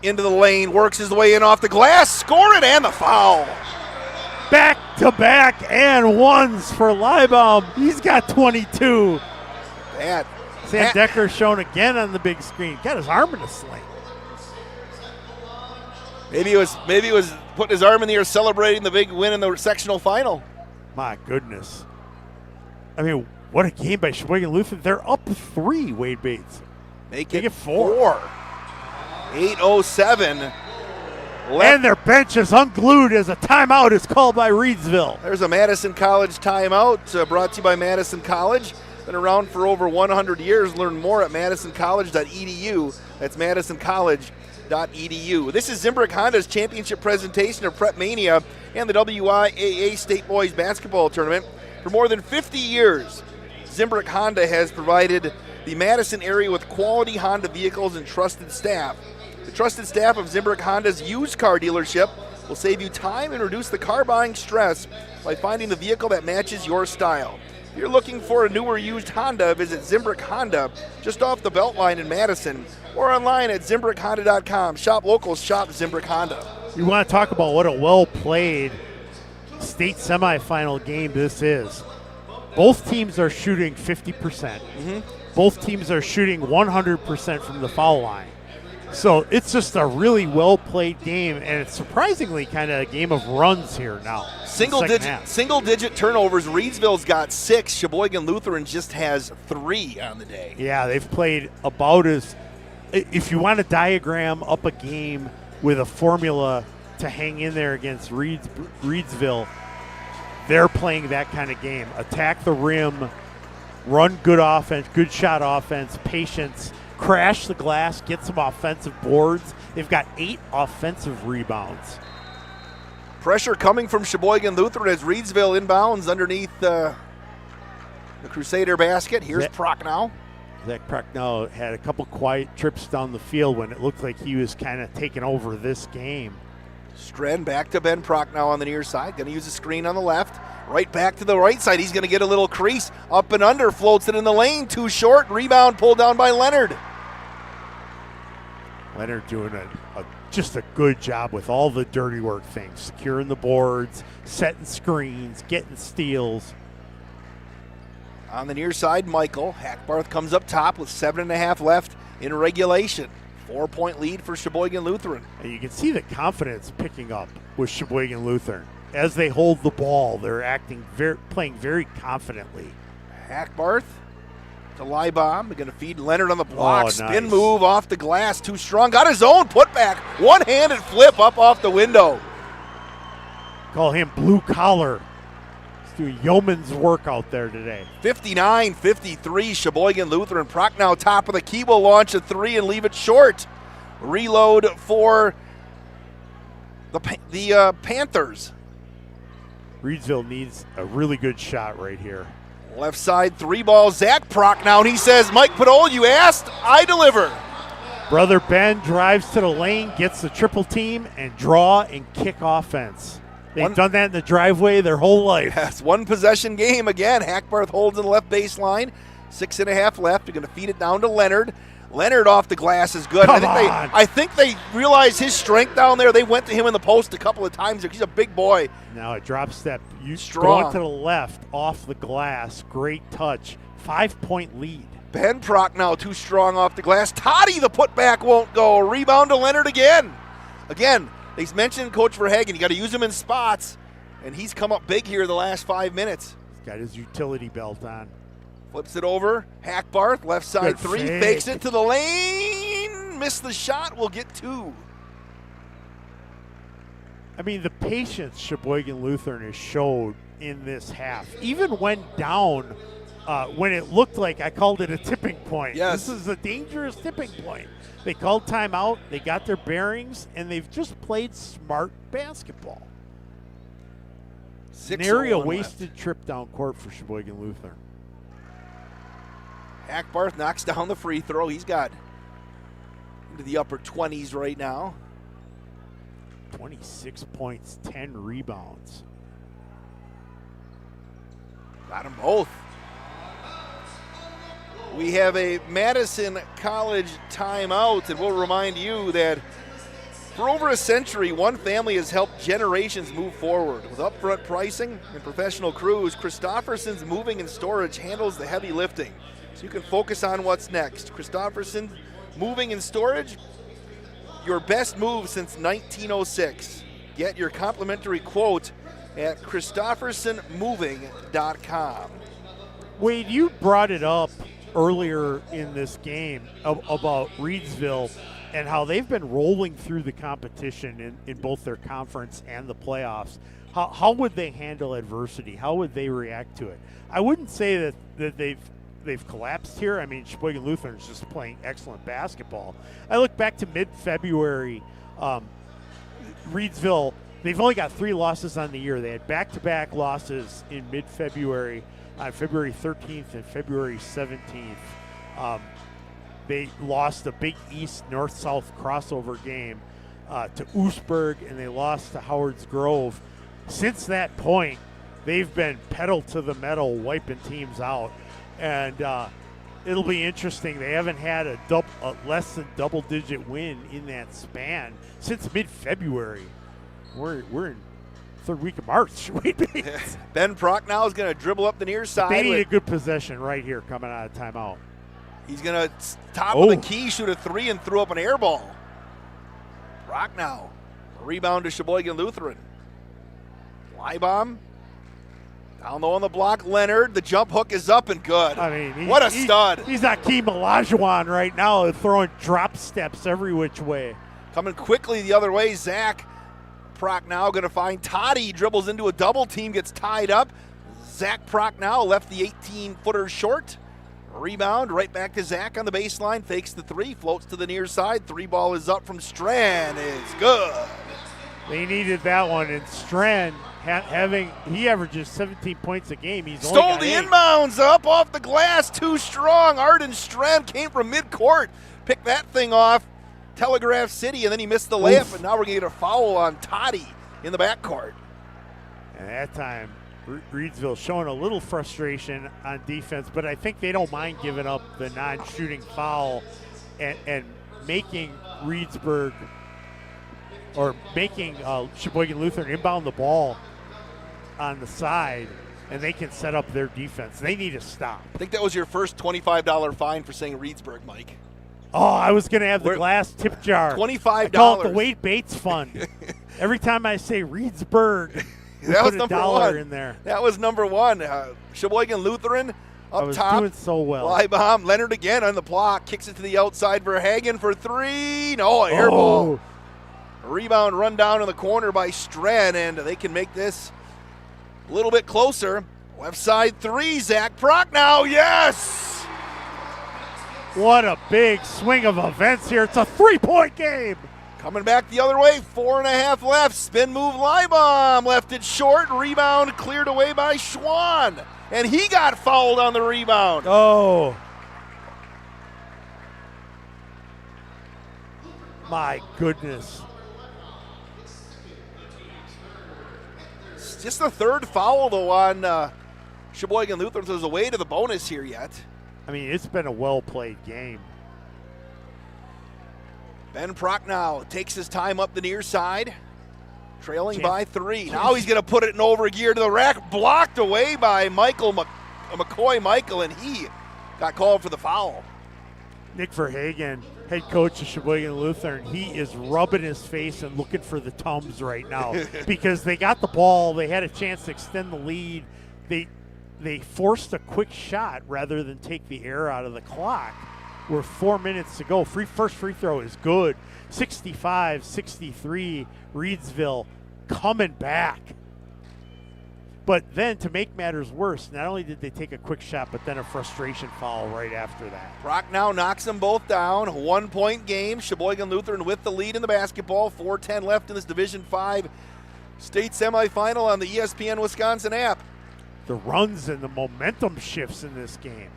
[SPEAKER 4] Into the lane, works his way in off the glass, score it, and the foul.
[SPEAKER 7] Back to back and ones for Leibham. He's got 22.
[SPEAKER 4] Bad.
[SPEAKER 7] Sam Decker shown again on the big screen. Got his arm in a sling.
[SPEAKER 4] Maybe it was putting his arm in the air celebrating the big win in the sectional final.
[SPEAKER 7] My goodness. I mean, what a game by Sheboygan Lutheran. They're up 3, Wade Bates.
[SPEAKER 4] Make it 4. 8:07.
[SPEAKER 7] And their bench is unglued as a timeout is called by Reedsville.
[SPEAKER 4] There's a Madison College timeout brought to you by Madison College. Been around for over 100 years. Learn more at madisoncollege.edu. That's madisoncollege.edu. This is Zimbrick Honda's championship presentation of PrepMania and the WIAA State Boys Basketball Tournament. For more than 50 years, Zimbrick Honda has provided the Madison area with quality Honda vehicles and trusted staff. The trusted staff of Zimbrick Honda's used car dealership will save you time and reduce the car buying stress by finding the vehicle that matches your style. If you're looking for a newer used Honda, visit Zimbrick Honda just off the Beltline in Madison or online at ZimbrickHonda.com. Shop locals, shop Zimbrick Honda.
[SPEAKER 7] You want to talk about what a well-played state semifinal game this is. Both teams are shooting 50%. Both teams are shooting 100% from the foul line. So it's just a really well-played game, and it's surprisingly kind of a game of runs here now.
[SPEAKER 4] Single-digit turnovers. Reedsville's got 6. Sheboygan Lutheran just has 3 on the day.
[SPEAKER 7] Yeah, they've played about as – if you want to diagram up a game with a formula to hang in there against Reedsville, they're playing that kind of game. Attack the rim, run good offense, good shot offense, patience, crash the glass, get some offensive boards. They've got 8 offensive rebounds.
[SPEAKER 4] Pressure coming from Sheboygan Lutheran as Reedsville inbounds underneath the Crusader basket. Here's Prochnow.
[SPEAKER 7] Zach Prochnow had a couple quiet trips down the field when it looked like he was kind of taking over this game.
[SPEAKER 4] Strenn back to Ben Prochnow on the near side. Going to use a screen on the left. Right back to the right side. He's going to get a little crease. Up and under. Floats it in the lane. Too short. Rebound pulled down by Leonard.
[SPEAKER 7] Leonard doing just a good job with all the dirty work things. Securing the boards, setting screens, getting steals.
[SPEAKER 4] On the near side, Michael. Hackbarth comes up top with 7.5 left in regulation. 4-point lead for Sheboygan Lutheran.
[SPEAKER 7] And you can see the confidence picking up with Sheboygan Lutheran. As they hold the ball, they're playing very confidently.
[SPEAKER 4] Hackbarth to Leibham. They're going to feed Leonard on the block.
[SPEAKER 7] Nice.
[SPEAKER 4] Spin move off the glass. Too strong. Got his own putback. One-handed flip up off the window.
[SPEAKER 7] Call him blue collar. He's doing yeoman's work out there today.
[SPEAKER 4] 59-53 Sheboygan Lutheran. Prochnow top of the key will launch a 3 and leave it short. Reload for the Panthers.
[SPEAKER 7] Reedsville needs a really good shot right here.
[SPEAKER 4] Left side 3-ball Zach Prochnow, and he says, Mike Padol, you asked, I deliver.
[SPEAKER 7] Brother Ben drives to the lane, gets the triple team, and draw and kick offense. They've done that in the driveway their whole life.
[SPEAKER 4] Yes, one possession game again. Hackbarth holds in the left baseline. 6.5 left. They're going to feed it down to Leonard. Leonard off the glass is good. I think they realize his strength down there. They went to him in the post a couple of times. He's a big boy.
[SPEAKER 7] Now a drop step.
[SPEAKER 4] Strong.
[SPEAKER 7] Going to the left off the glass. Great touch. 5-point lead.
[SPEAKER 4] Ben Prochnow too strong off the glass. Toddy, the putback won't go. Rebound to Leonard again. Again, they mentioned Coach Verhagen. You got to use him in spots, and he's come up big here the last 5 minutes.
[SPEAKER 7] He's got his utility belt on.
[SPEAKER 4] Flips it over. Hackbarth, left side 3, fakes it to the lane. Missed the shot. Will get 2.
[SPEAKER 7] I mean, the patience Sheboygan Lutheran has showed in this half. Even when down when it looked like I called it a tipping point.
[SPEAKER 4] Yes.
[SPEAKER 7] This is a dangerous tipping point. They called timeout, they got their bearings, and they've just played smart basketball. Nary a wasted trip down court for Sheboygan Lutheran.
[SPEAKER 4] Hackbarth knocks down the free throw. He's got into the upper 20s right now.
[SPEAKER 7] 26 points, 10 rebounds.
[SPEAKER 4] Got them both. We have a Madison College timeout, and we'll remind you that for over a century, one family has helped generations move forward. With upfront pricing and professional crews, Christofferson's Moving and Storage handles the heavy lifting, so you can focus on what's next. Christofferson's Moving and Storage, your best move since 1906. Get your complimentary quote at ChristoffersonMoving.com.
[SPEAKER 7] Wade, you brought it up earlier in this game about Reedsville and how they've been rolling through the competition in both their conference and the playoffs. How would they handle adversity? How would they react to it? I wouldn't say that they've collapsed here. I mean, Sheboygan Lutheran is just playing excellent basketball. I look back to mid-February, Reedsville, they've only got 3 losses on the year. They had back-to-back losses in mid-February, on February 13th and February 17th. They lost a Big East North-South crossover game to Oostburg, and they lost to Howard's Grove. Since that point, they've been pedal to the metal, wiping teams out. And it'll be interesting. They haven't had a less than double-digit win in that span since mid-February. We're in third week of March.
[SPEAKER 4] Ben Prochnow is going to dribble up the near side.
[SPEAKER 7] They need a good possession right here coming out of timeout.
[SPEAKER 4] He's going to top of the key, shoot a 3, and throw up an air ball. Prochnow, rebound to Sheboygan Lutheran. Leibham, down low on the block, Leonard. The jump hook is up and good.
[SPEAKER 7] I mean,
[SPEAKER 4] what a stud.
[SPEAKER 7] He's Akeem Olajuwon right now, throwing drop steps every which way.
[SPEAKER 4] Coming quickly the other way, Zach Prochnow going to find Toddy, dribbles into a double team, gets tied up. Zach Prochnow left the 18-footer short. Rebound right back to Zach on the baseline, fakes the 3, floats to the near side. 3 ball is up from Strenn, is good.
[SPEAKER 7] They needed that one, and Strenn, he averages 17 points a game. He's
[SPEAKER 4] stole the inbounds up off the glass, too strong. Arden Strenn came from midcourt, picked that thing off. Telegraph City, and then he missed the layup, and now we're going to get a foul on Toddy in the backcourt.
[SPEAKER 7] And at that time, Reedsville showing a little frustration on defense, but I think they don't mind giving up the non-shooting foul and making Reedsburg or making Sheboygan Lutheran inbound the ball on the side, and they can set up their defense. They need to stop.
[SPEAKER 4] I think that was your first $25 fine for saying Reedsburg, Mike.
[SPEAKER 7] Oh, I was going to have the glass tip jar.
[SPEAKER 4] $25.
[SPEAKER 7] I call it the Wade Bates Fund. Every time I say Reedsburg,
[SPEAKER 4] that was
[SPEAKER 7] put
[SPEAKER 4] number
[SPEAKER 7] $1
[SPEAKER 4] 1
[SPEAKER 7] in there.
[SPEAKER 4] That was number 1. Sheboygan Lutheran up
[SPEAKER 7] I was
[SPEAKER 4] top.
[SPEAKER 7] Doing so well.
[SPEAKER 4] Leibham, Leonard again on the block, kicks it to the outside for Hagen for 3. No, air ball. Rebound run down in the corner by Strenn, and they can make this a little bit closer. Left side 3, Zach Prochnow, yes!
[SPEAKER 7] What a big swing of events here. It's a 3-point game.
[SPEAKER 4] Coming back the other way, 4.5 left. Spin move, Leibham. Left it short. Rebound cleared away by Schwahn. And he got fouled on the rebound.
[SPEAKER 7] Oh. My goodness.
[SPEAKER 4] It's just the 3rd foul, though, on Sheboygan Lutheran. So there's a way to the bonus here yet.
[SPEAKER 7] I mean, it's been a well-played game.
[SPEAKER 4] Ben Prochnow takes his time up the near side, trailing by 3. Now he's going to put it in over gear to the rack, blocked away by McCoy Michael, and he got called for the foul.
[SPEAKER 7] Nick Verhagen, head coach of Sheboygan Lutheran, he is rubbing his face and looking for the Tums right now because they got the ball. They had a chance to extend the lead. They forced a quick shot rather than take the air out of the clock. We're 4 minutes to go. First free throw is good. 65-63, Reedsville coming back. But then to make matters worse, not only did they take a quick shot, but then a frustration foul right after that.
[SPEAKER 4] Prochnow knocks them both down. 1 point game. Sheboygan Lutheran with the lead in the basketball. 4:10 left in this Division 5 state semifinal on the ESPN Wisconsin app.
[SPEAKER 7] The runs and the momentum shifts in this game.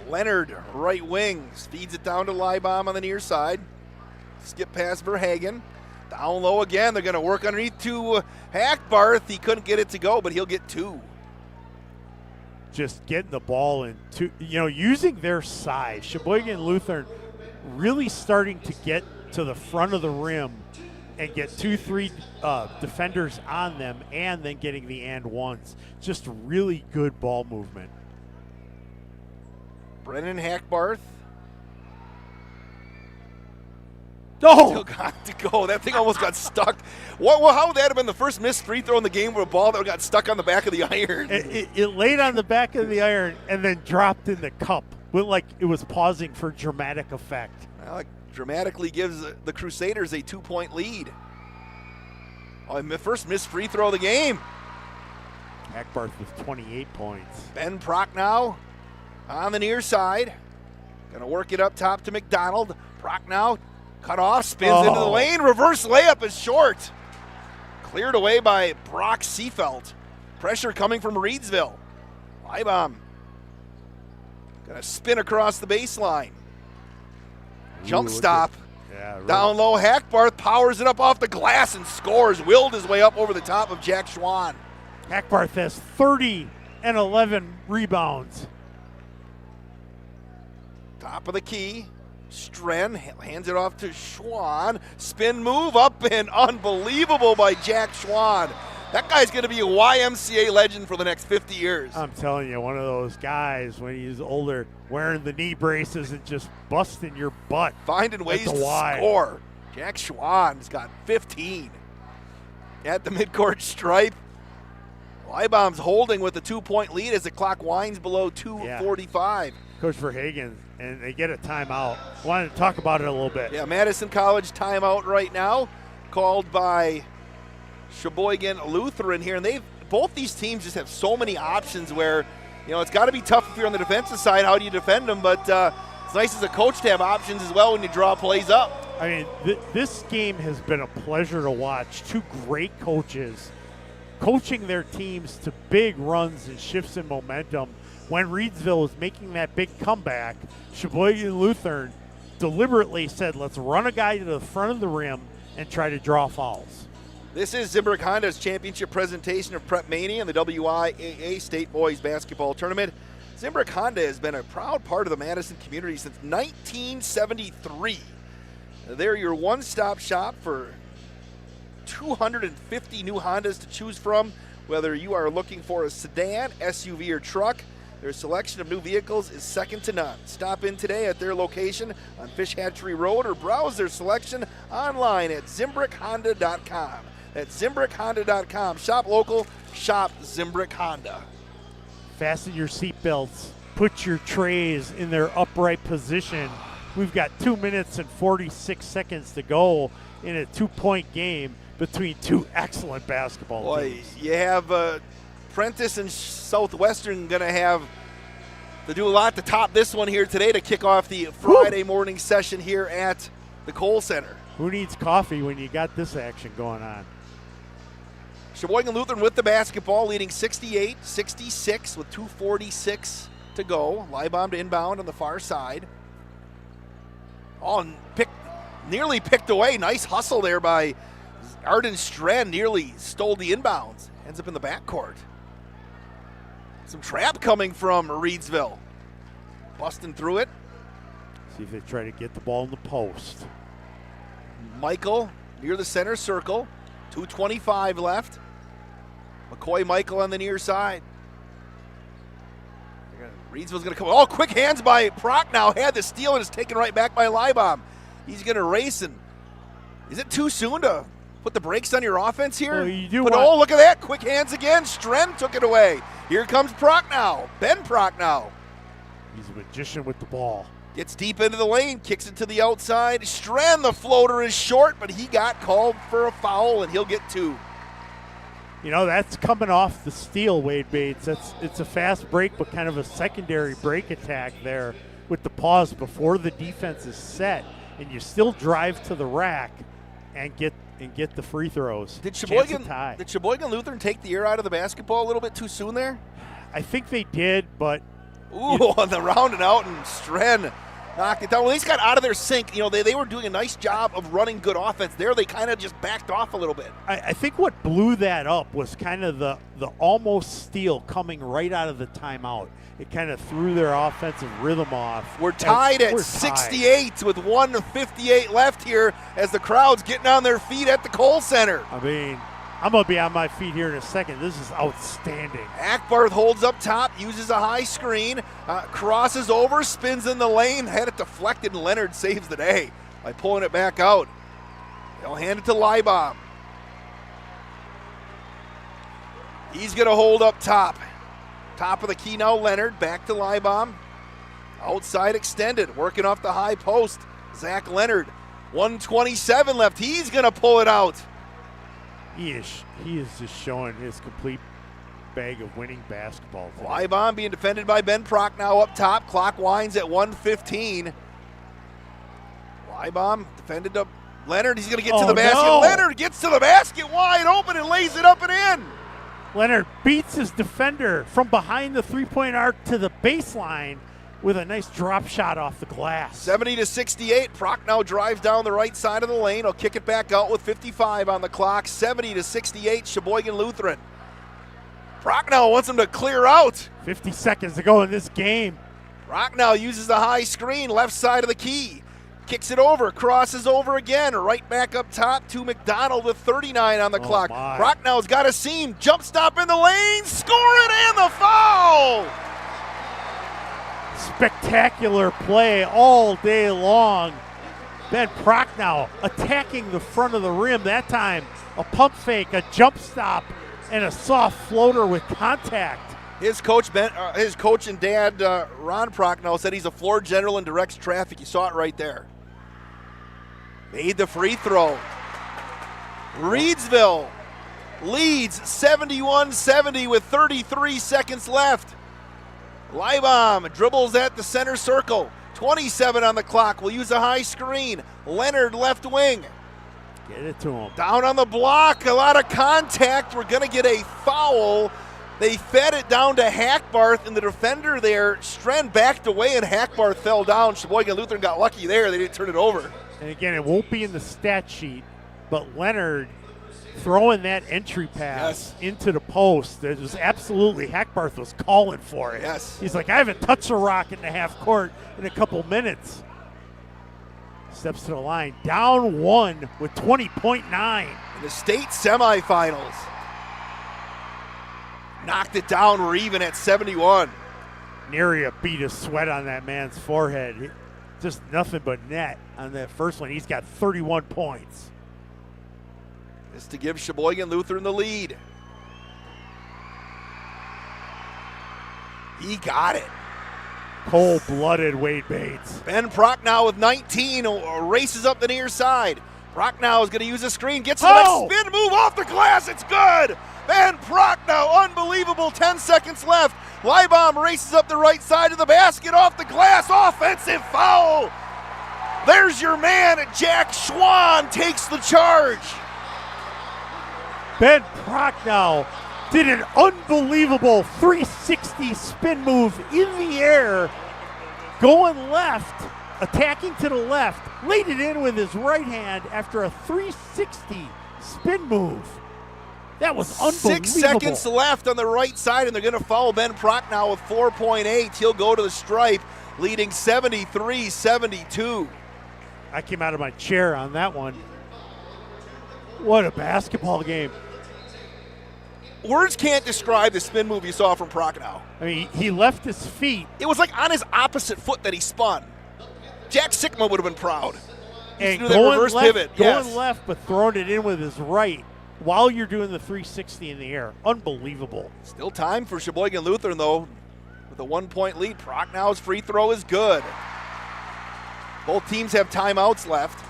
[SPEAKER 4] Leonard, right wing, feeds it down to Leibham on the near side. Skip past Verhagen. Down low again. They're going to work underneath to Hackbarth. He couldn't get it to go, but he'll get 2.
[SPEAKER 7] Just getting the ball into, using their size. Sheboygan Lutheran really starting to get to the front of the rim and get 2-3 defenders on them, and then getting the and ones. Just really good ball movement.
[SPEAKER 4] Brennen Hackbarth.
[SPEAKER 7] Oh!
[SPEAKER 4] Still got to go. That thing almost got stuck. How would that have been the first missed free throw in the game with a ball that got stuck on the back of the iron?
[SPEAKER 7] It laid on the back of the iron and then dropped in the cup. Went like it was pausing for dramatic effect.
[SPEAKER 4] Well, it dramatically gives the Crusaders a 2-point lead. First missed free throw of the game.
[SPEAKER 7] Hackbarth with 28 points.
[SPEAKER 4] Ben Prochnow on the near side. Going to work it up top to McDonald. Prochnow cut off, spins into the lane. Reverse layup is short. Cleared away by Brock Seefeld. Pressure coming from Reedsville. Leibham going to spin across the baseline. Jump stop.
[SPEAKER 7] Yeah,
[SPEAKER 4] down low, Hackbarth powers it up off the glass and scores. Willed his way up over the top of Jack Schwahn.
[SPEAKER 7] Hackbarth has 30 and 11 rebounds.
[SPEAKER 4] Top of the key. Strenn hands it off to Schwahn. Spin move up and unbelievable by Jack Schwahn. That guy's going to be a YMCA legend for the next 50 years.
[SPEAKER 7] I'm telling you, one of those guys when he's older, wearing the knee braces and just busting your butt.
[SPEAKER 4] Finding ways to score. Jack Schwann's got 15. At the midcourt stripe. Leibham's holding with a 2-point lead as the clock winds below 2:45.
[SPEAKER 7] Coach Verhagen, and they get a timeout. Wanted to talk about it a little bit.
[SPEAKER 4] Yeah, Madison College timeout right now, called by Sheboygan Lutheran here, and both these teams just have so many options where, it's got to be tough if you're on the defensive side. How do you defend them? But it's nice as a coach to have options as well when you draw plays up.
[SPEAKER 7] I mean, this game has been a pleasure to watch. Two great coaches coaching their teams to big runs and shifts in momentum. When Reedsville was making that big comeback, Sheboygan Lutheran deliberately said, let's run a guy to the front of the rim and try to draw fouls.
[SPEAKER 4] This is Zimbrick Honda's championship presentation of PrepMania and the WIAA State Boys Basketball Tournament. Zimbrick Honda has been a proud part of the Madison community since 1973. They're your one-stop shop for 250 new Hondas to choose from, whether you are looking for a sedan, SUV, or truck. Their selection of new vehicles is second to none. Stop in today at their location on Fish Hatchery Road or browse their selection online at ZimbrickHonda.com. That's ZimbrickHonda.com. Shop local, shop Zimbrick Honda.
[SPEAKER 7] Fasten your seatbelts. Put your trays in their upright position. We've got 2 minutes and 46 seconds to go in a 2-point game between two excellent basketball teams.
[SPEAKER 4] You have Prentice and Southwestern going to have to do a lot to top this one here today to kick off the Friday morning session here at the Kohl Center.
[SPEAKER 7] Who needs coffee when you got this action going on?
[SPEAKER 4] Sheboygan Lutheran with the basketball, leading 68-66 with 2:46 to go. Leibham to inbound on the far side. Nearly picked away. Nice hustle there by Arden Strenn. Nearly stole the inbounds. Ends up in the backcourt. Some trap coming from Reedsville. Busting through it.
[SPEAKER 7] See if they try to get the ball in the post.
[SPEAKER 4] Michael near the center circle. 2:25 left. McCoy Michael on the near side. Reedsville's going to come. Oh, quick hands by Prochnow. Had the steal and is taken right back by Leibham. He's going to race. And is it too soon to put the brakes on your offense here?
[SPEAKER 7] Well, you do
[SPEAKER 4] oh, look at that. Quick hands again. Strenn took it away. Here comes Prochnow. Ben Prochnow.
[SPEAKER 7] He's a magician with the ball.
[SPEAKER 4] Gets deep into the lane. Kicks it to the outside. Strenn, the floater is short, but he got called for a foul, and he'll get 2.
[SPEAKER 7] You know, that's coming off the steal, Wade Bates. It's a fast break, but kind of a secondary break attack there with the pause before the defense is set, and you still drive to the rack and get the free throws.
[SPEAKER 4] Did Sheboygan Lutheran take the air out of the basketball a little bit too soon there?
[SPEAKER 7] I think they did, but
[SPEAKER 4] on the rounding out, and Strenn knocked it down. Well, they just got out of their sync. You know, they were doing a nice job of running good offense there. They kind of just backed off a little bit.
[SPEAKER 7] I think what blew that up was kind of the almost steal coming right out of the timeout. It kind of threw their offensive rhythm off.
[SPEAKER 4] We're tied at 68 with 1:58 left here as the crowd's getting on their feet at the Kohl Center.
[SPEAKER 7] I mean, I'm going to be on my feet here in a second. This is outstanding.
[SPEAKER 4] Hackbarth holds up top, uses a high screen, crosses over, spins in the lane, had it deflected, and Leonard saves the day by pulling it back out. They'll hand it to Leibham. He's going to hold up top. Top of the key now, Leonard, back to Leibham. Outside extended, working off the high post. Zach Leonard, 1:27 left. He's going to pull it out.
[SPEAKER 7] He is just showing his complete bag of winning basketball today.
[SPEAKER 4] Leibham being defended by Ben Prochnow up top. Clock winds at 1:15. Leibham defended to Leonard. He's going to get to the basket.
[SPEAKER 7] No.
[SPEAKER 4] Leonard gets to the basket wide open and lays it up and in.
[SPEAKER 7] Leonard beats his defender from behind the three-point arc to the baseline with a nice drop shot off the glass.
[SPEAKER 4] 70-68. Prochnow drives down the right side of the lane. He'll kick it back out with 55 on the clock. 70-68. Sheboygan Lutheran. Prochnow wants him to clear out.
[SPEAKER 7] 50 seconds to go in this game.
[SPEAKER 4] Prochnow uses the high screen, left side of the key. Kicks it over, crosses over again, right back up top to McDonald with 39 on the clock. Prochnow's got a seam, jump stop in the lane, score it, and the foul!
[SPEAKER 7] Spectacular play all day long. Ben Prochnow attacking the front of the rim. That time, a pump fake, a jump stop, and a soft floater with contact.
[SPEAKER 4] His coach and dad, Ron Prochnow, said he's a floor general and directs traffic. You saw it right there. Made the free throw. Reedsville leads 71-70 with 33 seconds left. Leibham dribbles at the center circle. 27 on the clock. We'll use a high screen. Leonard left wing.
[SPEAKER 7] Get it to him.
[SPEAKER 4] Down on the block. A lot of contact. We're going to get a foul. They fed it down to Hackbarth, and the defender there, Strenn, backed away, and Hackbarth fell down. Sheboygan Lutheran got lucky there. They didn't turn it over.
[SPEAKER 7] And again, it won't be in the stat sheet, but Leonard throwing that entry pass into the post, it was absolutely, Hackbarth was calling for it.
[SPEAKER 4] Yes.
[SPEAKER 7] He's like, I haven't touched a rock in the half court in a couple minutes. Steps to the line, down one with 20.9.
[SPEAKER 4] In the state semifinals. Knocked it down. We're even at 71.
[SPEAKER 7] Nary a bead of sweat on that man's forehead. Just nothing but net on that first one. He's got 31 points.
[SPEAKER 4] This to give Sheboygan Lutheran the lead. He got it.
[SPEAKER 7] Cold-blooded Wade Bates.
[SPEAKER 4] Ben Prochnow with 19 races up the near side. Prochnow is going to use a screen. Gets to the next spin move off the glass. It's good. Ben Prochnow, unbelievable. 10 seconds left. Leibham races up the right side of the basket off the glass. Offensive foul. There's your man. Jack Schwahn takes the charge.
[SPEAKER 7] Ben Prochnow did an unbelievable 360 spin move in the air, going left, attacking to the left, laid it in with his right hand after a 360 spin move. That was unbelievable.
[SPEAKER 4] 6 seconds left on the right side, and they're going to foul Ben Prochnow with 4.8. He'll go to the stripe, leading 73-72.
[SPEAKER 7] I came out of my chair on that one. What a basketball game.
[SPEAKER 4] Words can't describe the spin move you saw from Prochnow.
[SPEAKER 7] I mean, he left his feet.
[SPEAKER 4] It was like on his opposite foot that he spun. Jack Sikma would have been proud.
[SPEAKER 7] And
[SPEAKER 4] do that reverse pivot.
[SPEAKER 7] Going left, but throwing it in with his right while you're doing the 360 in the air. Unbelievable.
[SPEAKER 4] Still time for Sheboygan Lutheran, though, with a 1-point lead. Prochnow's free throw is good. Both teams have timeouts left.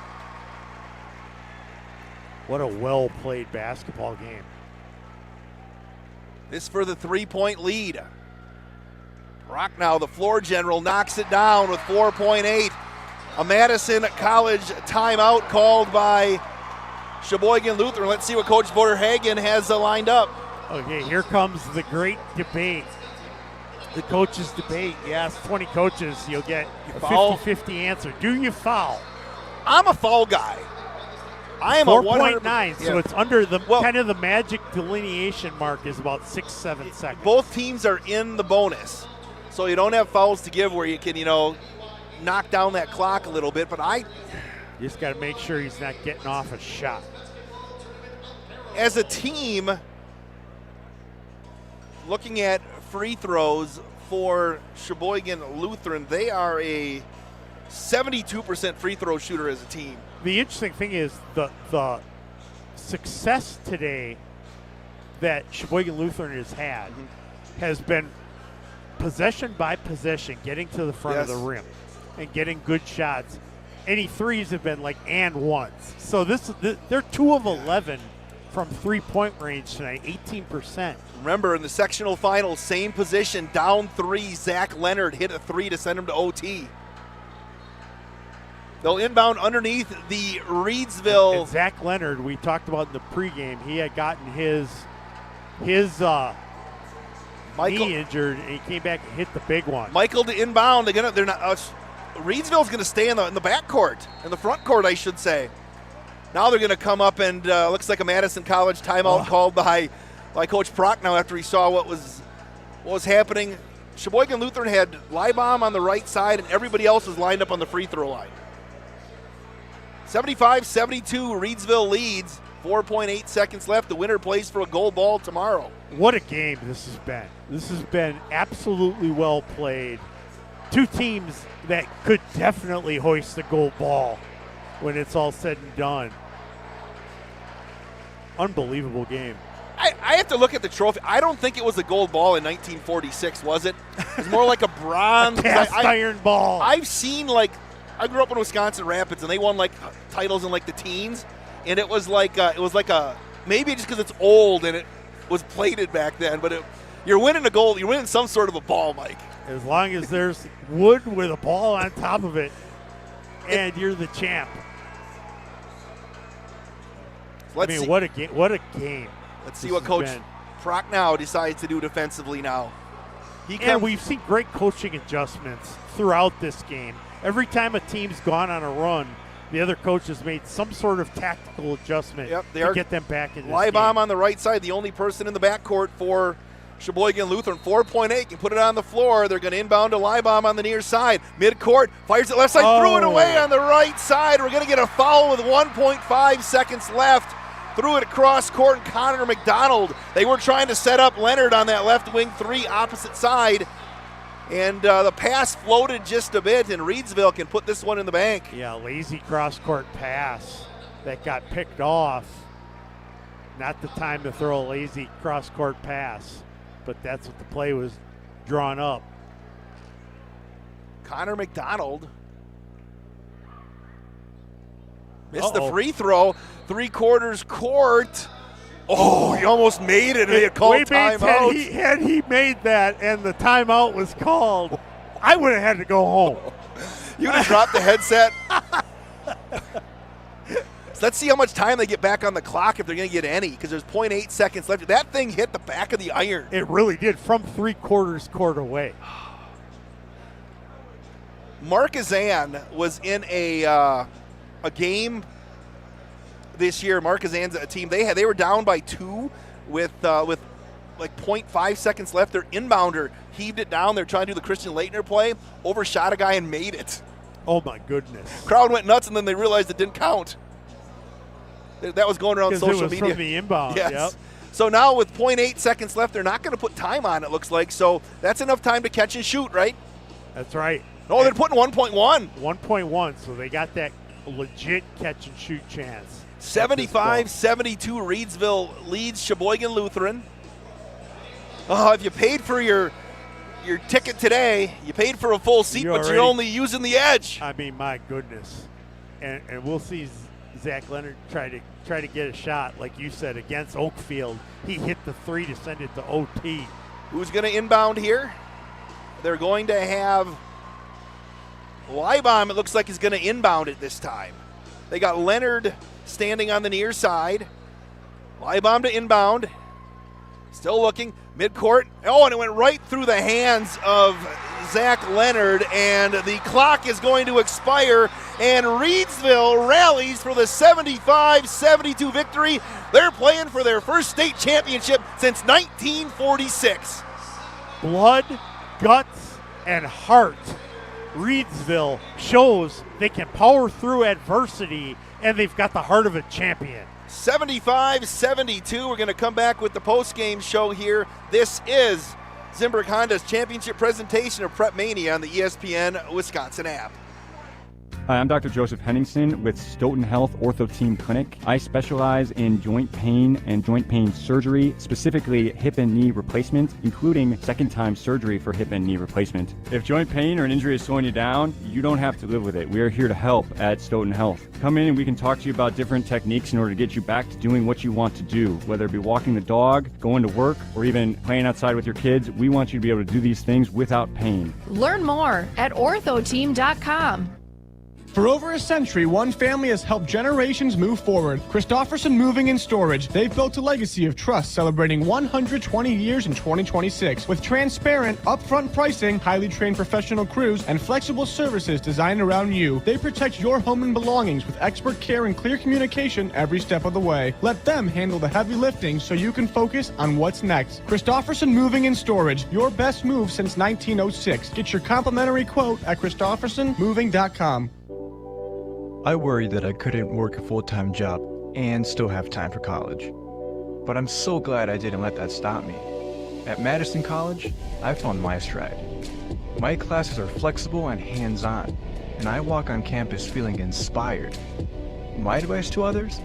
[SPEAKER 7] What a well-played basketball game.
[SPEAKER 4] This for the 3-point lead. Prochnow, the floor general, knocks it down with 4.8. A Madison College timeout called by Sheboygan Lutheran. Let's see what Coach Vorderhagen has lined up.
[SPEAKER 7] Okay, here comes the great debate. The coaches' debate. You ask 20 coaches, you'll get a 50-50 answer. Do you foul?
[SPEAKER 4] I'm a foul guy. I am
[SPEAKER 7] 4.9, so
[SPEAKER 4] yeah.
[SPEAKER 7] It's under the kind of the magic delineation mark is about 6-7 seconds.
[SPEAKER 4] Both teams are in the bonus, so you don't have fouls to give where you can, knock down that clock a little bit. But you
[SPEAKER 7] just got to make sure he's not getting off a shot.
[SPEAKER 4] As a team, looking at free throws for Sheboygan Lutheran, they are a 72% free throw shooter as a team.
[SPEAKER 7] The interesting thing is the success today that Sheboygan Lutheran has had has been possession by possession, getting to the front of the rim and getting good shots. Any threes have been like and ones. So they're 2 of 11 from 3-point range tonight, 18%.
[SPEAKER 4] Remember, in the sectional finals, same position, down 3, Zach Leonard hit a 3 to send him to OT. They'll inbound underneath the Reedsville.
[SPEAKER 7] And Zach Leonard, we talked about in the pregame, he had gotten his knee injured, and he came back and hit the big one.
[SPEAKER 4] Michael to inbound. Reedsville's going to stay in the backcourt, in the front court, I should say. Now they're going to come up and looks like a Madison College timeout called by Coach Prochnow after he saw what was happening. Sheboygan Lutheran had Leibham on the right side, and everybody else was lined up on the free throw line. 75-72, Reedsville leads. 4.8 seconds left. The winner plays for a gold ball tomorrow.
[SPEAKER 7] What a game this has been. This has been absolutely well played. 2 teams that could definitely hoist the gold ball when it's all said and done. Unbelievable game.
[SPEAKER 4] I have to look at the trophy. I don't think it was a gold ball in 1946, was it? It was more like a bronze.
[SPEAKER 7] A cast iron ball.
[SPEAKER 4] I've seen, I grew up in Wisconsin Rapids, and they won titles in the teens, and it was like a maybe just because it's old and it was plated back then, but you're winning a gold. You're winning some sort of a ball, Mike.
[SPEAKER 7] As long as there's wood with a ball on top of it, and you're the champ. What a game! What a game!
[SPEAKER 4] Let's see what Coach Prochnow decides to do defensively now.
[SPEAKER 7] And we've seen great coaching adjustments throughout this game. Every time a team's gone on a run, the other coach has made some sort of tactical adjustment to get them back in this game.
[SPEAKER 4] Leibham on the right side, the only person in the backcourt for Sheboygan Lutheran. 4.8, can put it on the floor. They're going to inbound to Leibham on the near side. Midcourt, fires it left side, threw it away on the right side. We're going to get a foul with 1.5 seconds left. Threw it across court, and Connor McDonald. They were trying to set up Leonard on that left wing 3 opposite side. And the pass floated just a bit, and Reedsville can put this one in the bank.
[SPEAKER 7] Yeah, lazy cross-court pass that got picked off. Not the time to throw a lazy cross-court pass, but that's what the play was drawn up.
[SPEAKER 4] Connor McDonald missed the free throw. 3/4 court. Oh, he almost made it, and they had called timeout.
[SPEAKER 7] Had he made that and the timeout was called, I would have had to go home.
[SPEAKER 4] You would have dropped the headset. So let's see how much time they get back on the clock, if they're going to get any, because there's 0.8 seconds left. That thing hit the back of the iron.
[SPEAKER 7] It really did, from 3/4 court away.
[SPEAKER 4] Marquezan was in a game this year. Marquezan's a team, they were down by 2 with 0.5 seconds left. Their inbounder heaved it down. They're trying to do the Christian Leitner play, overshot a guy and made it.
[SPEAKER 7] Oh my goodness.
[SPEAKER 4] Crowd went nuts, and then they realized it didn't count. That was going around social
[SPEAKER 7] media. It was
[SPEAKER 4] media.
[SPEAKER 7] from the inbound.
[SPEAKER 4] Yes.
[SPEAKER 7] Yep.
[SPEAKER 4] So now with 0.8 seconds left, they're not going to put time on, it looks like. So that's enough time to catch and shoot, right?
[SPEAKER 7] That's right.
[SPEAKER 4] Oh, they're putting 1.1.
[SPEAKER 7] 1.1, so they got that legit catch and shoot chance.
[SPEAKER 4] 75-72, Reedsville leads Sheboygan Lutheran. Oh, if you paid for your ticket today, you paid for a full seat, but you're only using the edge.
[SPEAKER 7] I mean, my goodness. And we'll see Zach Leonard try to get a shot, like you said, against Oakfield. He hit the three to send it to OT.
[SPEAKER 4] Who's going to inbound here? They're going to have Leibham, it looks like, is going to inbound it this time. They got Leonard standing on the near side. Leibham to inbound. Still looking. Midcourt. Oh, and it went right through the hands of Zach Leonard, and the clock is going to expire, and Reedsville rallies for the 75-72 victory. They're playing for their first state championship since 1946.
[SPEAKER 7] Blood, guts, and heart. Reedsville shows they can power through adversity, and they've got the heart of a champion.
[SPEAKER 4] 75-72. We're going to come back with the post-game show here. This is Zimbrick Honda's championship presentation of PrepMania on the ESPN Wisconsin app.
[SPEAKER 5] Hi, I'm Dr. Joseph Henningsen with Stoughton Health Ortho Team Clinic. I specialize in joint pain and joint pain surgery, specifically hip and knee replacement, including second-time surgery for hip and knee replacement. If joint pain or an injury is slowing you down, you don't have to live with it. We are here to help at Stoughton Health. Come in and we can talk to you about different techniques in order to get you back to doing what you want to do, whether it be walking the dog, going to work, or even playing outside with your kids. We want you to be able to do these things without pain.
[SPEAKER 6] Learn more at orthoteam.com.
[SPEAKER 19] For over a century, one family has helped generations move forward. Christofferson Moving and Storage. They've built a legacy of trust, celebrating 120 years in 2026. With transparent, upfront pricing, highly trained professional crews, and flexible services designed around you, they protect your home and belongings with expert care and clear communication every step of the way. Let them handle the heavy lifting so you can focus on what's next. Christofferson Moving and Storage, your best move since 1906. Get your complimentary quote at christoffersonmoving.com.
[SPEAKER 13] I worried that I couldn't work a full-time job and still have time for college. But I'm so glad I didn't let that stop me. At Madison College, I found my stride. My classes are flexible and hands-on, and I walk on campus feeling inspired. My advice to others?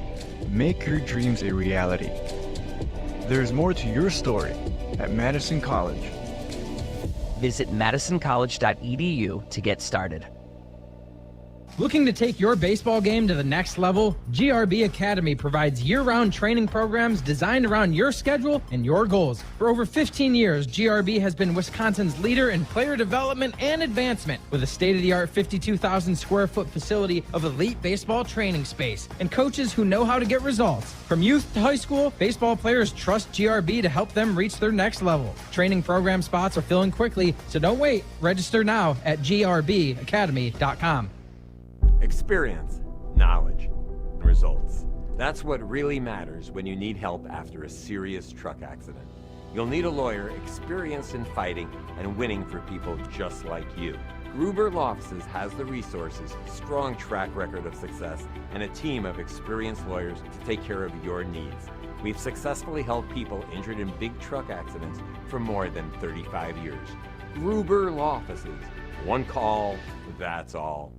[SPEAKER 13] Make your dreams a reality. There's more to your story at Madison College.
[SPEAKER 9] Visit madisoncollege.edu to get started.
[SPEAKER 17] Looking to take your baseball game to the next level? GRB Academy provides year-round training programs designed around your schedule and your goals. For over 15 years, GRB has been Wisconsin's leader in player development and advancement, with a state-of-the-art 52,000 square foot facility of elite baseball training space and coaches who know how to get results. From youth to high school, baseball players trust GRB to help them reach their next level. Training program spots are filling quickly, so don't wait. Register now at grbacademy.com.
[SPEAKER 2] Experience, knowledge, and results. That's what really matters when you need help after a serious truck accident. You'll need a lawyer experienced in fighting and winning for people just like you. Gruber Law Offices has the resources, strong track record of success, and a team of experienced lawyers to take care of your needs. We've successfully helped people injured in big truck accidents for more than 35 years. Gruber Law Offices. One call, that's all.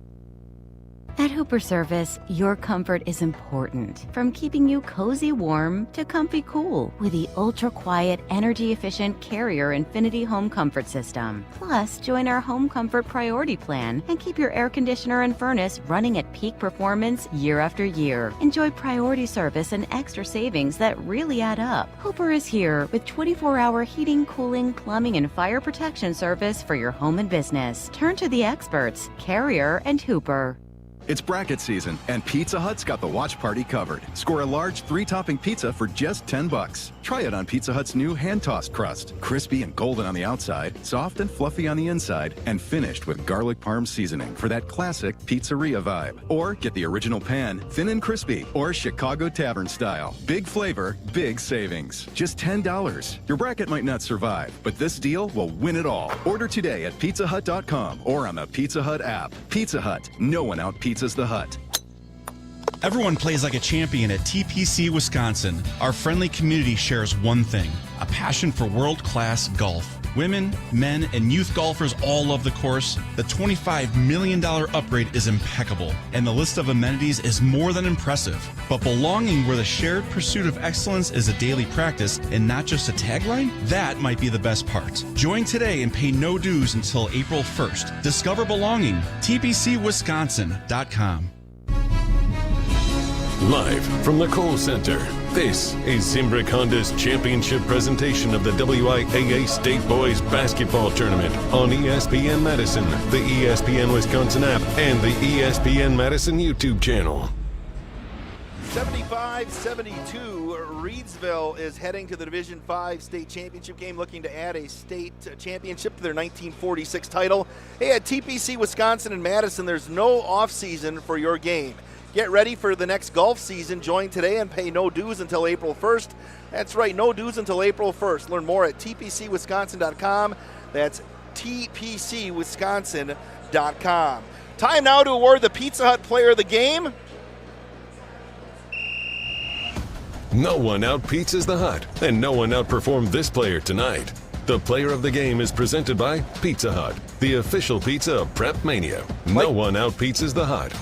[SPEAKER 10] At Hooper Service, your comfort is important. From keeping you cozy warm to comfy cool with the ultra-quiet, energy-efficient Carrier Infinity Home Comfort System. Plus, join our Home Comfort Priority Plan and keep your air conditioner and furnace running at peak performance year after year. Enjoy priority service and extra savings that really add up. Hooper is here with 24-hour heating, cooling, plumbing, and fire protection service for your home and business. Turn to the experts, Carrier and Hooper.
[SPEAKER 18] It's bracket season, and Pizza Hut's got the watch party covered. Score a large 3-topping pizza for just $10. Try it on Pizza Hut's new hand-tossed crust. Crispy and golden on the outside, soft and fluffy on the inside, and finished with garlic parm seasoning for that classic pizzeria vibe. Or get the original pan, thin and crispy, or Chicago Tavern style. Big flavor, big savings. Just $10. Your bracket might not survive, but this deal will win it all. Order today at pizzahut.com or on the Pizza Hut app. Pizza Hut, no one out-pizzas the Hut.
[SPEAKER 22] Everyone plays like a champion at TPC Wisconsin. Our friendly community shares one thing, a passion for world-class golf. Women, men, and youth golfers all love the course. The $25 million upgrade is impeccable, and the list of amenities is more than impressive. But belonging where the shared pursuit of excellence is a daily practice and not just a tagline? That might be the best part. Join today and pay no dues until April 1st. Discover belonging. TPCWisconsin.com.
[SPEAKER 1] Live from the Kohl Center, this is Zimbrick Honda's championship presentation of the WIAA State Boys Basketball Tournament on ESPN Madison, the ESPN Wisconsin app, and the ESPN Madison YouTube channel.
[SPEAKER 4] 75-72, Reedsville is heading to the Division V state championship game, looking to add a state championship to their 1946 title. Hey, at TPC Wisconsin and Madison, there's no off-season for your game. Get ready for the next golf season. Join today and pay no dues until April 1st. That's right, no dues until April 1st. Learn more at tpcwisconsin.com. That's tpcwisconsin.com. Time now to award the Pizza Hut Player of the Game.
[SPEAKER 1] No one out-pizzas the Hut, and no one outperformed this player tonight. The Player of the Game is presented by Pizza Hut, the official pizza of PrepMania. No one out-pizzas the Hut.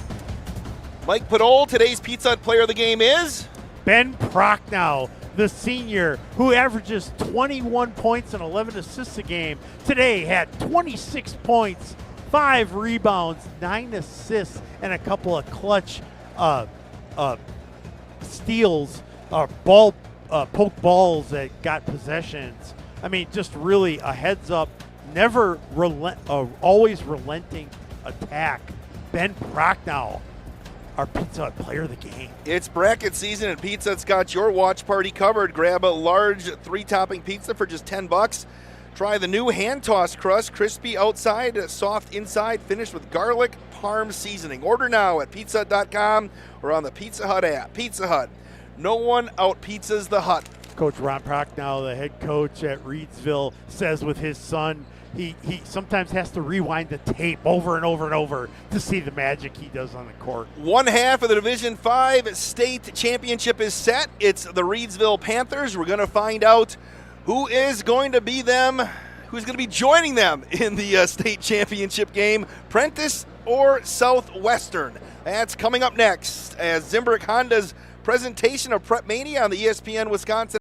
[SPEAKER 4] Mike Padol, today's Pizza Hut Player of the Game is?
[SPEAKER 7] Ben Prochnow, the senior, who averages 21 points and 11 assists a game. Today had 26 points, 5 rebounds, 9 assists, and a couple of clutch steals, poke balls that got possessions. I mean, just really a heads up, never always relenting attack. Ben Prochnow, our Pizza Hut Player of the Game.
[SPEAKER 4] It's bracket season, and Pizza Hut's got your watch party covered. Grab a large 3-topping pizza for just $10. Try the new hand-tossed crust, crispy outside, soft inside, finished with garlic parm seasoning. Order now at pizzahut.com or on the Pizza Hut app. Pizza Hut, no one out-pizzas the Hut.
[SPEAKER 7] Coach Ron Prochnow, the head coach at Reedsville, says with his son, he sometimes has to rewind the tape over and over and over to see the magic he does on the court.
[SPEAKER 4] One half of the Division V state championship is set. It's the Reedsville Panthers. We're going to find out who is going to be them, who's going to be joining them in the state championship game, Prentice or Southwestern. That's coming up next as Zimbrick Honda's presentation of PrepMania on the ESPN Wisconsin